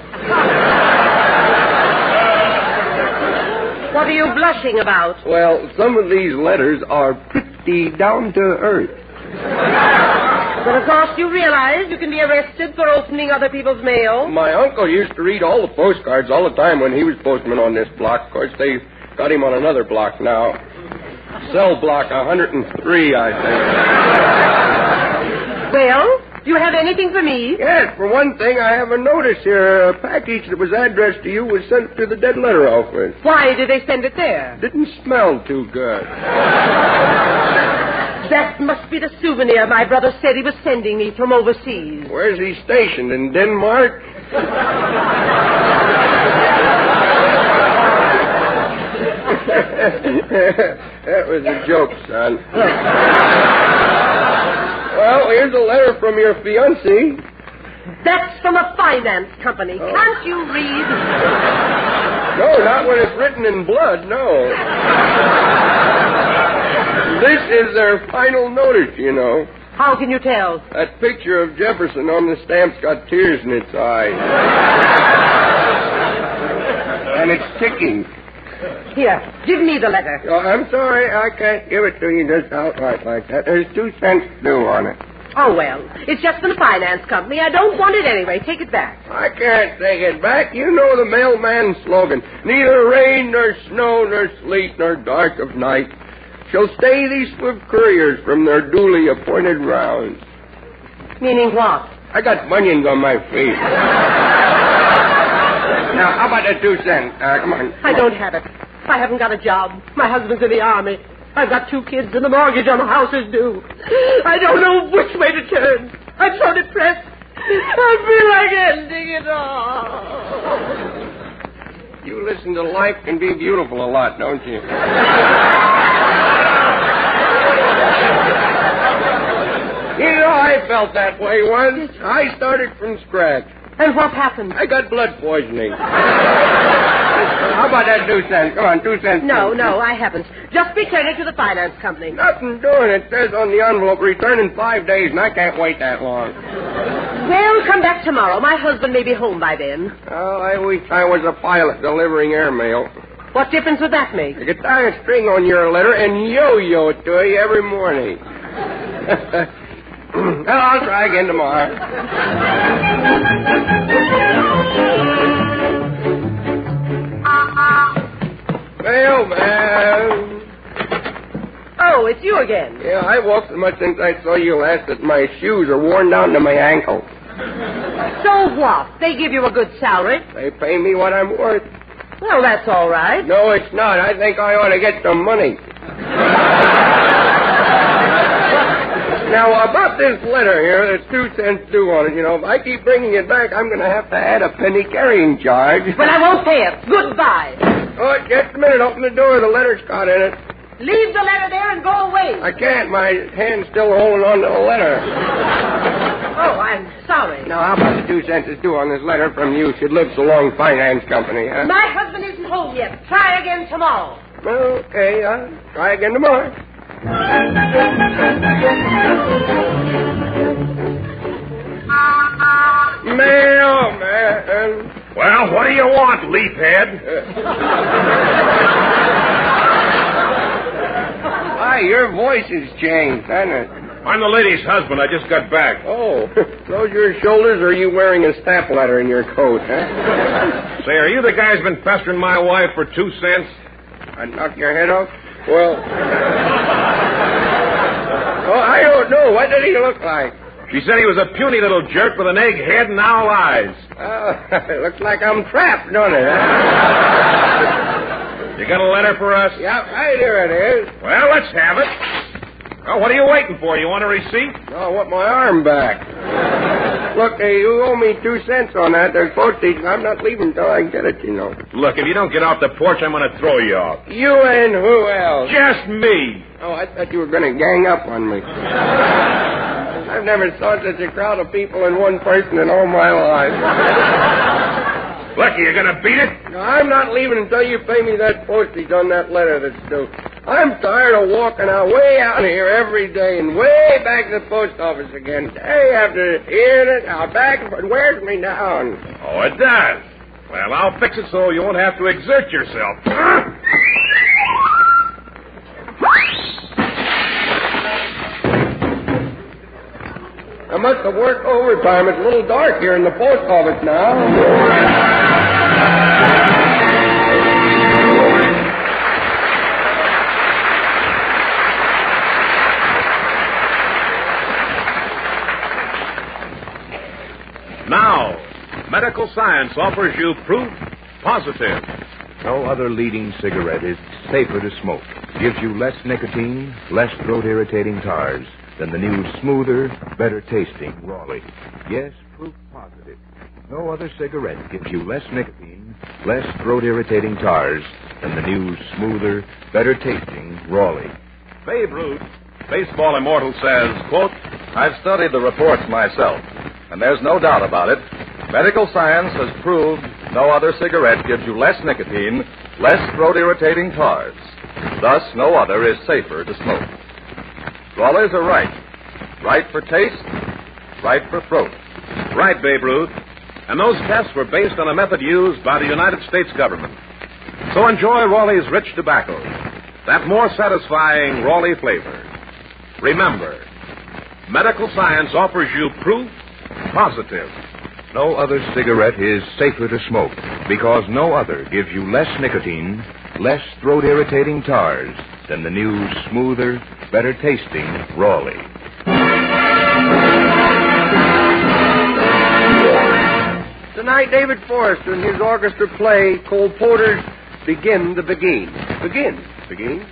What are you blushing about?
Well, some of these letters are pretty down to earth.
But of course you realize you can be arrested for opening other people's mail.
My uncle used to read all the postcards all the time when he was postman on this block. Of course, they got him on another block now. Cell block 103, I think.
Well, do you have anything for me?
Yes, for one thing, I have a notice here. A package that was addressed to you was sent to the dead letter office.
Why did they send it there?
Didn't smell too good.
That must be the souvenir my brother said he was sending me from overseas.
Where's he stationed? In Denmark? That was a joke, son. Well, here's a letter from your fiancé.
That's from a finance company. Oh. Can't you read?
No, not when it's written in blood, no. This is their final notice, you know.
How can you tell?
That picture of Jefferson on the stamp's got tears in its eyes. And it's ticking.
Here, give me the letter.
Oh, I'm sorry, I can't give it to you just outright like that. There's 2 cents due on it.
Oh, well, it's just from the finance company. I don't want it anyway. Take it back.
I can't take it back. You know the mailman's slogan. Neither rain, nor snow, nor sleet, nor dark of night shall stay these swift couriers from their duly appointed rounds.
Meaning what?
I got bunions on my feet. Now, how about that 2 cents? Come on.
I don't have it. I haven't got a job. My husband's in the army. I've got 2 kids and the mortgage on the house is due. I don't know which way to turn. I'm so depressed. I feel like ending it all.
You listen to Life Can Be Beautiful a lot, don't you? You know, I felt that way once. I started from scratch.
And what happened?
I got blood poisoning. How about that 2 cents? Come on, 2 cents.
No, I haven't. Just return it to the finance company.
Nothing doing. It says on the envelope, return in 5 days, and I can't wait that long.
Well, come back tomorrow. My husband may be home by then.
Oh, I wish I was a pilot delivering airmail.
What difference would that make?
You could tie a string on your letter and yo-yo it to you every morning. Well, I'll try again tomorrow. Mailman.
Oh, it's you again.
Yeah, I walked so much since I saw you last that my shoes are worn down to my ankle.
So what? They give you a good salary.
They pay me what I'm worth.
Well, that's all right.
No, it's not. I think I ought to get some money.
Now, about this letter here, there's 2 cents due on it, you know. If I keep bringing it back, I'm going to have to add a penny carrying charge.
Well, I won't pay it. Goodbye.
Oh, just a minute. Open the door. The letter's caught in it.
Leave the letter there and go away.
I can't. My hand's still holding on to the letter.
Oh, I'm sorry.
Now, how about the 2 cents is due on this letter from you, Should Live So Long Finance Company, huh?
My husband isn't home yet. Try again tomorrow.
Okay, I'll try again tomorrow. Mailman.
Well, what do you want, leafhead?
Hi, your voice has changed, hasn't it?
I'm the lady's husband. I just got back.
Oh, those your shoulders, or are you wearing a stamp letter in your coat, huh?
Say, are you the guy who's been pestering my wife for 2 cents?
I knock your head off? Well... Oh, I don't know. What did he look like?
She said he was a puny little jerk with an egg head and owl eyes.
Oh, it looks like I'm trapped, don't it?
You got a letter for us?
Yep, right here it is.
Well, let's have it. Oh, what are you waiting for? You want a receipt?
No, I want my arm back. Look, you owe me 2 cents on that. There's postage. I'm not leaving until I get it, you know.
Look, if you don't get off the porch, I'm going to throw you off.
You and who else?
Just me.
Oh, I thought you were going to gang up on me. I've never saw such a crowd of people in one person in all my life.
Look, are you going to beat it?
No, I'm not leaving until you pay me that postage on that letter that's due. I'm tired of walking way out here every day and way back to the post office again. Day after here, now back, but wears me down.
Oh, it does. Well, I'll fix it so you won't have to exert yourself.
I must have worked overtime. It's a little dark here in the post office now.
Now, medical science offers you proof positive.
No other leading cigarette is safer to smoke, gives you less nicotine, less throat-irritating tars than the new smoother, better-tasting Raleigh. Yes, proof positive. No other cigarette gives you less nicotine, less throat-irritating tars than the new smoother, better-tasting Raleigh.
Babe Ruth, baseball immortal, says, quote,
I've studied the reports myself, and there's no doubt about it. Medical science has proved no other cigarette gives you less nicotine, less throat-irritating tars. Thus, no other is safer to smoke. Raleighs are right. Right for taste, right for throat.
Right, Babe Ruth. And those tests were based on a method used by the United States government. So enjoy Raleigh's rich tobacco, that more satisfying Raleigh flavor. Remember, medical science offers you proof positive.
No other cigarette is safer to smoke because no other gives you less nicotine, less throat-irritating tars than the new, smoother, better-tasting Raleigh.
Tonight, David Forrester and his orchestra play Cole Porter's Begin the Begin. Begin. Begin.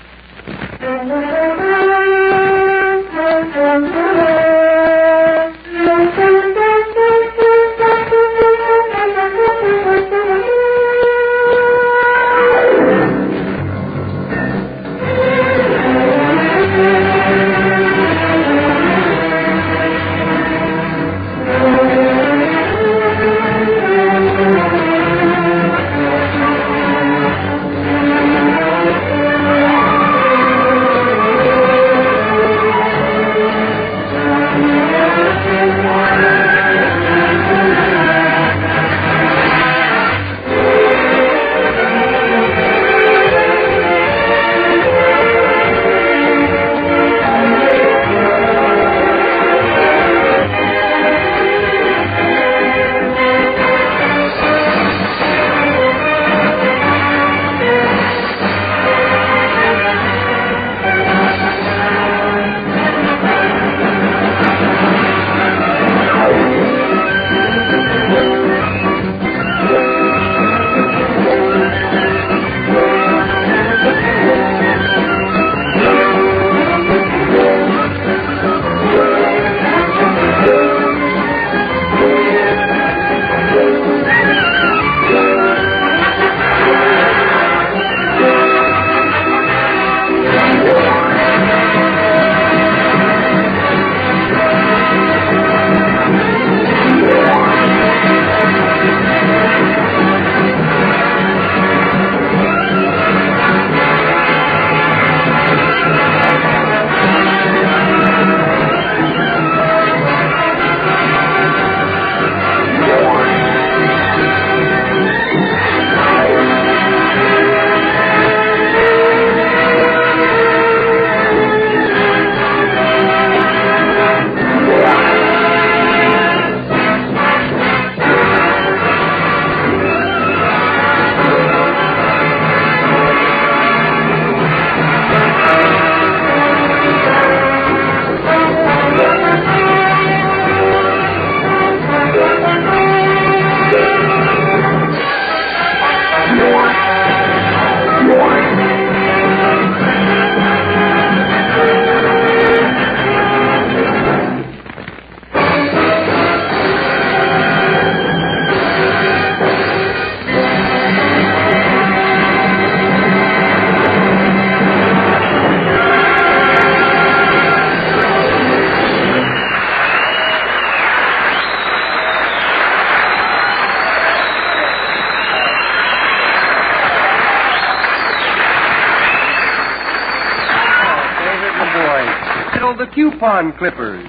entitled The Coupon Clippers.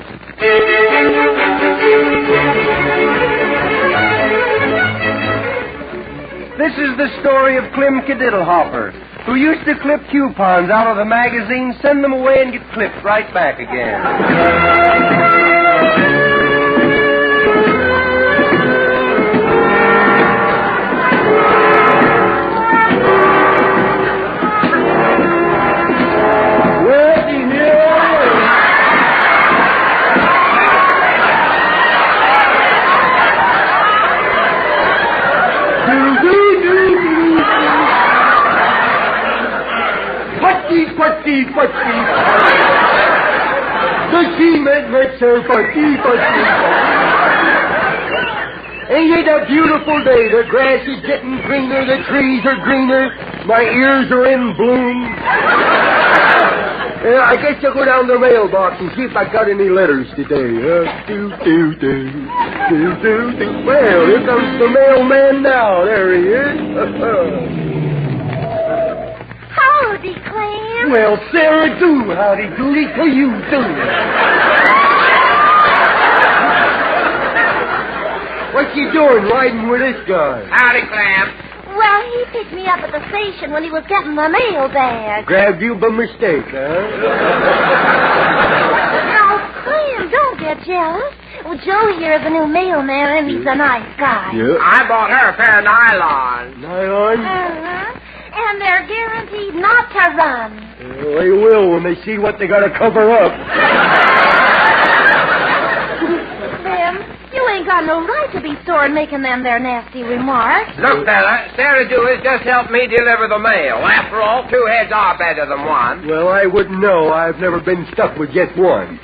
This is the story of Clem Kadiddlehopper, who used to clip coupons out of the magazine, send them away, and get clipped right back again.
Putty. The cement makes her putty. Ain't it a beautiful day? The grass is getting greener, the trees are greener, my ears are in bloom. I guess I'll go down to the mailbox and see if I got any letters today. Well, here comes the mailman now. There he is.
Howdy, Clem.
Well, Sarah, do howdy doody to you, too. What you doing riding with this guy?
Howdy, Clem.
Well, he picked me up at the station when he was getting the mail bag.
Grabbed you by mistake, huh?
Now, Clem, don't get jealous. Well, Joe here is a new mailman, and he's a nice guy.
Yeah.
I bought her a pair of nylons.
Nylon?
Uh-huh. And they're guaranteed not to run.
Well, they will when they see what they got to cover up.
Clem, you ain't got no right to be sore and making them their nasty remarks.
Look, fella, Sarah Dew has just helped me deliver the mail. After all, 2 heads are better than one.
Well, I wouldn't know. I've never been stuck with just one.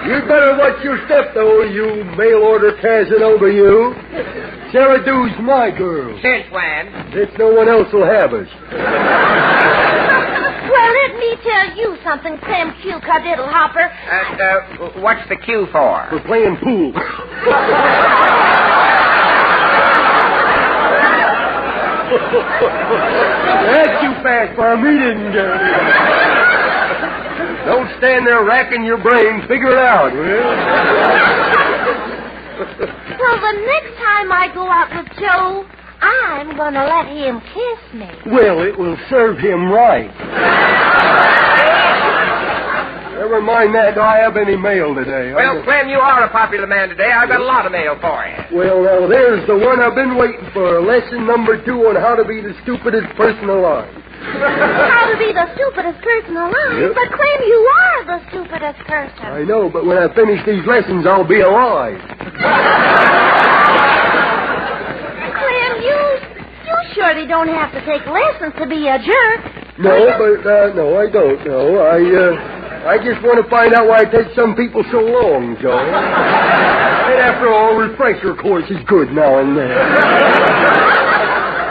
You'd better watch your step, though, you mail-order Casanova, you. Sarah Dew's my girl.
Since when?
If no one else will have us.
Well, let me tell you something, Clem Q. Kadiddlehopper.
What's the Q for?
For playing pool. That's too fast for a meeting. Don't stand there racking your brain. Figure it out, will you?
Well, the next time I go out with Joe, I'm going to let him kiss me.
Well, it will serve him right. Never mind that. Do I have any mail today?
Well, Clem, you are a popular man today. I've got a lot of mail for you.
Well, now, there's the one I've been waiting for. Lesson number 2 on how to be the stupidest person alive.
How to be the stupidest person alive?
Yep.
But, Clem, you are the stupidest person.
I know, but when I finish these lessons, I'll be alive.
Clem, you surely don't have to take lessons to be a jerk.
No, no, I don't. No, I just want to find out why it takes some people so long, Joe. And after all, a refresher course is good now and then.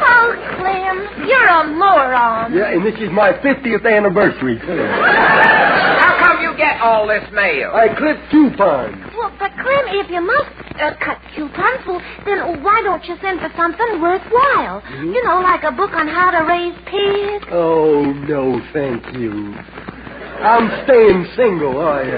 Oh, Clem, you're a moron.
Yeah, and this is my 50th anniversary.
How come you get all this mail?
I clipped coupons.
Well, but, Clem, if you must cut coupons, well, then why don't you send for something worthwhile?
Mm-hmm.
You know, like a book on how to raise pigs.
Oh, no, thank you. I'm staying single, I am.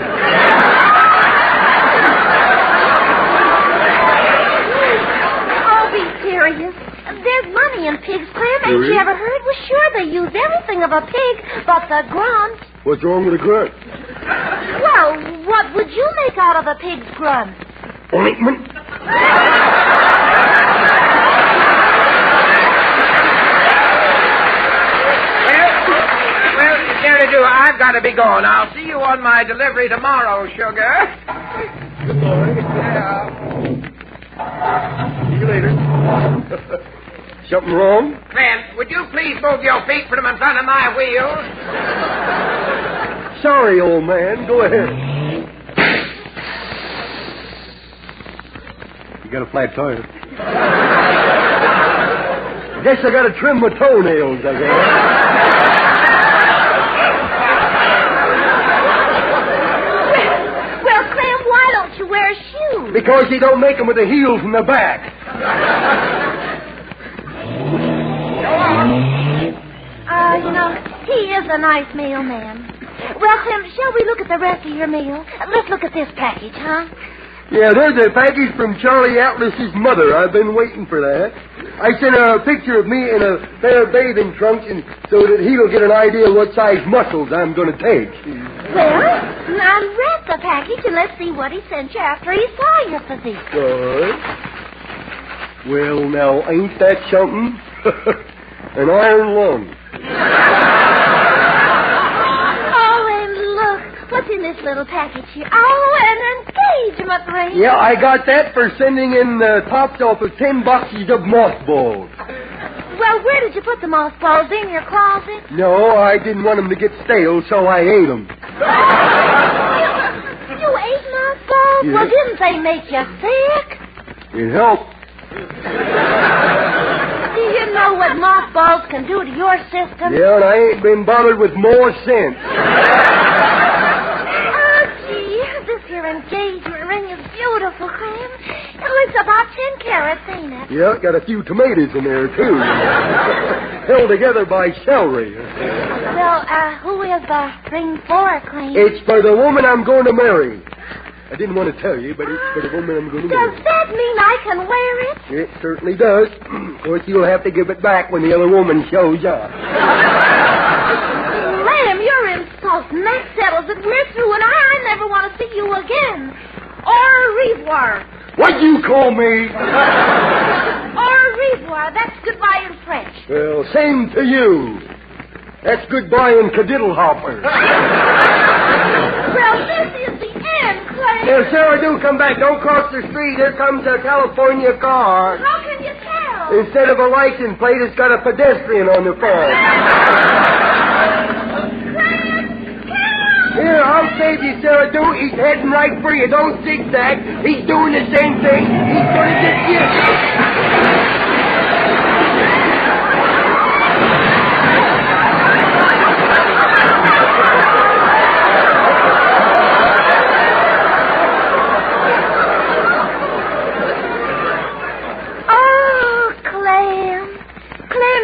Oh, be serious. There's money in pigs, Clem. Ain't you ever heard? Well, sure, they use everything of a pig but the grunt.
What's wrong with a grunt?
Well, what would you make out of a pig's grunt?
Ointment?
Well, Sarah Dew, I've got to be going. I'll see you on my delivery tomorrow, sugar.
Good morning.
Yeah.
See you later. Something wrong?
Clem, would you please move your feet from in front of my wheels?
Sorry, old man. Go ahead. You got a flat tire. Guess I got to trim my toenails, I guess.
Well, Clem, why don't you wear shoes?
Because you don't make them with the heels in the back.
You know, he is a nice mailman. Well, Clem, shall we look at the rest of your meal? Let's look at this package, huh?
Yeah, there's a package from Charlie Atlas's mother. I've been waiting for that. I sent a picture of me in a pair of bathing trunks and so that he'll get an idea what size muscles I'm going to take.
Well, unwrap the package and let's see what he sent you after he saw your physique.
Good. Well, now, ain't that something? An iron lung.
Oh, and look, what's in this little package here? Oh, an engagement ring.
Yeah, I got that for sending in the tops off of 10 boxes of mothballs.
Well, where did you put the mothballs? In your closet?
No, I didn't want them to get stale, so I ate them.
You ate mothballs?
Yeah.
Well, didn't they make you sick?
It helped.
Do you know what mothballs can do to your system?
Yeah, and I ain't been bothered with more since.
Oh, gee, this here engagement ring is beautiful, Clem. Oh, it's about 10 carats, ain't it?
Yeah, got a few tomatoes in there, too. Held together by celery.
Well, who is the ring for, Clem?
It's for the woman I'm going to marry. I didn't want to tell you, but it's for the woman I'm going to marry.
Does that mean I can wear it?
It certainly does. Of course, you'll have to give it back when the other woman shows up.
Clem, you're insulting. That settles it. We're through, and I never want to see you again. Au revoir.
What'd you call me?
Au revoir. That's goodbye in French.
Well, same to you. That's goodbye in Cadiddlehopper.
Well, this is the end, Clem.
Here, Sarah, do come back. Don't cross the street. Here comes a California car.
How can you tell?
Instead of a license plate, it's got a pedestrian on the front. Here, I'll save you, Sarah. Do. He's heading right for you. Don't zigzag. He's doing the same thing. He's going to get you.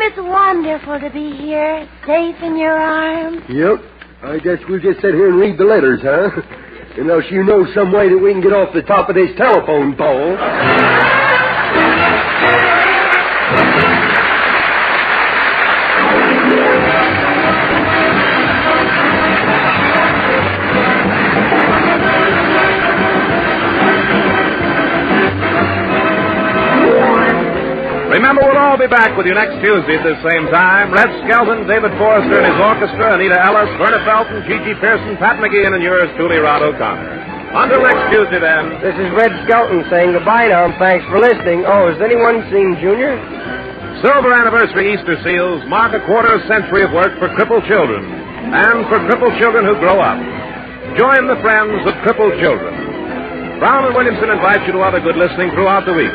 It's wonderful to be here, safe in your arms.
Yep. I guess we'll just sit here and read the letters, huh? Unless you know some way that we can get off the top of this telephone pole.
Remember, we'll all be back with you next Tuesday at the same time. Red Skelton, David Forrester and his orchestra, Anita Ellis, Verna Felton, Gigi Pearson, Pat McGeehan, and yours truly, Rod O'Connor. Until next Tuesday, then.
This is Red Skelton saying goodbye now, and thanks for listening. Oh, has anyone seen Junior?
Silver anniversary Easter seals mark a quarter century of work for crippled children and for crippled children who grow up. Join the friends of crippled children. Brown and Williamson invite you to other good listening throughout the week.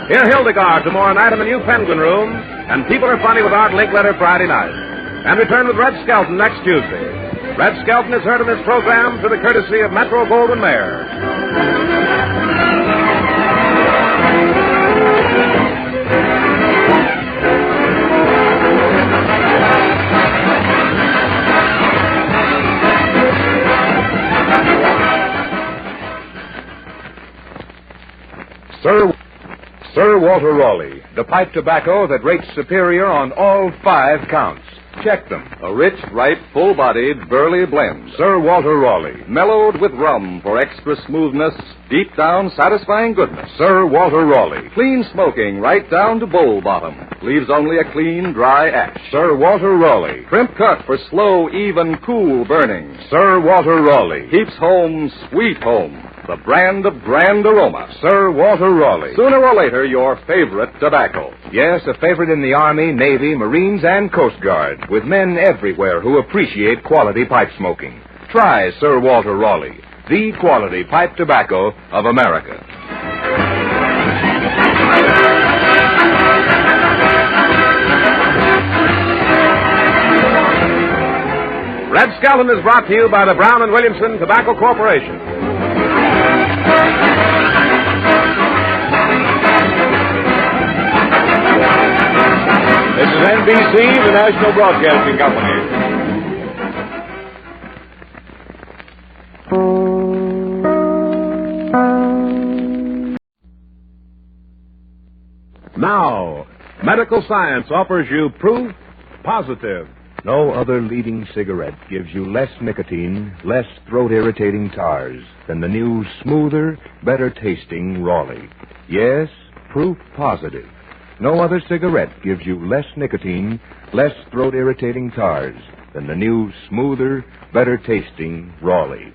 Hear Hildegard tomorrow night in the new Penguin Room, and People Are Funny with Art Linkletter Friday night. And return with Red Skelton next Tuesday. Red Skelton is heard in this program through the courtesy of Metro Goldwyn Mayer.
Sir Walter Raleigh, the pipe tobacco that rates superior on all 5 counts. Check them.
A rich, ripe, full-bodied, burley blend.
Sir Walter Raleigh.
Mellowed with rum for extra smoothness, deep down satisfying goodness.
Sir Walter Raleigh.
Clean smoking right down to bowl bottom. Leaves only a clean, dry ash.
Sir Walter Raleigh.
Crimp cut for slow, even, cool burning.
Sir Walter Raleigh.
Keeps home sweet home. The brand of grand aroma.
Sir Walter Raleigh.
Sooner or later, your favorite tobacco.
Yes, a favorite in the Army, Navy, Marines, and Coast Guard, with men everywhere who appreciate quality pipe smoking. Try Sir Walter Raleigh, the quality pipe tobacco of America.
Red Skelton is brought to you by the Brown and Williamson Tobacco Corporation.
This is NBC, the National Broadcasting Company.
Now, medical science offers you proof positive.
No other leading cigarette gives you less nicotine, less throat-irritating tars than the new, smoother, better-tasting Raleigh. Yes, proof positive. No other cigarette gives you less nicotine, less throat-irritating tars than the new, smoother, better-tasting Raleigh.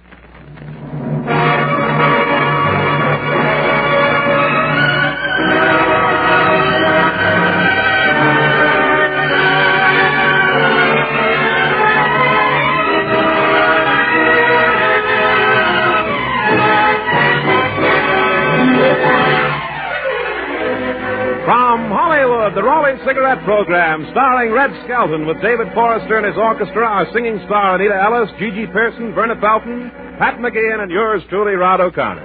From Hollywood, the Raleigh Cigarette Program, starring Red Skelton with David Forrester and his orchestra, our singing star Anita Ellis, Gigi Pearson, Verna Felton, Pat McGeehan, and yours truly, Rod O'Connor.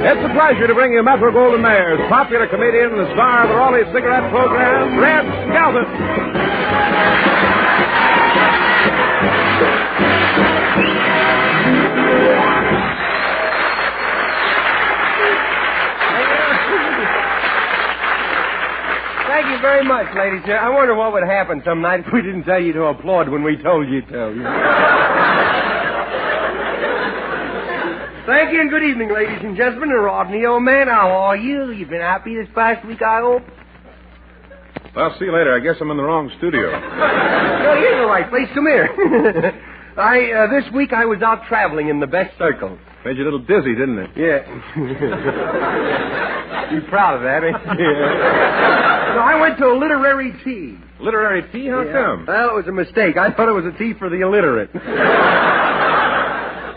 It's a pleasure to bring you Metro Goldwyn Mayer's popular comedian and the star of the Raleigh Cigarette Program, Red Skelton.
Thank you very much, ladies. I wonder what would happen some night if we didn't tell you to applaud when we told you to. Thank you and good evening, ladies and gentlemen. Rodney, old man, how are you? You've been happy this past week, I hope?
I'll see you later. I guess I'm in the wrong studio.
No, you're in the right place. Come here. This week I was out traveling in the best circles.
Made you a little dizzy, didn't it?
Yeah. You're proud of that, ain't you? No, I went to a literary tea.
Literary tea? How come?
Well, it was a mistake. I thought it was a tea for the illiterate.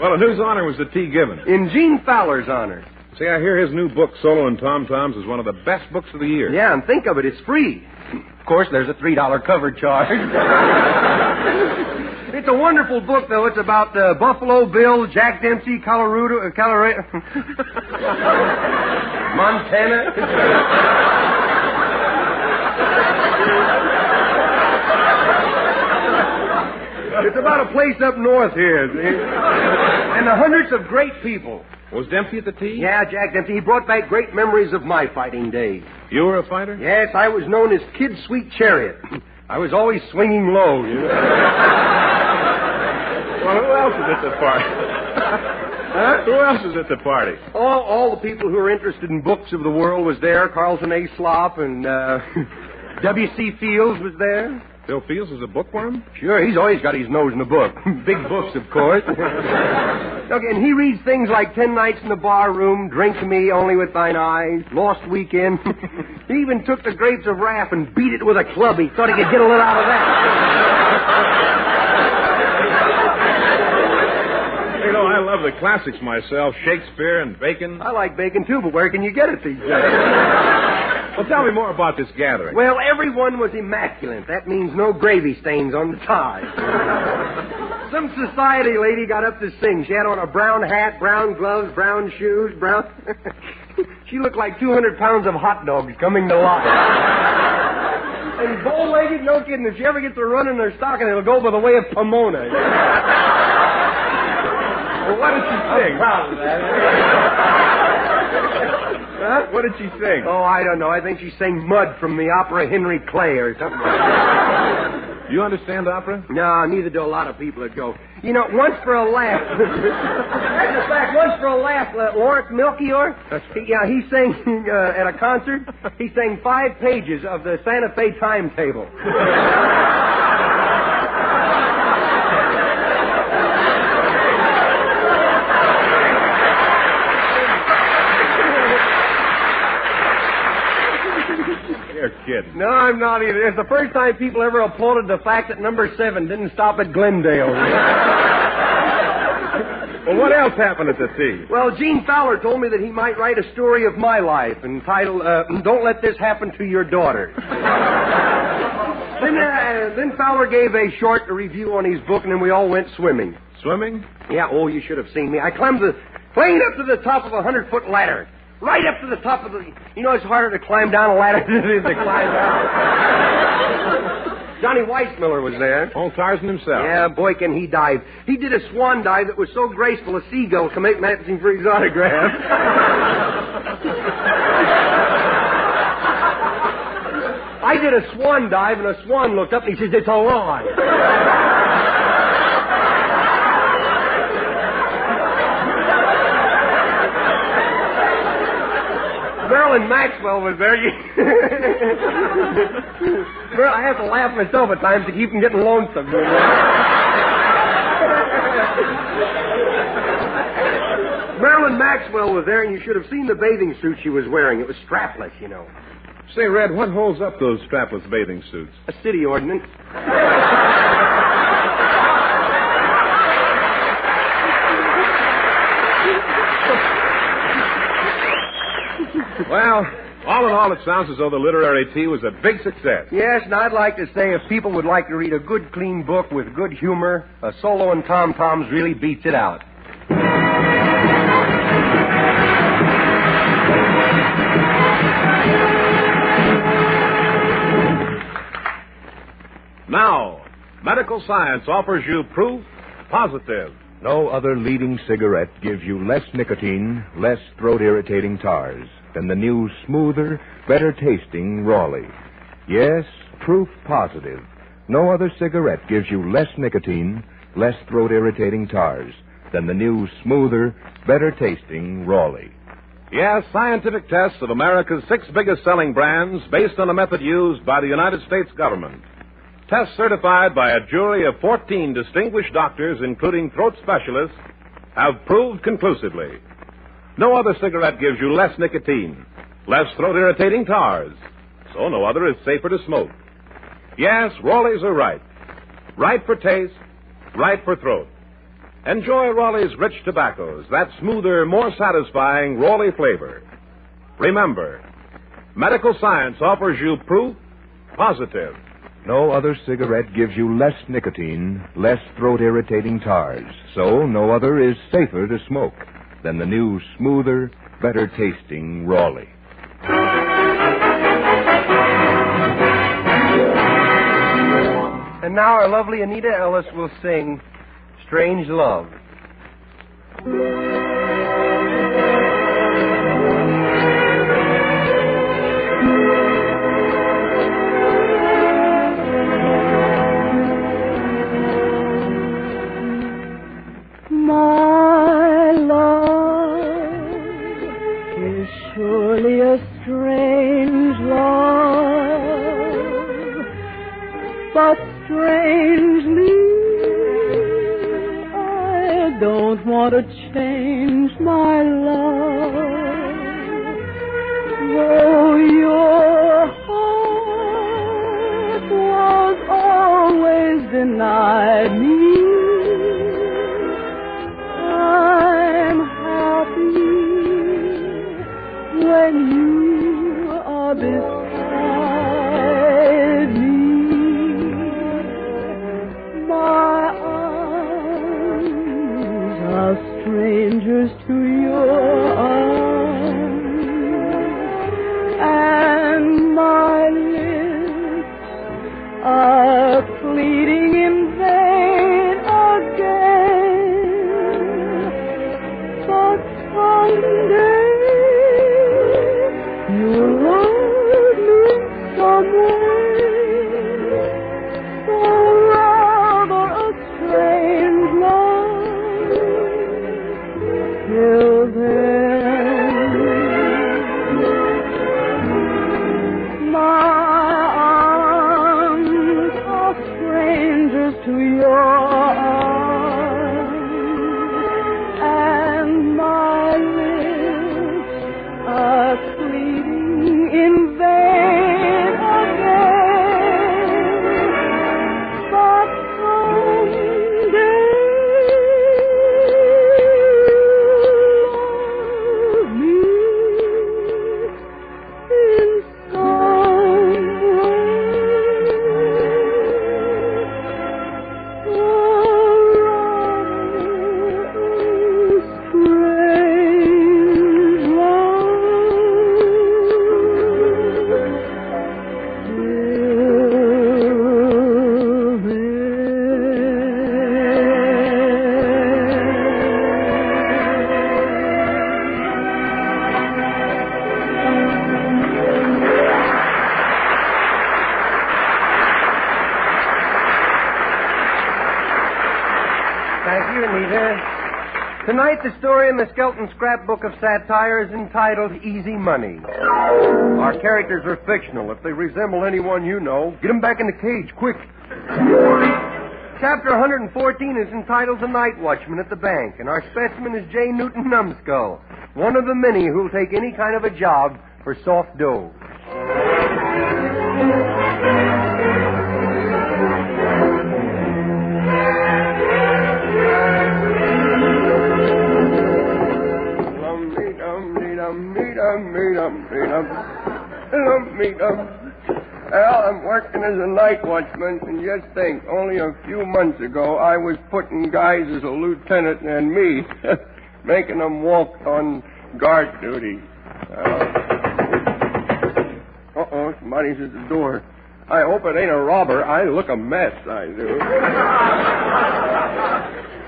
Well, in whose honor was the tea given?
In Gene Fowler's honor.
See, I hear his new book, Solo and Tom Toms, is one of the best books of the year.
Yeah, and think of it, it's free. Of course, there's a $3 cover charge. It's a wonderful book, though. It's about Buffalo Bill, Jack Dempsey, Colorado, Montana. It's about a place up north here, see? And the hundreds of great people.
Was Dempsey at the tea?
Yeah, Jack Dempsey. He brought back great memories of my fighting days.
You were a fighter?
Yes, I was known as Kid Sweet Chariot. I was always swinging low, you know.
Well, who else is at the party?
Huh?
Who else is at the party?
All the people who are interested in books of the world was there. Carlton A. Slop and W.C. Fields was there.
Bill Fields is a bookworm?
Sure, he's always got his nose in a book. Big books, of course. Okay, and he reads things like 10 Nights in the Bar Room, Drink to Me Only with Thine Eyes, Lost Weekend. He even took the Grapes of Wrath and beat it with a club. He thought he could get a little out of that.
You know, I love the classics myself, Shakespeare and Bacon.
I like Bacon, too, but where can you get it these days?
Well, tell me more about this gathering.
Well, everyone was immaculate. That means no gravy stains on the tie. Some society lady got up to sing. She had on a brown hat, brown gloves, brown shoes, brown... She looked like 200 pounds of hot dogs coming to life. And bow-legged, no kidding. If she ever gets a run in her stocking, it'll go by the way of Pomona.
Well, what did she sing?
I'm proud of that.
Huh? What did she sing?
Oh, I don't know. I think she sang Mud from the opera Henry Clay or something like that.
You understand opera?
No, neither do a lot of people that go. You know, once for a laugh. That's a fact. Once for a laugh, Lawrence Melchior, he sang at a concert, he sang 5 pages of the Santa Fe timetable.
You're kidding.
No, I'm not either. It's the first time people ever applauded the fact that number 7 didn't stop at Glendale.
Well, what else happened at the tea?
Well, Gene Fowler told me that he might write a story of my life entitled, Don't Let This Happen to Your Daughter. Then Fowler gave a short review on his book, and then we all went swimming.
Swimming?
Yeah, oh, you should have seen me. I climbed clean up to the top of a 100-foot ladder. Right up to the top of the... You know, it's harder to climb down a ladder than it is to climb down. Johnny Weissmiller was there.
Old Tarzan himself.
Yeah, boy, can he dive. He did a swan dive that was so graceful a seagull can make matching for his autograph. I did a swan dive, and a swan looked up, and he says, it's a lie. Marilyn Maxwell was there. I have to laugh myself at times to keep from getting lonesome. Marilyn Maxwell was there, and you should have seen the bathing suit she was wearing. It was strapless, you know.
Say, Red, what holds up those strapless bathing suits?
A city ordinance.
Well, all in all, it sounds as though the literary tea was a big success.
Yes, and I'd like to say if people would like to read a good, clean book with good humor, a solo and tom-toms really beats it out.
Now, medical science offers you proof positive.
No other leading cigarette gives you less nicotine, less throat-irritating tars than the new, smoother, better-tasting Raleigh. Yes, proof positive. No other cigarette gives you less nicotine, less throat-irritating tars than the new, smoother, better-tasting Raleigh.
Yes, scientific tests of America's 6 biggest-selling brands based on a method used by the United States government. Tests certified by a jury of 14 distinguished doctors, including throat specialists, have proved conclusively no other cigarette gives you less nicotine, less throat-irritating tars, so no other is safer to smoke. Yes, Raleigh's are right. Right for taste, right for throat. Enjoy Raleigh's rich tobaccos, that smoother, more satisfying Raleigh flavor. Remember, medical science offers you proof positive.
No other cigarette gives you less nicotine, less throat-irritating tars, so no other is safer to smoke than the new, smoother, better-tasting Raleigh.
And now our lovely Anita Ellis will sing Strange Love.
My love is surely a strange love, but strangely I don't want to change my love. Though your heart was always denied me, I'm happy when you are beside me. My arms are strangers to your arms, and my lips are pleading in vain again. But someday you'll love me some way, so rather a strange love. Till then, my arms are strangers to your arms, and my lips are pleading in vain again. But someday love me in some way.
Thank you, Anita. Tonight, the story in the Skelton scrapbook of satire is entitled Easy Money. Our characters are fictional. If they resemble anyone you know, get them back in the cage, quick. Chapter 114 is entitled The Night Watchman at the Bank, and our specimen is J. Newton Numbskull, one of the many who'll take any kind of a job for soft dough.
Well, I'm working as a night watchman, and just think, only a few months ago I was putting guys as a lieutenant and me, making them walk on guard duty. Uh-oh, somebody's at the door. I hope it ain't a robber. I look a mess, I do.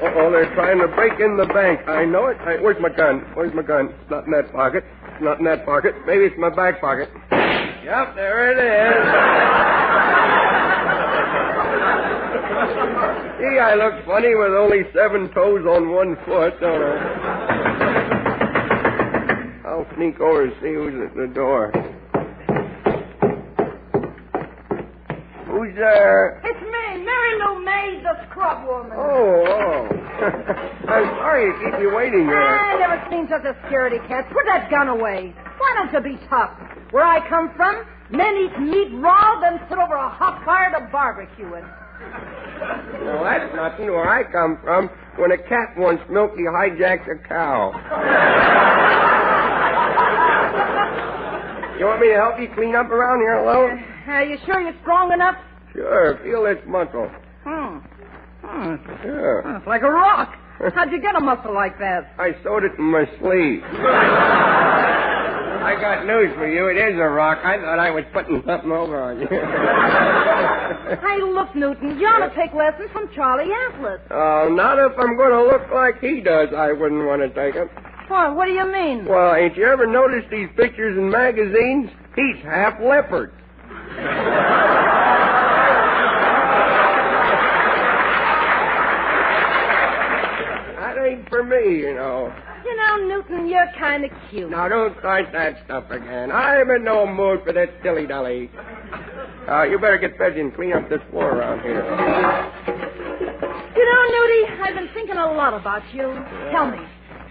Uh-oh, they're trying to break in the bank. I know it. Where's my gun? Where's my gun? It's not in that pocket. It's not in that pocket. Maybe it's in my back pocket. Yep, there it is. Gee, I look funny with only 7 toes on 1 foot, don't I? I'll sneak over and see who's at the door. Who's there?
It's me, Mary Lou Maid, the scrub woman.
Oh. I'm sorry to keep you waiting there.
I never seen such a scaredy cat. Put that gun away. Why don't you be tough? Where I come from, men eat meat raw, then sit over a hot fire to barbecue it.
Well, that's nothing. Where I come from, when a cat wants milk, he hijacks a cow. You want me to help you clean up around here alone?
Are you sure you're strong enough?
Sure. Feel this muscle. Yeah.
It's like a rock. How'd you get a muscle like that?
I sewed it in my sleeve. I got news for you. It is a rock. I thought I was putting something over on you.
Hey, look, Newton, you ought to take lessons from Charlie Atlas.
Oh, not if I'm going to look like he does. I wouldn't want to take him.
What do you mean?
Well, ain't you ever noticed these pictures in magazines? He's half leopard. That ain't for me, you know.
You know, Newton, you're kind of cute.
Now, don't start that stuff again. I'm in no mood for that dilly-dally. You better get busy and clean up this floor around here.
You know, Newty, I've been thinking a lot about you.
Yeah.
Tell me,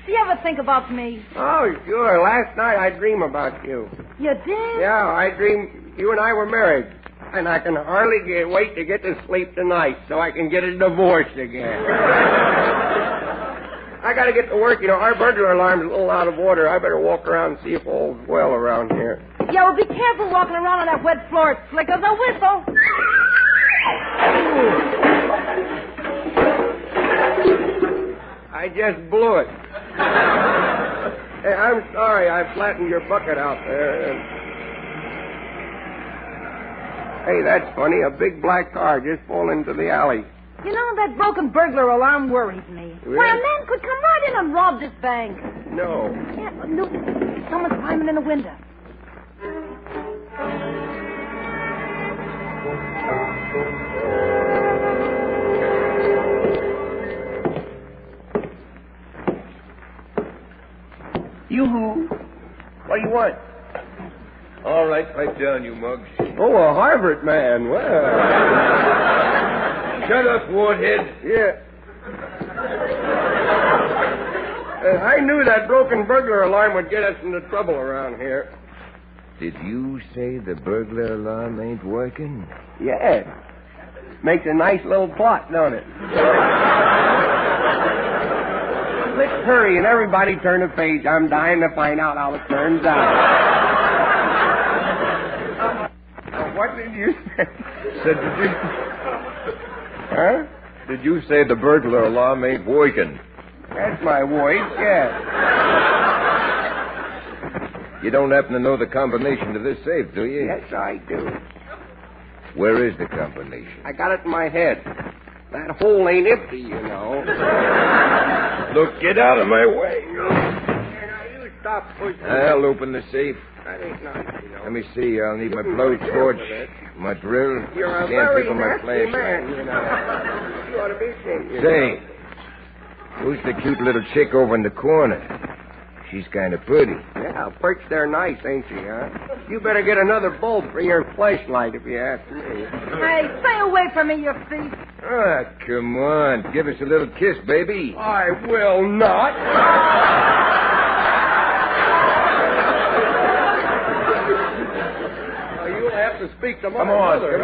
do you ever think about me?
Oh, sure. Last night I dreamed about you.
You did?
Yeah, I dreamed you and I were married. And I can hardly wait to get to sleep tonight so I can get a divorce again. I got to get to work. You know, our burglar alarm's a little out of order. I better walk around and see if all's well around here.
Yeah, well, be careful walking around on that wet floor. It flickers a whistle.
I just blew it. Hey, I'm sorry I flattened your bucket out there. Hey, that's funny. A big black car just pulled into the alley.
You know, that broken burglar alarm worries me.
Really?
Why, a man could come right in and rob this bank.
No.
Yeah, but look, someone's climbing in the window.
Yoo-hoo. What do you want?
All right, pipe down, you mugs.
Oh, a Harvard man. Well.
Shut up, Warthead.
Yeah. I knew that broken burglar alarm would get us into trouble around here.
Did you say the burglar alarm ain't working?
Yeah. Makes a nice little plot, don't it? Let's hurry and everybody turn a page. I'm dying to find out how it turns out. What did you say?
Said, did you...
Huh?
Did you say the burglar alarm ain't working?
That's my voice, yes.
You don't happen to know the combination to this safe, do you?
Yes, I do.
Where is the combination?
I got it in my head. That hole ain't empty, you know.
Look, get out of my way.
Now, you stop pushing.
I'll open the safe.
That ain't nice, you know.
Let me see. I'll need my blowtorch, my drill.
You're a
Can't
very
pick on my
nasty
flashlight.
man, you know. You ought to be ashamed.
Say, Who's the cute little chick over in the corner? She's kind of pretty.
Yeah, perched there nice, ain't she, huh? You better get another bulb for your flashlight if you ask me.
Hey, stay away from me, you thief.
Ah, come on. Give us a little kiss, baby.
I will not. You'll have to speak to my mother.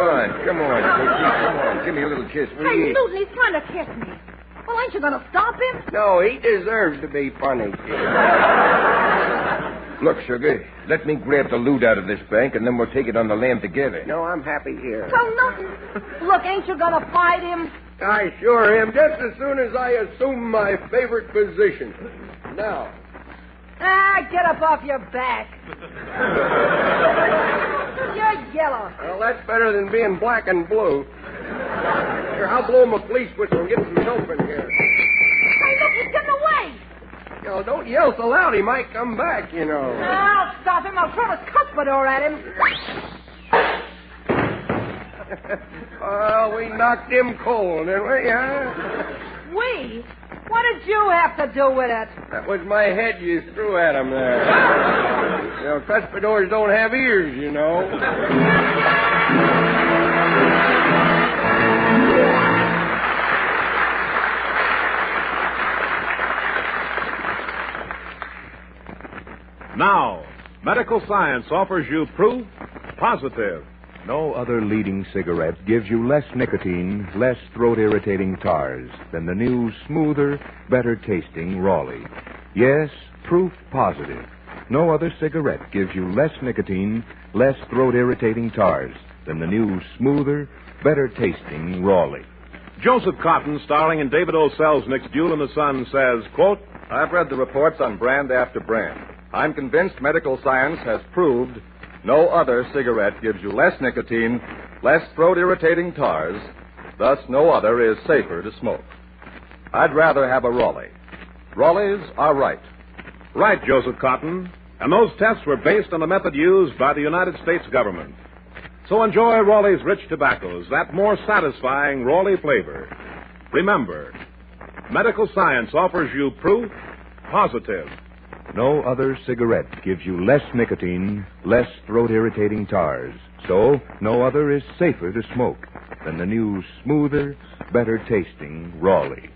Come on. Give me a little kiss, will
Hey,
you?
Newton, he's trying to kiss me. Well, ain't you going to stop him?
No, he deserves to be punished.
Look, Sugar, let me grab the loot out of this bank, and then we'll take it on the lam together.
No, I'm happy here.
Well, Newton, look, ain't you going to fight him?
I sure am, just as soon as I assume my favorite position. Now.
Get up off your back. You're yellow.
Well, that's better than being black and blue. Here, I'll blow him a police whistle and get some help in here.
Hey, look, he's getting away.
Yo, don't yell so loud. He might come back, you know.
I'll stop him. I'll throw this cuspidor at him.
Well, we knocked him cold, didn't we, huh?
We? What did you have to do with it?
That was my head you threw at him there. You know, cuspidors don't have ears, you know.
Now, medical science offers you proof positive.
No other leading cigarette gives you less nicotine, less throat-irritating tars than the new, smoother, better-tasting Raleigh. Yes, proof positive. No other cigarette gives you less nicotine, less throat-irritating tars than the new, smoother, better-tasting Raleigh.
Joseph Cotton, starring in David O. Selznick's Duel in the Sun, says, quote,
I've read the reports on brand after brand. I'm convinced medical science has proved no other cigarette gives you less nicotine, less throat-irritating tars, thus no other is safer to smoke. I'd rather have a Raleigh. Raleighs are right.
Right, Joseph Cotton. And those tests were based on the method used by the United States government. So enjoy Raleigh's rich tobaccos, that more satisfying Raleigh flavor. Remember, medical science offers you proof positive.
No other cigarette gives you less nicotine, less throat-irritating tars. So, no other is safer to smoke than the new, smoother, better-tasting Raleigh.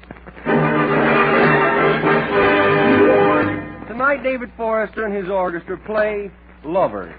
Tonight, David Forrester and his orchestra play Lovers.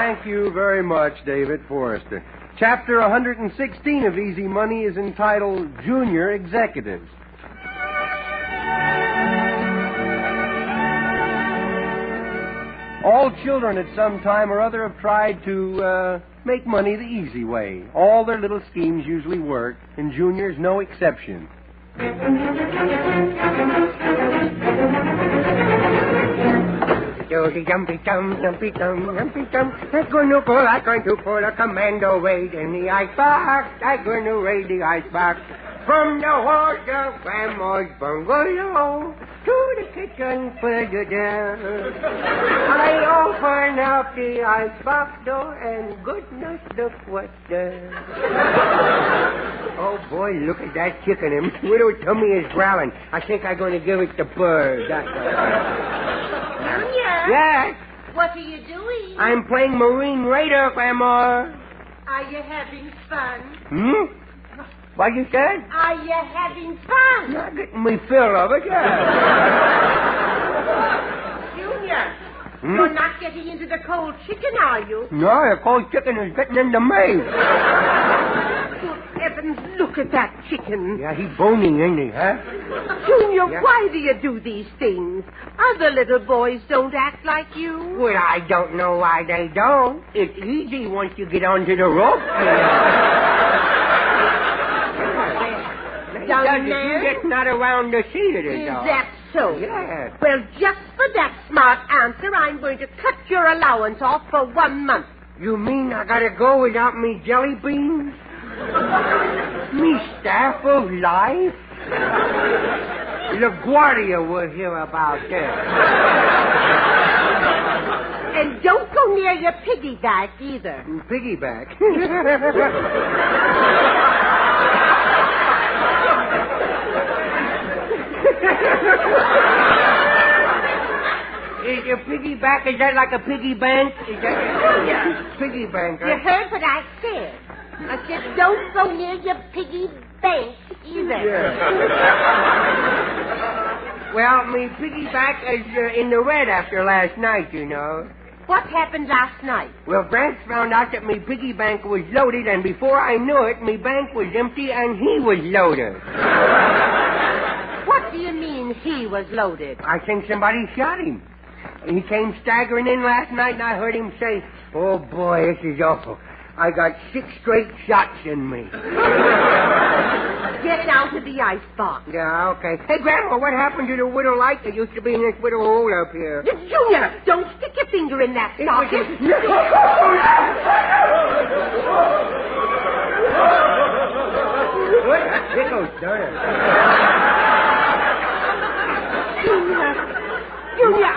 Thank you very much, David Forrester. Chapter 116 of Easy Money is entitled Junior Executives. All children at some time or other have tried to make money the easy way. All their little schemes usually work, and Junior's no exception.
Jumpy dum, jumpy dum, jumpy dum. I'm going to pull a commando raid in the icebox. I'm going to raid the icebox. From the halls of Grandma's bungalow to the kitchen further down. I open up the icebox door and goodness, look what's there. Oh, boy, look at that chicken. His little tummy is growling. I think I'm going to give it the bird.
Junior?
Yes?
What are you doing?
I'm playing Marine Raider, Grandma.
Are you having fun?
Hmm? What you said?
Are you having fun?
Not getting me fill of it, yeah.
Junior, you're not getting into the cold chicken, are you?
No, the cold chicken is getting into me.
Good heavens, look at that chicken.
Yeah, he's boning, isn't he, huh?
Junior,
Yeah.
why do you do these things? Other little boys don't act like you.
Well, I don't know why they don't. It's easy once you get onto the rope.
Young
You
man?
get not around to see it,
Is
all.
that so?
Yeah.
Well, just for that smart answer, I'm going to cut your allowance off for 1 month.
You mean I gotta go without me jelly beans? Me staff of life? LaGuardia will hear about that.
And don't go near your piggyback either.
Piggyback? Is your piggyback, is that like a piggy bank? Is that piggy bank?
You heard what I said. I said don't go near your piggy bank either.
Yeah. Well, me piggyback is in the red after last night, you know.
What happened last night?
Well, Gramps found out that me piggy bank was loaded, and before I knew it, me bank was empty and he was loaded.
What do you mean he was loaded?
I think somebody shot him. He came staggering in last night, and I heard him say, "Oh, boy, this is awful. I got 6 straight shots in me."
Get down to the icebox.
Yeah, okay. Hey, Grandma, what happened to the widow light that used to be in this little hole up here?
Junior, don't stick your finger in that socket.
What? Here goes Donna.
Junior,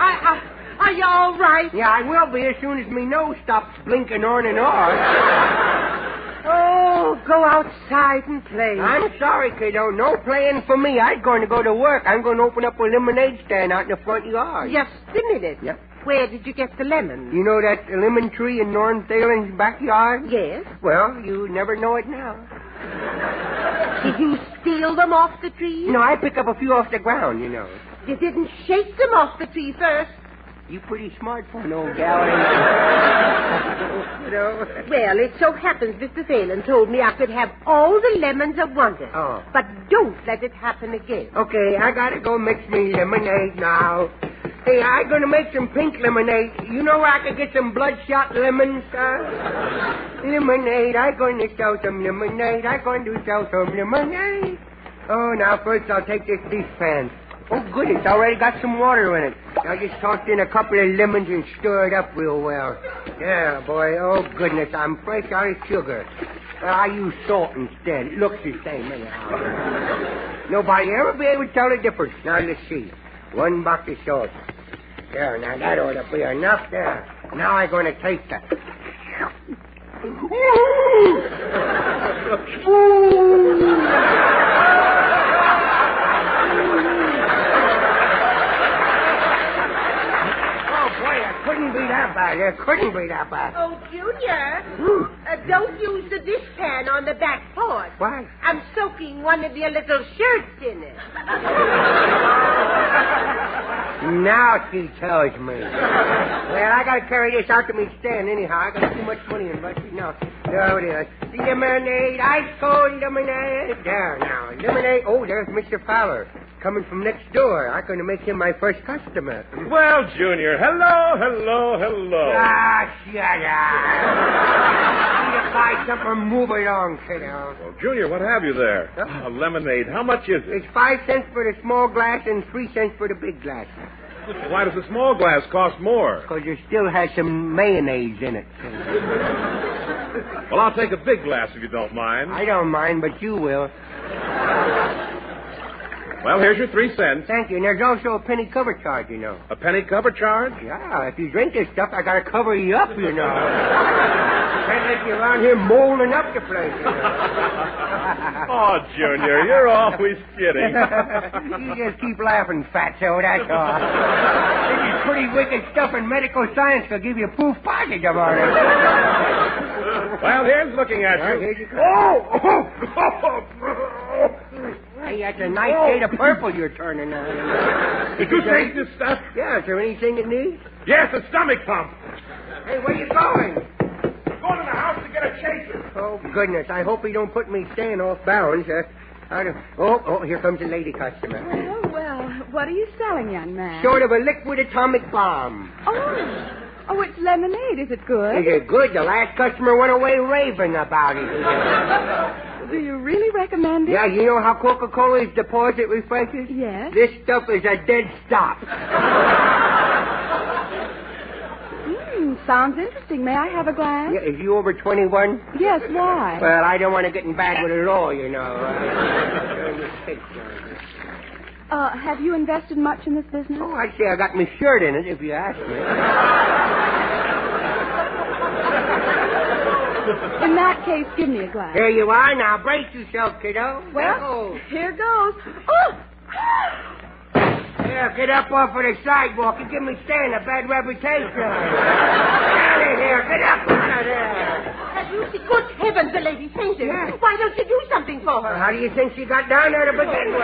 are you all right?
Yeah, I will be as soon as me nose stops blinking on and off.
Oh, go outside and play.
I'm sorry, kiddo. No playing for me. I'm going to go to work. I'm going to open up a lemonade stand out in the front yard.
Just a minute.
Yep.
Where did you get the lemons?
You know that lemon tree in Norm Thalen's backyard?
Yes.
Well, you never know it now.
Did you steal them off the tree?
No, I pick up a few off the ground, you know.
You didn't shake them off the tree first.
You pretty smart for an old gal, ain't you? No.
Well, it so happens Mr. Thalen told me I could have all the lemons I wanted.
Oh.
But don't let it happen again.
Okay, I gotta go mix me lemonade now. Hey, I'm gonna make some pink lemonade. You know where I could get some bloodshot lemons, Lemonade, I'm going to sell some lemonade. I'm going to sell some lemonade. Oh, now first I'll take this beef pan. Oh, good, it's already got some water in it. I just tossed in a couple of lemons and stir it up real well. Yeah, boy, oh, goodness, I'm fresh out of sugar. I use salt instead. It looks the same anyhow. Nobody ever be able to tell the difference. Now, let's see. 1 box of salt. There, now that ought to be enough there. Now I'm going to taste that. Couldn't be that bad. It couldn't be that bad.
Oh, Junior, don't use the dishpan on the back porch.
Why?
I'm soaking one of your little shirts in it.
Now she tells me. Well, I gotta carry this out to me stand anyhow. I got too much money invested now. There it is. Lemonade, ice cold lemonade. There now. Lemonade. Oh, there's Mr. Fowler coming from next door. I'm going to make him my first customer.
Well, Junior, hello.
Ah, shut up. You buy something, move along, kiddo.
Well, Junior, what have you there? A lemonade. How much is it?
It's 5 cents for the small glass and 3 cents for the big glass.
Why does the small glass cost more?
Because it still has some mayonnaise in it.
Well, I'll take a big glass if you don't mind.
I don't mind, but you will.
Well, here's your 3 cents.
Thank you. And there's also a penny cover charge, you know.
A penny cover charge?
Yeah, if you drink this stuff, I gotta cover you up, you know. Can't let you around here molding up the place. You know?
Oh, Junior, you're always kidding.
You just keep laughing, fatso, that's all. This is pretty wicked stuff, and medical science could give you proof positive on it.
Well, here's looking at you.
Here you go. Hey, that's a nice shade of purple you're turning on.
Did you take this stuff?
Yeah, is there anything it needs?
Yes, a stomach pump.
Hey, where you going?
Going to the house to get a chaser.
Oh, goodness, I hope he don't put me staying off bounds. Here comes a lady customer.
Well, what are you selling, young man?
Sort of a liquid atomic bomb.
Oh, it's lemonade. Is it good?
Is it good? The last customer went away raving about it.
Do you really recommend it?
Yeah, you know how Coca-Cola's deposit refreshes?
Yes.
This stuff is a dead stop.
Sounds interesting. May I have a glass?
Yeah, is you over 21?
Yes, why?
Well, I don't want to get in bad with the law, you know.
Have you invested much in this business?
Oh, I'd say I got my shirt in it, if you ask me.
In that case, give me a glass.
Here you are. Now, brace yourself, kiddo.
Well, here goes. Oh!
Yeah, get up off of the sidewalk. You give me Stan a bad reputation. Get out of here. Get up out of there.
Lucy, good heavens, the lady fainted.
Yeah.
Why don't you do something for her?
How do you think she got down there to begin with?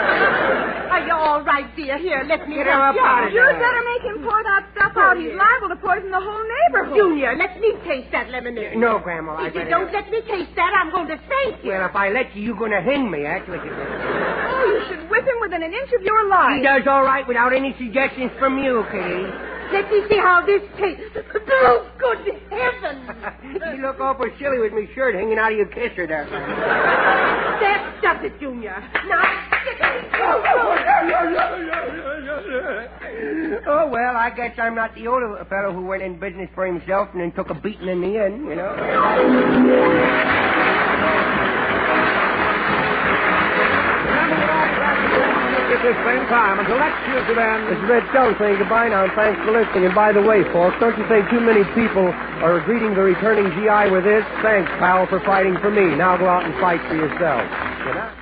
Are you all right, dear? Here, let me
Get her up out of
You
there.
better make him pour that stuff out. He's liable to poison the whole neighborhood.
Junior, let me taste that lemonade.
No, Grandma.
If you don't let me taste that, I'm going to faint you.
Well, if I let you, you're going to hang me. That's what you do.
Oh, you should whip him within an inch of your life.
He does all right without any suggestions from you, Kitty.
Let me see how this tastes. Oh, good heavens.
You look awful silly with me shirt hanging out of your kisser there.
That does it, Junior. Now,
Oh, well, I guess I'm not the only fellow who went in business for himself and then took a beating in the end, you know.
At this same time, until next Tuesday then.
This is Red Skelton saying goodbye now, and thanks for listening. And by the way, folks, don't you think too many people are greeting the returning GI with this? Thanks, pal, for fighting for me. Now go out and fight for yourself. Good night.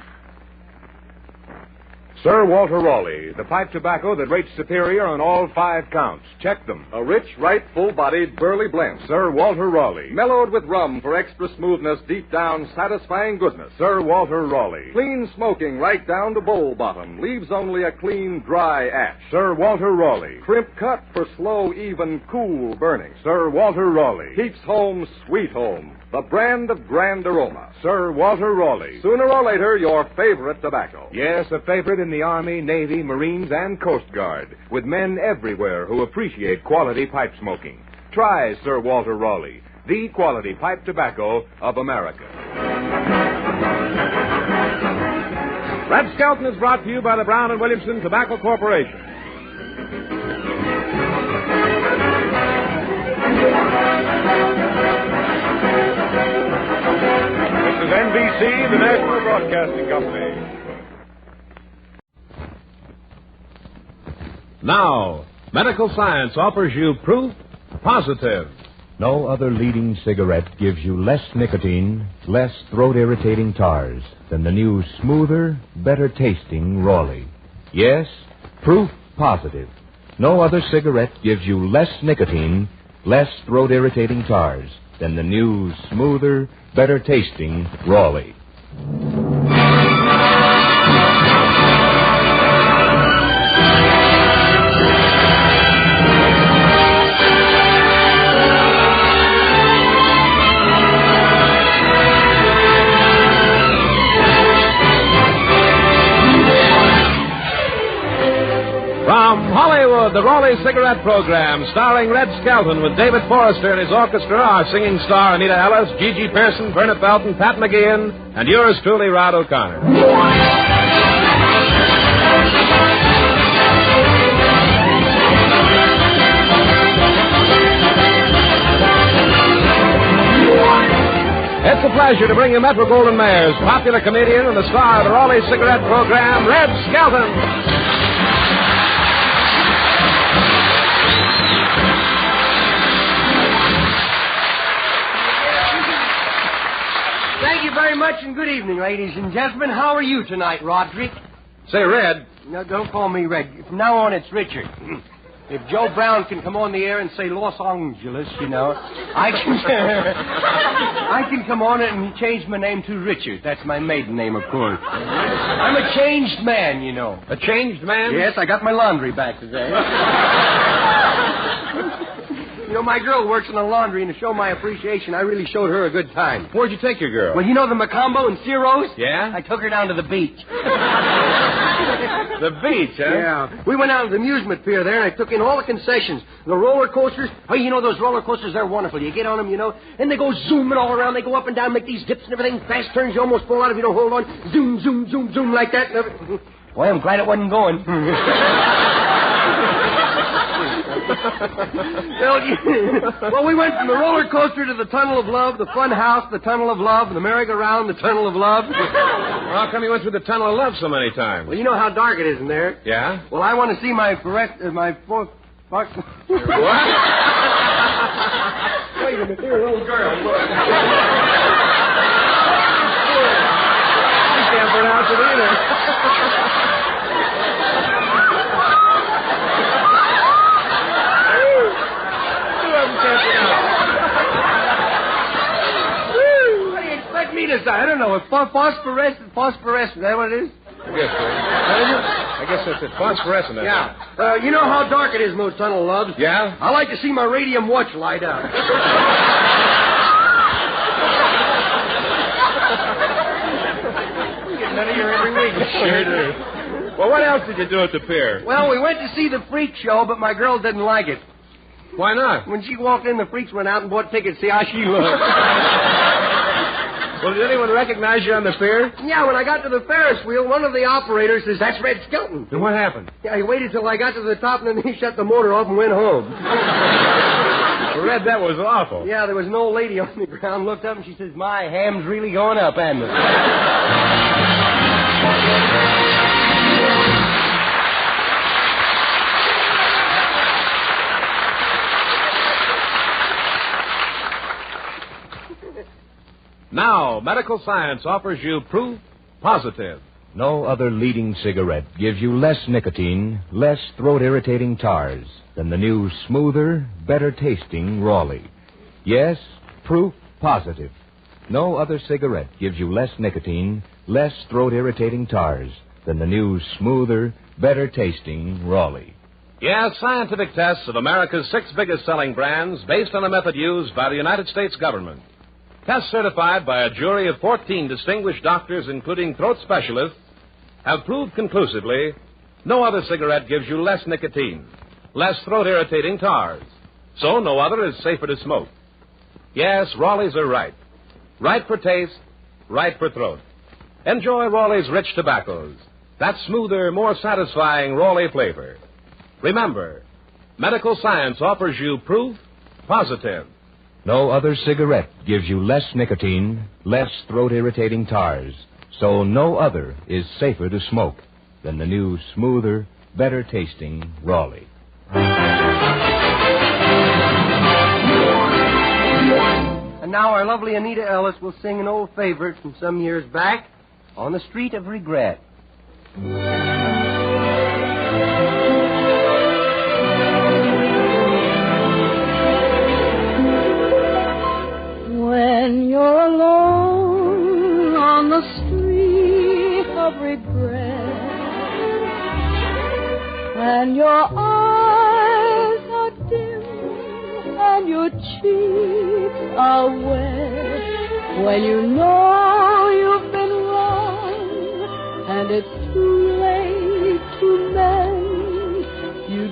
Sir Walter Raleigh, the pipe tobacco that rates superior on all 5 counts. Check them.
A rich, ripe, full-bodied, burley blend.
Sir Walter Raleigh.
Mellowed with rum for extra smoothness, deep down, satisfying goodness.
Sir Walter Raleigh.
Clean smoking right down to bowl bottom. Leaves only a clean, dry ash.
Sir Walter Raleigh.
Crimp cut for slow, even, cool burning.
Sir Walter Raleigh.
Keeps home sweet home. The brand of grand aroma.
Sir Walter Raleigh.
Sooner or later, your favorite tobacco.
Yes, a favorite in the Army, Navy, Marines, and Coast Guard, with men everywhere who appreciate quality pipe smoking. Try Sir Walter Raleigh, the quality pipe tobacco of America.
Red Skelton is brought to you by the Brown and Williamson Tobacco Corporation.
This is NBC, the National Broadcasting Company.
Now, medical science offers you proof positive.
No other leading cigarette gives you less nicotine, less throat-irritating tars than the new smoother, better-tasting Raleigh. Yes, proof positive. No other cigarette gives you less nicotine, less throat-irritating tars than the new smoother, better-tasting Raleigh.
From Hollywood, the Raleigh Cigarette Program, starring Red Skelton with David Forrester and his orchestra, our singing star Anita Ellis, Gigi Pearson, Verna Felton, Pat McGeehan, and yours truly, Rod O'Connor. It's a pleasure to bring you Metro Goldwyn Mayer's popular comedian and the star of the Raleigh Cigarette Program, Red Skelton.
Thank you very much, and good evening, ladies and gentlemen. How are you tonight, Roderick?
Say, Red.
No, don't call me Red. From now on, it's Richard. If Joe Brown can come on the air and say Los Angeles, you know, I can come on it and change my name to Richard. That's my maiden name, of course. I'm a changed man, you know.
A changed man?
Yes, I got my laundry back today. You know, my girl works in the laundry, and to show my appreciation, I really showed her a good time.
Where'd you take your girl?
Well, you know the Macombo and Ciro's?
Yeah?
I took her down to the beach.
The beach, huh?
Yeah. We went out to the amusement pier there, and I took in all the concessions. The roller coasters. Oh, you know those roller coasters, they're wonderful. You get on them, you know, and they go zooming all around. They go up and down, make these dips and everything. Fast turns, you almost fall out if you don't hold on. Zoom, zoom, zoom, zoom like that. Boy, I'm glad it wasn't going. Well, we went from the roller coaster to the Tunnel of Love, the Fun House, the Tunnel of Love, the merry-go-round, the Tunnel of Love.
Well, how come you went through the Tunnel of Love so many times?
Well, you know how dark it is in there.
Yeah?
Well, I want to see my fourth... What? Wait a minute, here, little girl.
You can't pronounce it either.
What do you expect me to say? I don't know. Phosphorescent, is that what it is?
Yes, sir. I guess that's it. Phosphorescent.
Yeah. You know how dark it is in those Tunnel Loves?
Yeah?
I like to see my radium watch light up. You get none of your every week.
Sure do. Well, what else did you do at the pier?
Well, we went to see the freak show, but my girl didn't like it.
Why not?
When she walked in, the freaks went out and bought tickets. See how she looked.
Well, did anyone recognize you on the pier?
Yeah, when I got to the Ferris wheel, one of the operators says, "That's Red Skelton."
And what happened?
Yeah, he waited till I got to the top, and then he shut the motor off and went home.
Well, Red, that was awful.
Yeah, there was an old lady on the ground, looked up, and she says, "My ham's really going up, hasn't it?"
Now, medical science offers you proof positive.
No other leading cigarette gives you less nicotine, less throat-irritating tars than the new smoother, better-tasting Raleigh. Yes, proof positive. No other cigarette gives you less nicotine, less throat-irritating tars than the new smoother, better-tasting Raleigh.
Yes, scientific tests of America's 6 biggest-selling brands based on a method used by the United States government. Tests certified by a jury of 14 distinguished doctors, including throat specialists, have proved conclusively no other cigarette gives you less nicotine, less throat-irritating tars. So no other is safer to smoke. Yes, Raleighs are right. Right for taste, right for throat. Enjoy Raleigh's rich tobaccos, that smoother, more satisfying Raleigh flavor. Remember, medical science offers you proof positive.
No other cigarette gives you less nicotine, less throat-irritating tars. So no other is safer to smoke than the new smoother, better-tasting Raleigh.
And now our lovely Anita Ellis will sing an old favorite from some years back, On the Street of Regret.
When you're alone on the street of regret, and your eyes are dim and your cheeks are wet, when you know you've been wrong and it's too late to mend,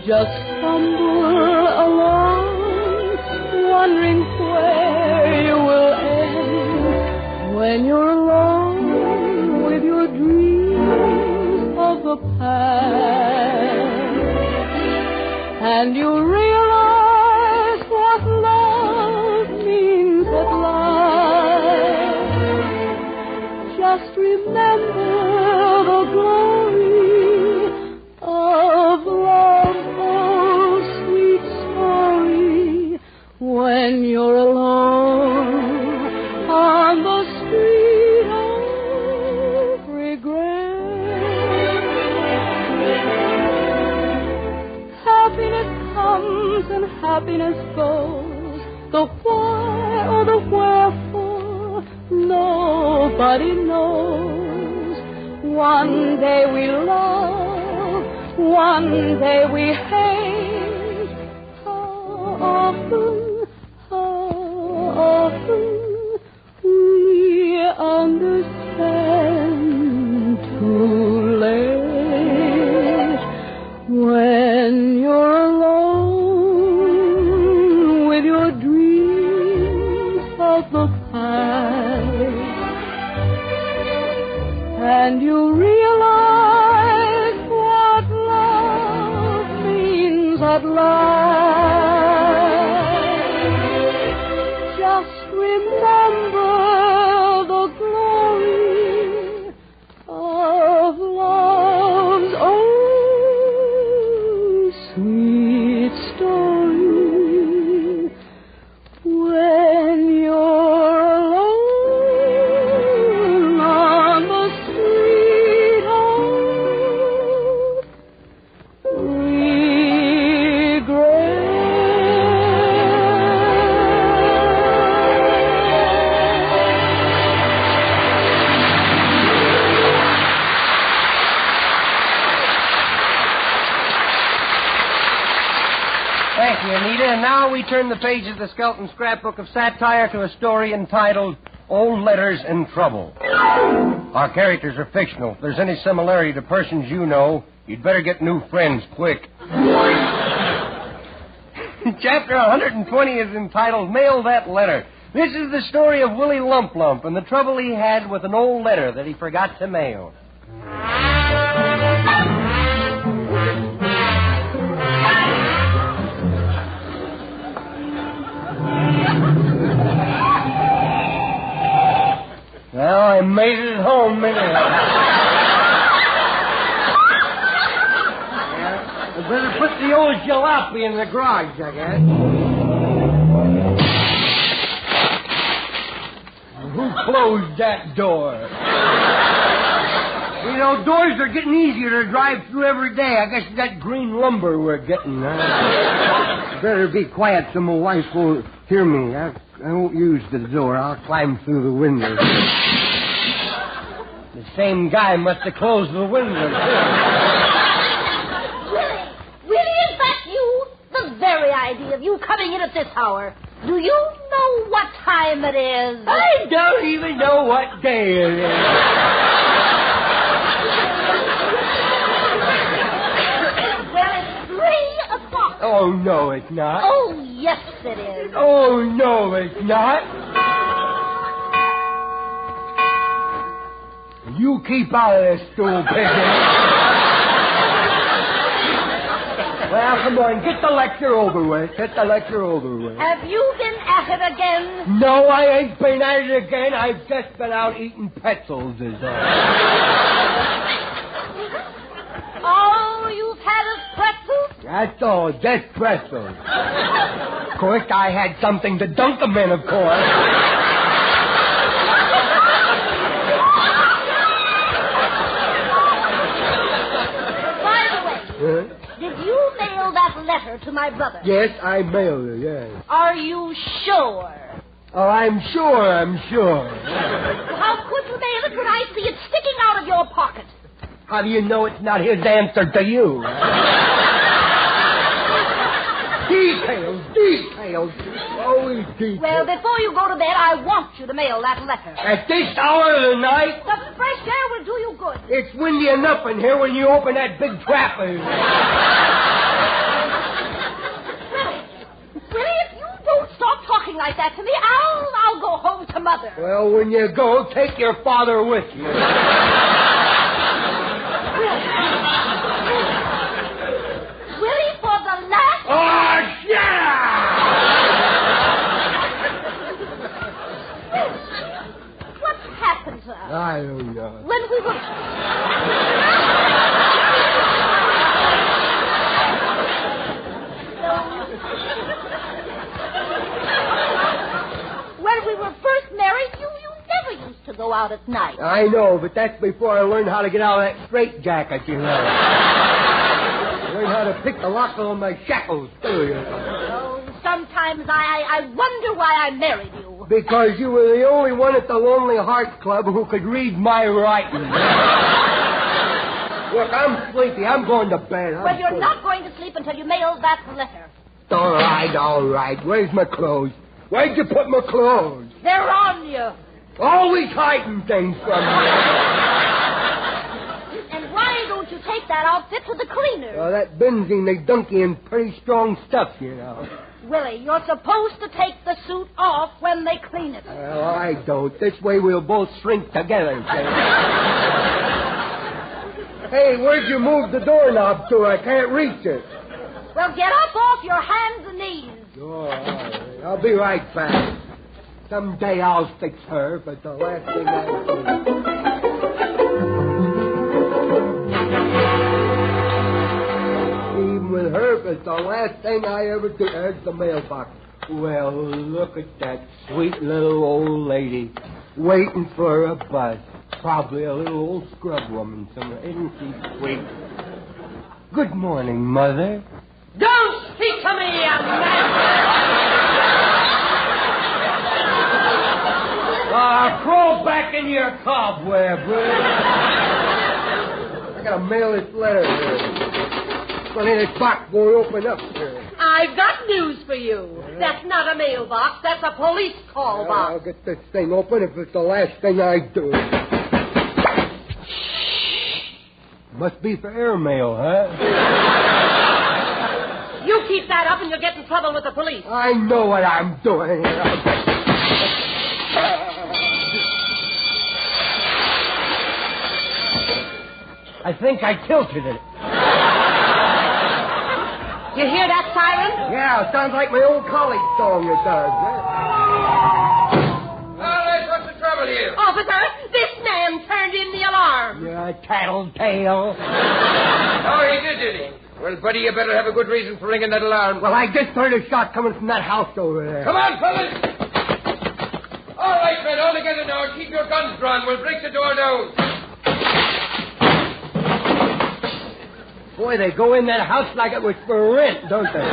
just stumble along, wondering where you will end when you're alone with your dreams of the past, and you realize what love means at last. Just remember the glory of love, oh sweet story, when you're alone on the street of regret. Happiness comes and happiness goes, the why or the wherefore nobody knows. One day we love, one day we hate. How often we understand too late. When you're alone with your dreams of the past, and you realize what love means at last. Just remember the glory of love's own sweet story, when you're alone on the street of
Thank you, Anita. And now we turn the page of the Skelton scrapbook of satire to a story entitled Old Letters in Trouble. Our characters are fictional. If there's any similarity to persons you know, you'd better get new friends quick. Chapter 120 is entitled Mail That Letter. This is the story of Willie Lump Lump and the trouble he had with an old letter that he forgot to mail. Well, I made it home, anyway. I better put the old jalopy in the garage, I guess. Who closed that door? You know, doors are getting easier to drive through every day. I guess that green lumber we're getting. Better be quiet so my wife won't hear me. I won't use the door. I'll climb through the window. The same guy must have closed the window.
Willie, is that you? The very idea of you coming in at this hour. Do you know what time it is?
I don't even know what day it is.
Well, it's 3 o'clock.
Oh, no, it's not.
Oh, yes, it is.
Oh, no, it's not. You keep out of this stool, Piggy. Well, come on, get the lecture over with. Get the lecture over with.
Have you been at it again?
No, I ain't been at it again. I've just been out eating pretzels, is all.
All you've had is pretzels?
That's all, just pretzels. Of course, I had something to dunk them in, of course.
Did you mail that letter to my brother?
Yes, I mailed it, yes.
Are you sure?
Oh, I'm sure.
How could you mail it when I see it sticking out of your pocket?
How do you know it's not his answer to you? Details. Always details.
Well, before you go to bed, I want you to mail that letter.
At this hour of the night?
The fresh air will do you good.
It's windy enough in here when you open that big trap.
like that to me, I'll go home to Mother.
Well, when you go, take your father with you.
Willie, for the last...
Oh, shut up!
What happened to us?
I don't know.
When we were... When we were first married, you never used to go out at night.
I know, but that's before I learned how to get out of that straitjacket, you know. Learned how to pick the lock on my shackles, too.
Oh, sometimes I wonder why I married you.
Because you were the only one at the Lonely Heart Club who could read my writing. Look, I'm sleepy. I'm going to bed.
Well, you're not going to sleep until you mail that letter.
All right. Where's my clothes? Where'd you put my clothes?
They're on you.
Always hiding things from me.
And why don't you take that outfit to the cleaner?
Oh, that benzene they dunk you in pretty strong stuff, you know.
Willie, you're supposed to take the suit off when they clean it.
Well, I don't. This way we'll both shrink together. Hey, where'd you move the doorknob to? I can't reach it.
Well, get up off your hands and knees.
Oh, all right. I'll be right back. Someday I'll fix her, but the last thing I do... Even with her, but the last thing I ever do... There's the mailbox. Well, look at that sweet little old lady waiting for a bus. Probably a little old scrub woman somewhere. Isn't she sweet? Good morning, Mother.
Don't speak to me, young man!
Crawl back in your cobweb, will you? I gotta mail this letter here. Funny, this box won't open up here.
I've got news for you. That's not a mailbox. That's a police call box.
I'll get this thing open if it's the last thing I do. Must be for airmail, huh?
You keep that up and you'll get in trouble with the police.
I know what I'm doing here. I think I tilted it.
You hear that siren?
Yeah, it sounds like my old college song it does.
Alice, what's the trouble here?
Officer, this man turned in the alarm.
You're a tattletale.
Oh, he did he? Well, buddy, you better have a good reason for ringing that alarm.
Well, I just heard a shot coming from that house over there.
Come on, fellas. All right, men, all together now. Keep your guns drawn. We'll break the door down.
Boy, they go in that house like it was for rent, don't they?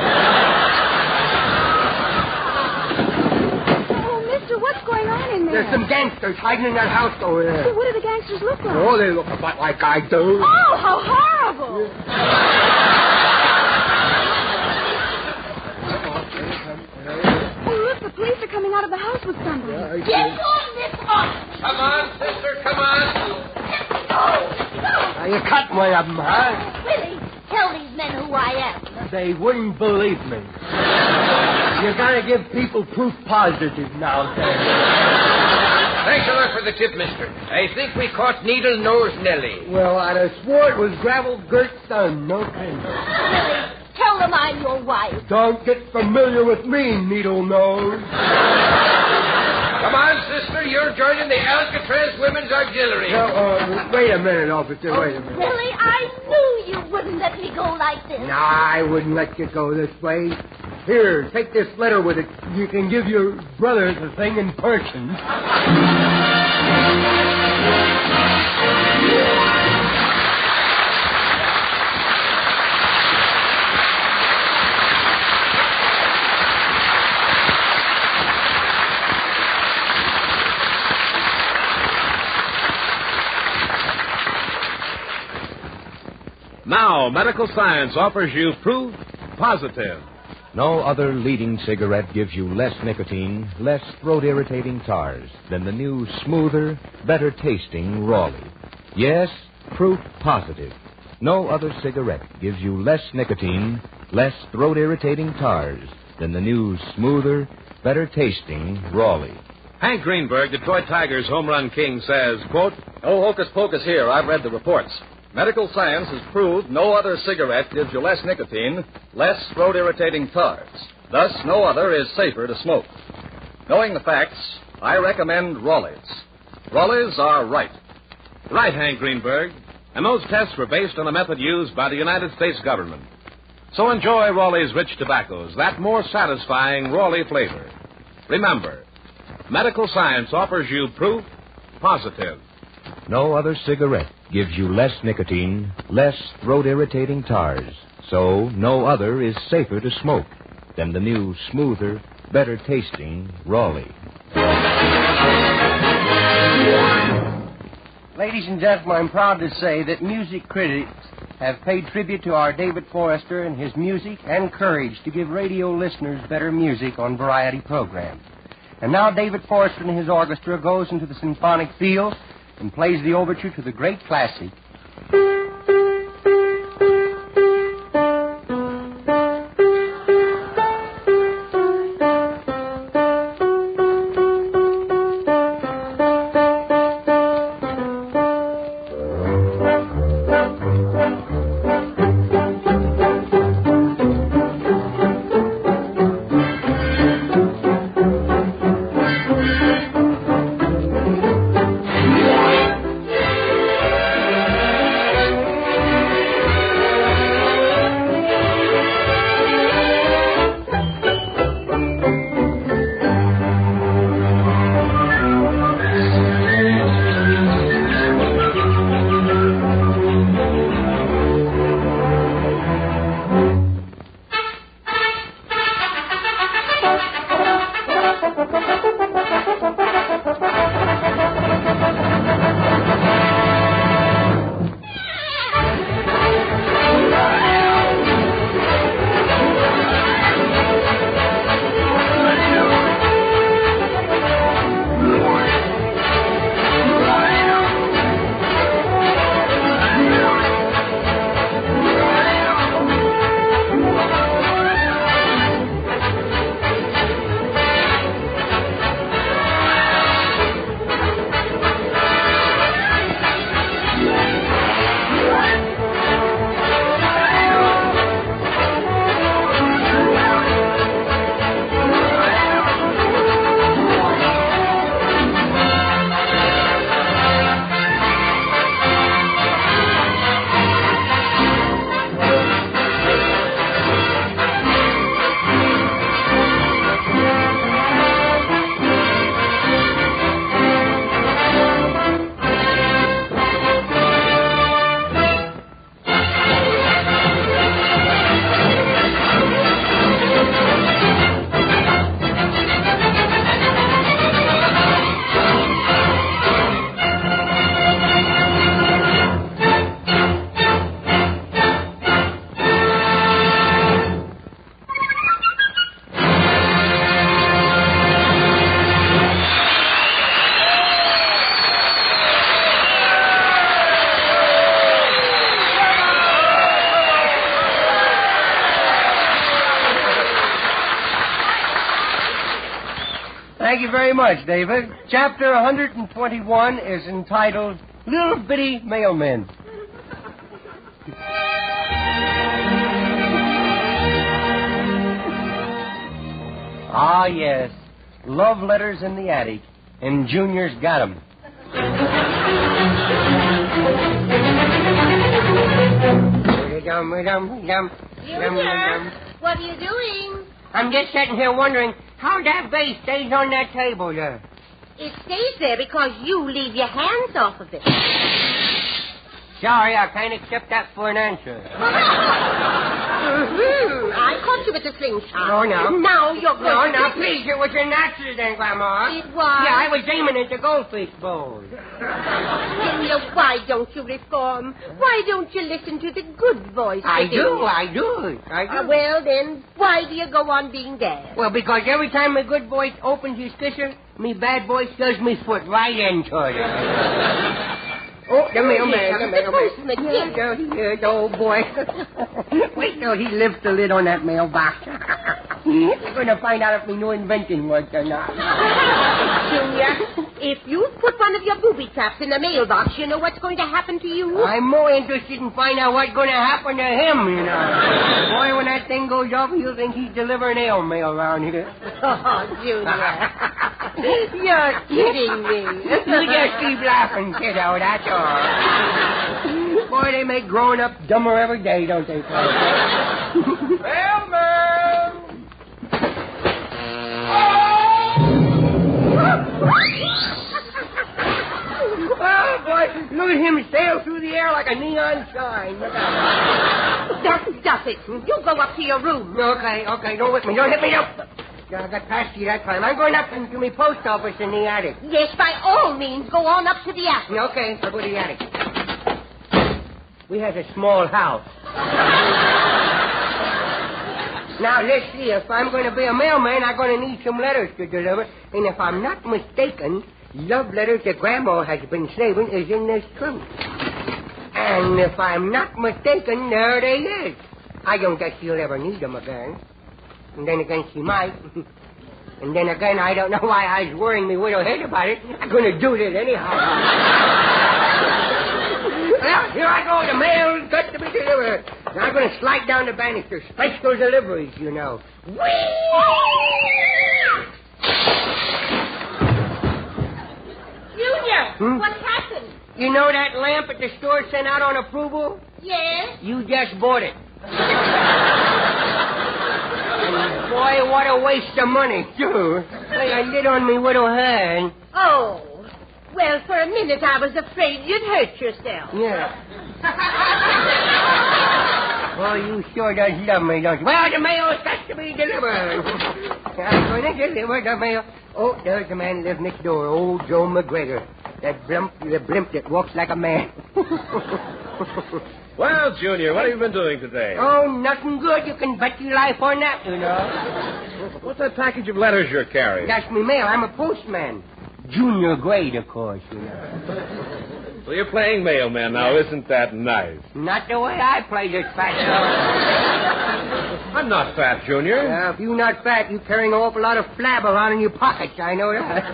Oh, mister, what's going on in there?
There's some gangsters hiding in that house over there.
Well, what do the gangsters look like?
Oh, they look about like I do.
Oh, how horrible! Oh, look, the police are coming out of the house with somebody.
Get on this horse!
Come on, sister, come on.
Now, you cut one of them, huh?
Willie, tell these men who I am.
They wouldn't believe me. You gotta give people proof positive nowadays.
Thanks a lot for the tip, mister. I think we caught Needle Nose Nellie.
Well, I'd have swore it was gravel-girt son, no kidding.
Willie, tell them I'm your wife.
Don't get familiar with me, Needle Nose.
Come on, sister. You're joining the Alcatraz Women's Auxiliary.
No, wait a minute, officer. Wait a minute.
Willie, I knew you wouldn't let me go like this.
No, I wouldn't let you go this way. Here, take this letter with it. You can give your brother the thing in person.
Now, medical science offers you proof positive.
No other leading cigarette gives you less nicotine, less throat-irritating tars than the new, smoother, better-tasting Raleigh. Yes, proof positive. No other cigarette gives you less nicotine, less throat-irritating tars than the new, smoother, better tasting Raleigh.
Hank Greenberg, Detroit Tigers home run king, says, quote,
No hocus pocus here. I've read the reports. Medical science has proved no other cigarette gives you less nicotine, less throat-irritating tars. Thus, no other is safer to smoke. Knowing the facts, I recommend Raleigh's. Raleigh's are right.
Right, Hank Greenberg. And those tests were based on a method used by the United States government. So enjoy Raleigh's rich tobaccos, that more satisfying Raleigh flavor. Remember, medical science offers you proof positive.
No other cigarette gives you less nicotine, less throat-irritating tars. So no other is safer to smoke than the new, smoother, better tasting Raleigh.
Ladies and gentlemen, I'm proud to say that music critics have paid tribute to our David Forrester and his music and courage to give radio listeners better music on variety programs. And now David Forrester and his orchestra goes into the symphonic field and plays the overture to the great classic, Thank you very much, David. Chapter 121 is entitled Little Bitty Mailmen. Ah, yes. Love letters in the attic. And Junior's got 'em.
What are you doing?
I'm just sitting here wondering how that vase stays on that table there.
It stays there because you leave your hands off of it.
Sorry, I can't accept that for an answer.
I caught you with the slingshot.
No, no.
Now you're going
No, please, it was an accident, Grandma.
It was?
Yeah, I was aiming at the goldfish bowl.
Junior, why don't you reform? Why don't you listen to the good voice?
I do.
Well, then, why do you go on being bad?
Well, because every time my good voice opens his kisser, me bad voice does me foot right into it. Oh, the mailman.
Yes.
There he is, oh, boy. Wait till he lifts the lid on that mailbox.
I'm going to find out if my new invention worked or not.
Junior, if you put one of your booby traps in the mailbox, you know what's going to happen to you?
I'm more interested in finding out what's going to happen to him, you know. Boy, when that thing goes off, you'll think he's delivering ale mail around here.
Oh, Junior. You're kidding me.
You just keep laughing, kiddo, that's all. Boy, they make growing up dumber every day, don't they,
Mailman!
Oh, boy, look at him sail through the air like a neon sign. Look out.
That's it. You go up to your room.
Okay, don't whip me. Don't hit me up. I got past you that time. I'm going up to my post office in the attic.
Yes, by all means, go on up to the attic.
Okay, I'll go to the attic. We have a small house. Now, let's see. If I'm going to be a mailman, I'm going to need some letters to deliver. And if I'm not mistaken, love letters that Grandma has been saving is in this trunk. And if I'm not mistaken, there they is. I don't guess she'll ever need them again. And then again, she might. And then again, I don't know why I was worrying me widow head about it. I'm going to do this anyhow. Well, here I go. The mail's got to be delivered. Now I'm going to slide down the banister. Special deliveries, you know.
Junior, what happened?
You know that lamp at the store sent out on approval?
Yes?
You just bought it. And boy, what a waste of money, too. Like I did on me widow head.
Oh. Well, for a minute I was afraid you'd hurt yourself.
Yeah. Oh, you sure does love me, don't you? Well, the mail's got to be delivered. I'm going to deliver the mail. Oh, there's the man who lives next door, old Joe McGregor. The blimp that walks like a man.
Well, Junior, what have you been doing today?
Oh, nothing good. You can bet your life on that, you know.
What's that package of letters you're carrying?
That's me mail. I'm a postman. Junior grade, of course, you know.
So you're playing mailman now. Isn't that nice?
Not the way I play this, fat dog.
I'm not fat, Junior.
If you're not fat, you're carrying an awful lot of flab around in your pockets. I know that.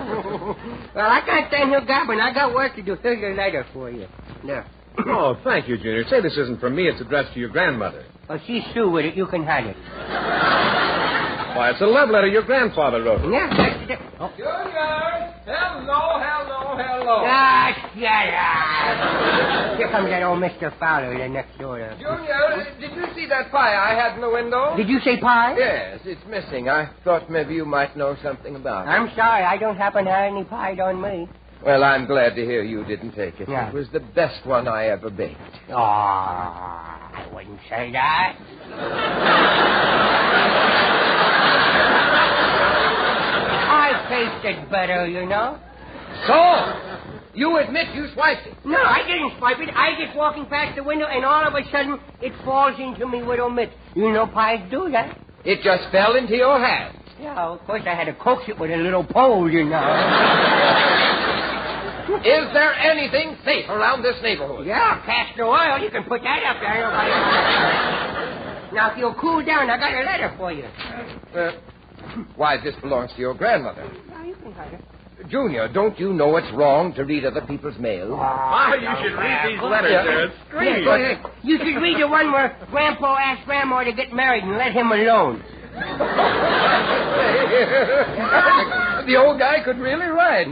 Well, I can't stand here gabbing. I got work to do. Here's your letter for you. There.
Oh, thank you, Junior. Say this isn't from me. It's addressed to your grandmother.
Well, she's through with it. You can have it.
Why, it's a love letter your grandfather wrote.
Yeah, that's it.
Oh. Junior! Hello.
Ah, shut up. Here comes that old Mr. Fowler next door.
Junior, did you see that pie I had in the window?
Did you say pie?
Yes, it's missing. I thought maybe you might know something about it.
I'm sorry. I don't happen to have any pie on me.
Well, I'm glad to hear you didn't take it.
Yeah.
It was the best one I ever baked.
Oh, I wouldn't say that. I tasted better, you know.
So, you admit you swiped it?
No, I didn't swipe it. I just walking past the window, and all of a sudden, it falls into me widow mitt. You know pies do that.
It just fell into your hand.
Yeah, of course, I had to coax it with a little pole, you know.
Is there anything safe around this neighborhood?
Yeah, castor oil. You can put that up there. Now, if you'll cool down, I got a letter for you.
Why, this belongs to your grandmother.
Yeah, you can have it.
Junior, don't you know it's wrong to read other people's mail?
You should read these letters. They're strange.
Go ahead. You should read the one where Grandpa asked Grandma to get married and let him alone.
The old guy could really write.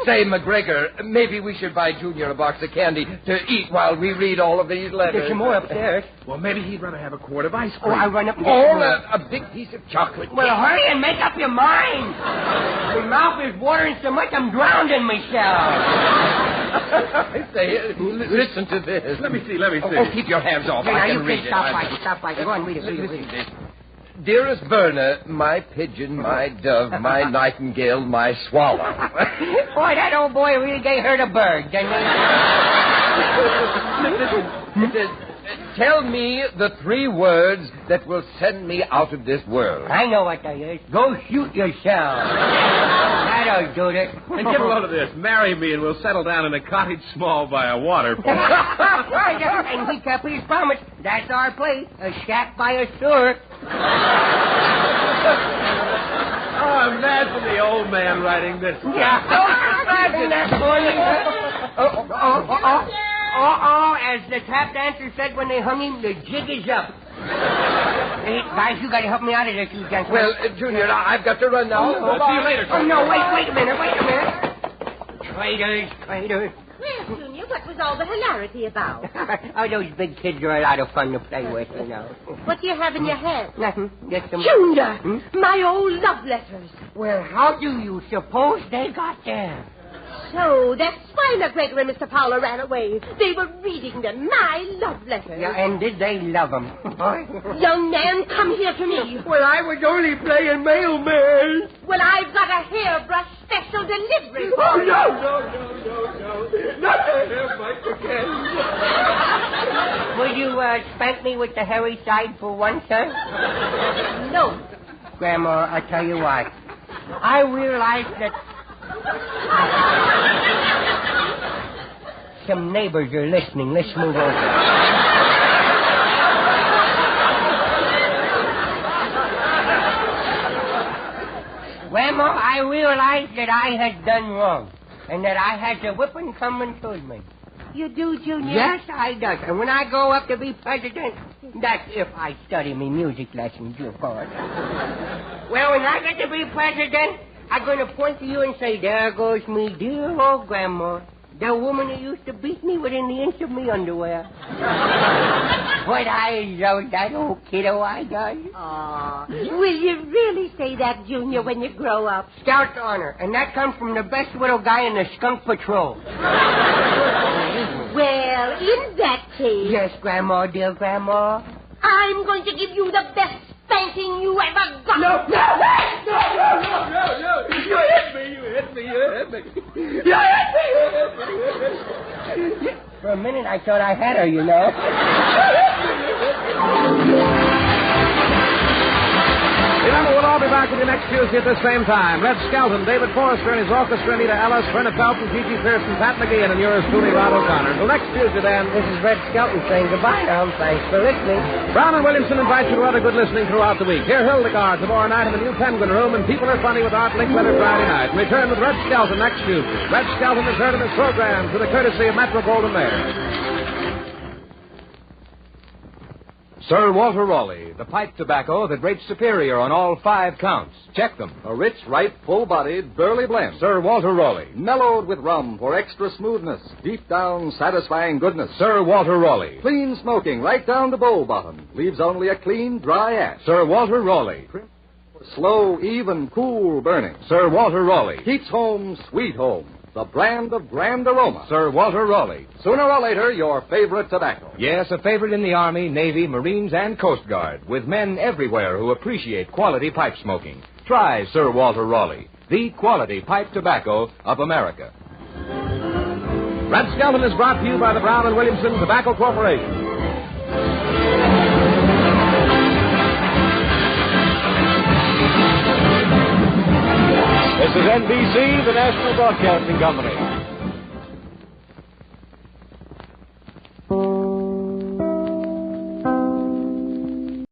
Say, McGregor, maybe we should buy Junior a box of candy to eat while we read all of these letters.
There's some more upstairs.
Well, maybe he'd rather have a quart of ice cream.
Oh, I'll run up and get
Or
some more.
a big piece of chocolate.
Well, hurry and make up your mind. My mouth is watering so much I'm drowning myself.
I say, listen to this.
Let me see.
Oh, keep your hands off. I can read it.
Stop fighting. Go on, read it.
Dearest Verna, my pigeon, my dove, my nightingale, my swallow.
Boy, that old boy really gave her the bird, didn't he?
It says, tell me the 3 words that will send me out of this world.
I know what that is. Go shoot yourself. That'll do it.
And get a load of this. Marry me and we'll settle down in a cottage small by a waterfall.
And he kept his promise. That's our place. A shack by a sewer.
Oh, imagine the old man writing this.
Yeah. Imagine that morning. As the tap dancer said when they hung him, the jig is up. Hey, guys, you got to help me out of this, you gentlemen.
Well, Junior, I've got to run now.
See you later.
Oh, no, wait a minute. Traitors.
Well, Junior, what was all the hilarity about?
Oh, those big kids are a lot of fun to play with, you know.
What do you have in your hand?
Nothing. Just some...
Junior, my old love letters.
Well, how do you suppose they got there?
So, that swine Gregor and Mr. Fowler ran away. They were reading them, my love letters.
Yeah, and did they love them?
Young man, come here to me.
Well, I was only playing mailman.
Well, I've got a hairbrush special delivery.
Oh, no. Not the hairbrush again.
Will you spank me with the hairy side for once, sir?
No.
Grandma, I'll tell you what. I realize that... Some neighbors are listening. Let's move over. Grandma, I realize that I had done wrong, and that I had a whipping coming toward me.
You do, Junior?
Yes, I does. And when I grow up to be president, that's if I study me music lessons, of course. Well, when I get to be president, I'm going to point to you and say, there goes me dear old Grandma, the woman who used to beat me within the inch of me underwear. But I love that old kiddo, I does.
Aw, will you really say that, Junior, when you grow up?
Scout's honor, and that comes from the best little guy in the skunk patrol.
Well, in that case...
Yes, Grandma, dear Grandma.
I'm going to give you the best spanking you ever got.
No. You hit me.
For a minute, I thought I had her, you know.
Remember, we'll all be back with you next Tuesday at the same time. Red Skelton, David Forrester and his orchestra, Anita Ellis, Verna Felton, Gigi Pearson, Pat McGeehan, and yours truly, Rod O'Connor. Until next Tuesday, then.
This is Red Skelton saying goodbye now. Thanks for listening.
Brown and Williamson invite you to other good listening throughout the week. Hear Hildegard tomorrow night in the new Penguin Room, and People Are Funny with Art Linkletter Friday night. Return with Red Skelton next Tuesday. Red Skelton is heard in this program through the courtesy of Metro Goldwyn Mayer.
Sir Walter Raleigh, the pipe tobacco that rates superior on all 5 counts. Check them.
A rich, ripe, full-bodied, burley blend.
Sir Walter Raleigh.
Mellowed with rum for extra smoothness. Deep down, satisfying goodness.
Sir Walter Raleigh.
Clean smoking right down to bowl bottom. Leaves only a clean, dry ash.
Sir Walter Raleigh.
Slow, even, cool burning.
Sir Walter Raleigh.
Keeps home sweet home. The brand of grand aroma.
Sir Walter Raleigh.
Sooner or later, your favorite tobacco.
Yes, a favorite in the Army, Navy, Marines, and Coast Guard, with men everywhere who appreciate quality pipe smoking. Try Sir Walter Raleigh, the quality pipe tobacco of America.
Red Skelton is brought to you by the Brown and Williamson Tobacco Corporation.
This is NBC, the National Broadcasting Company.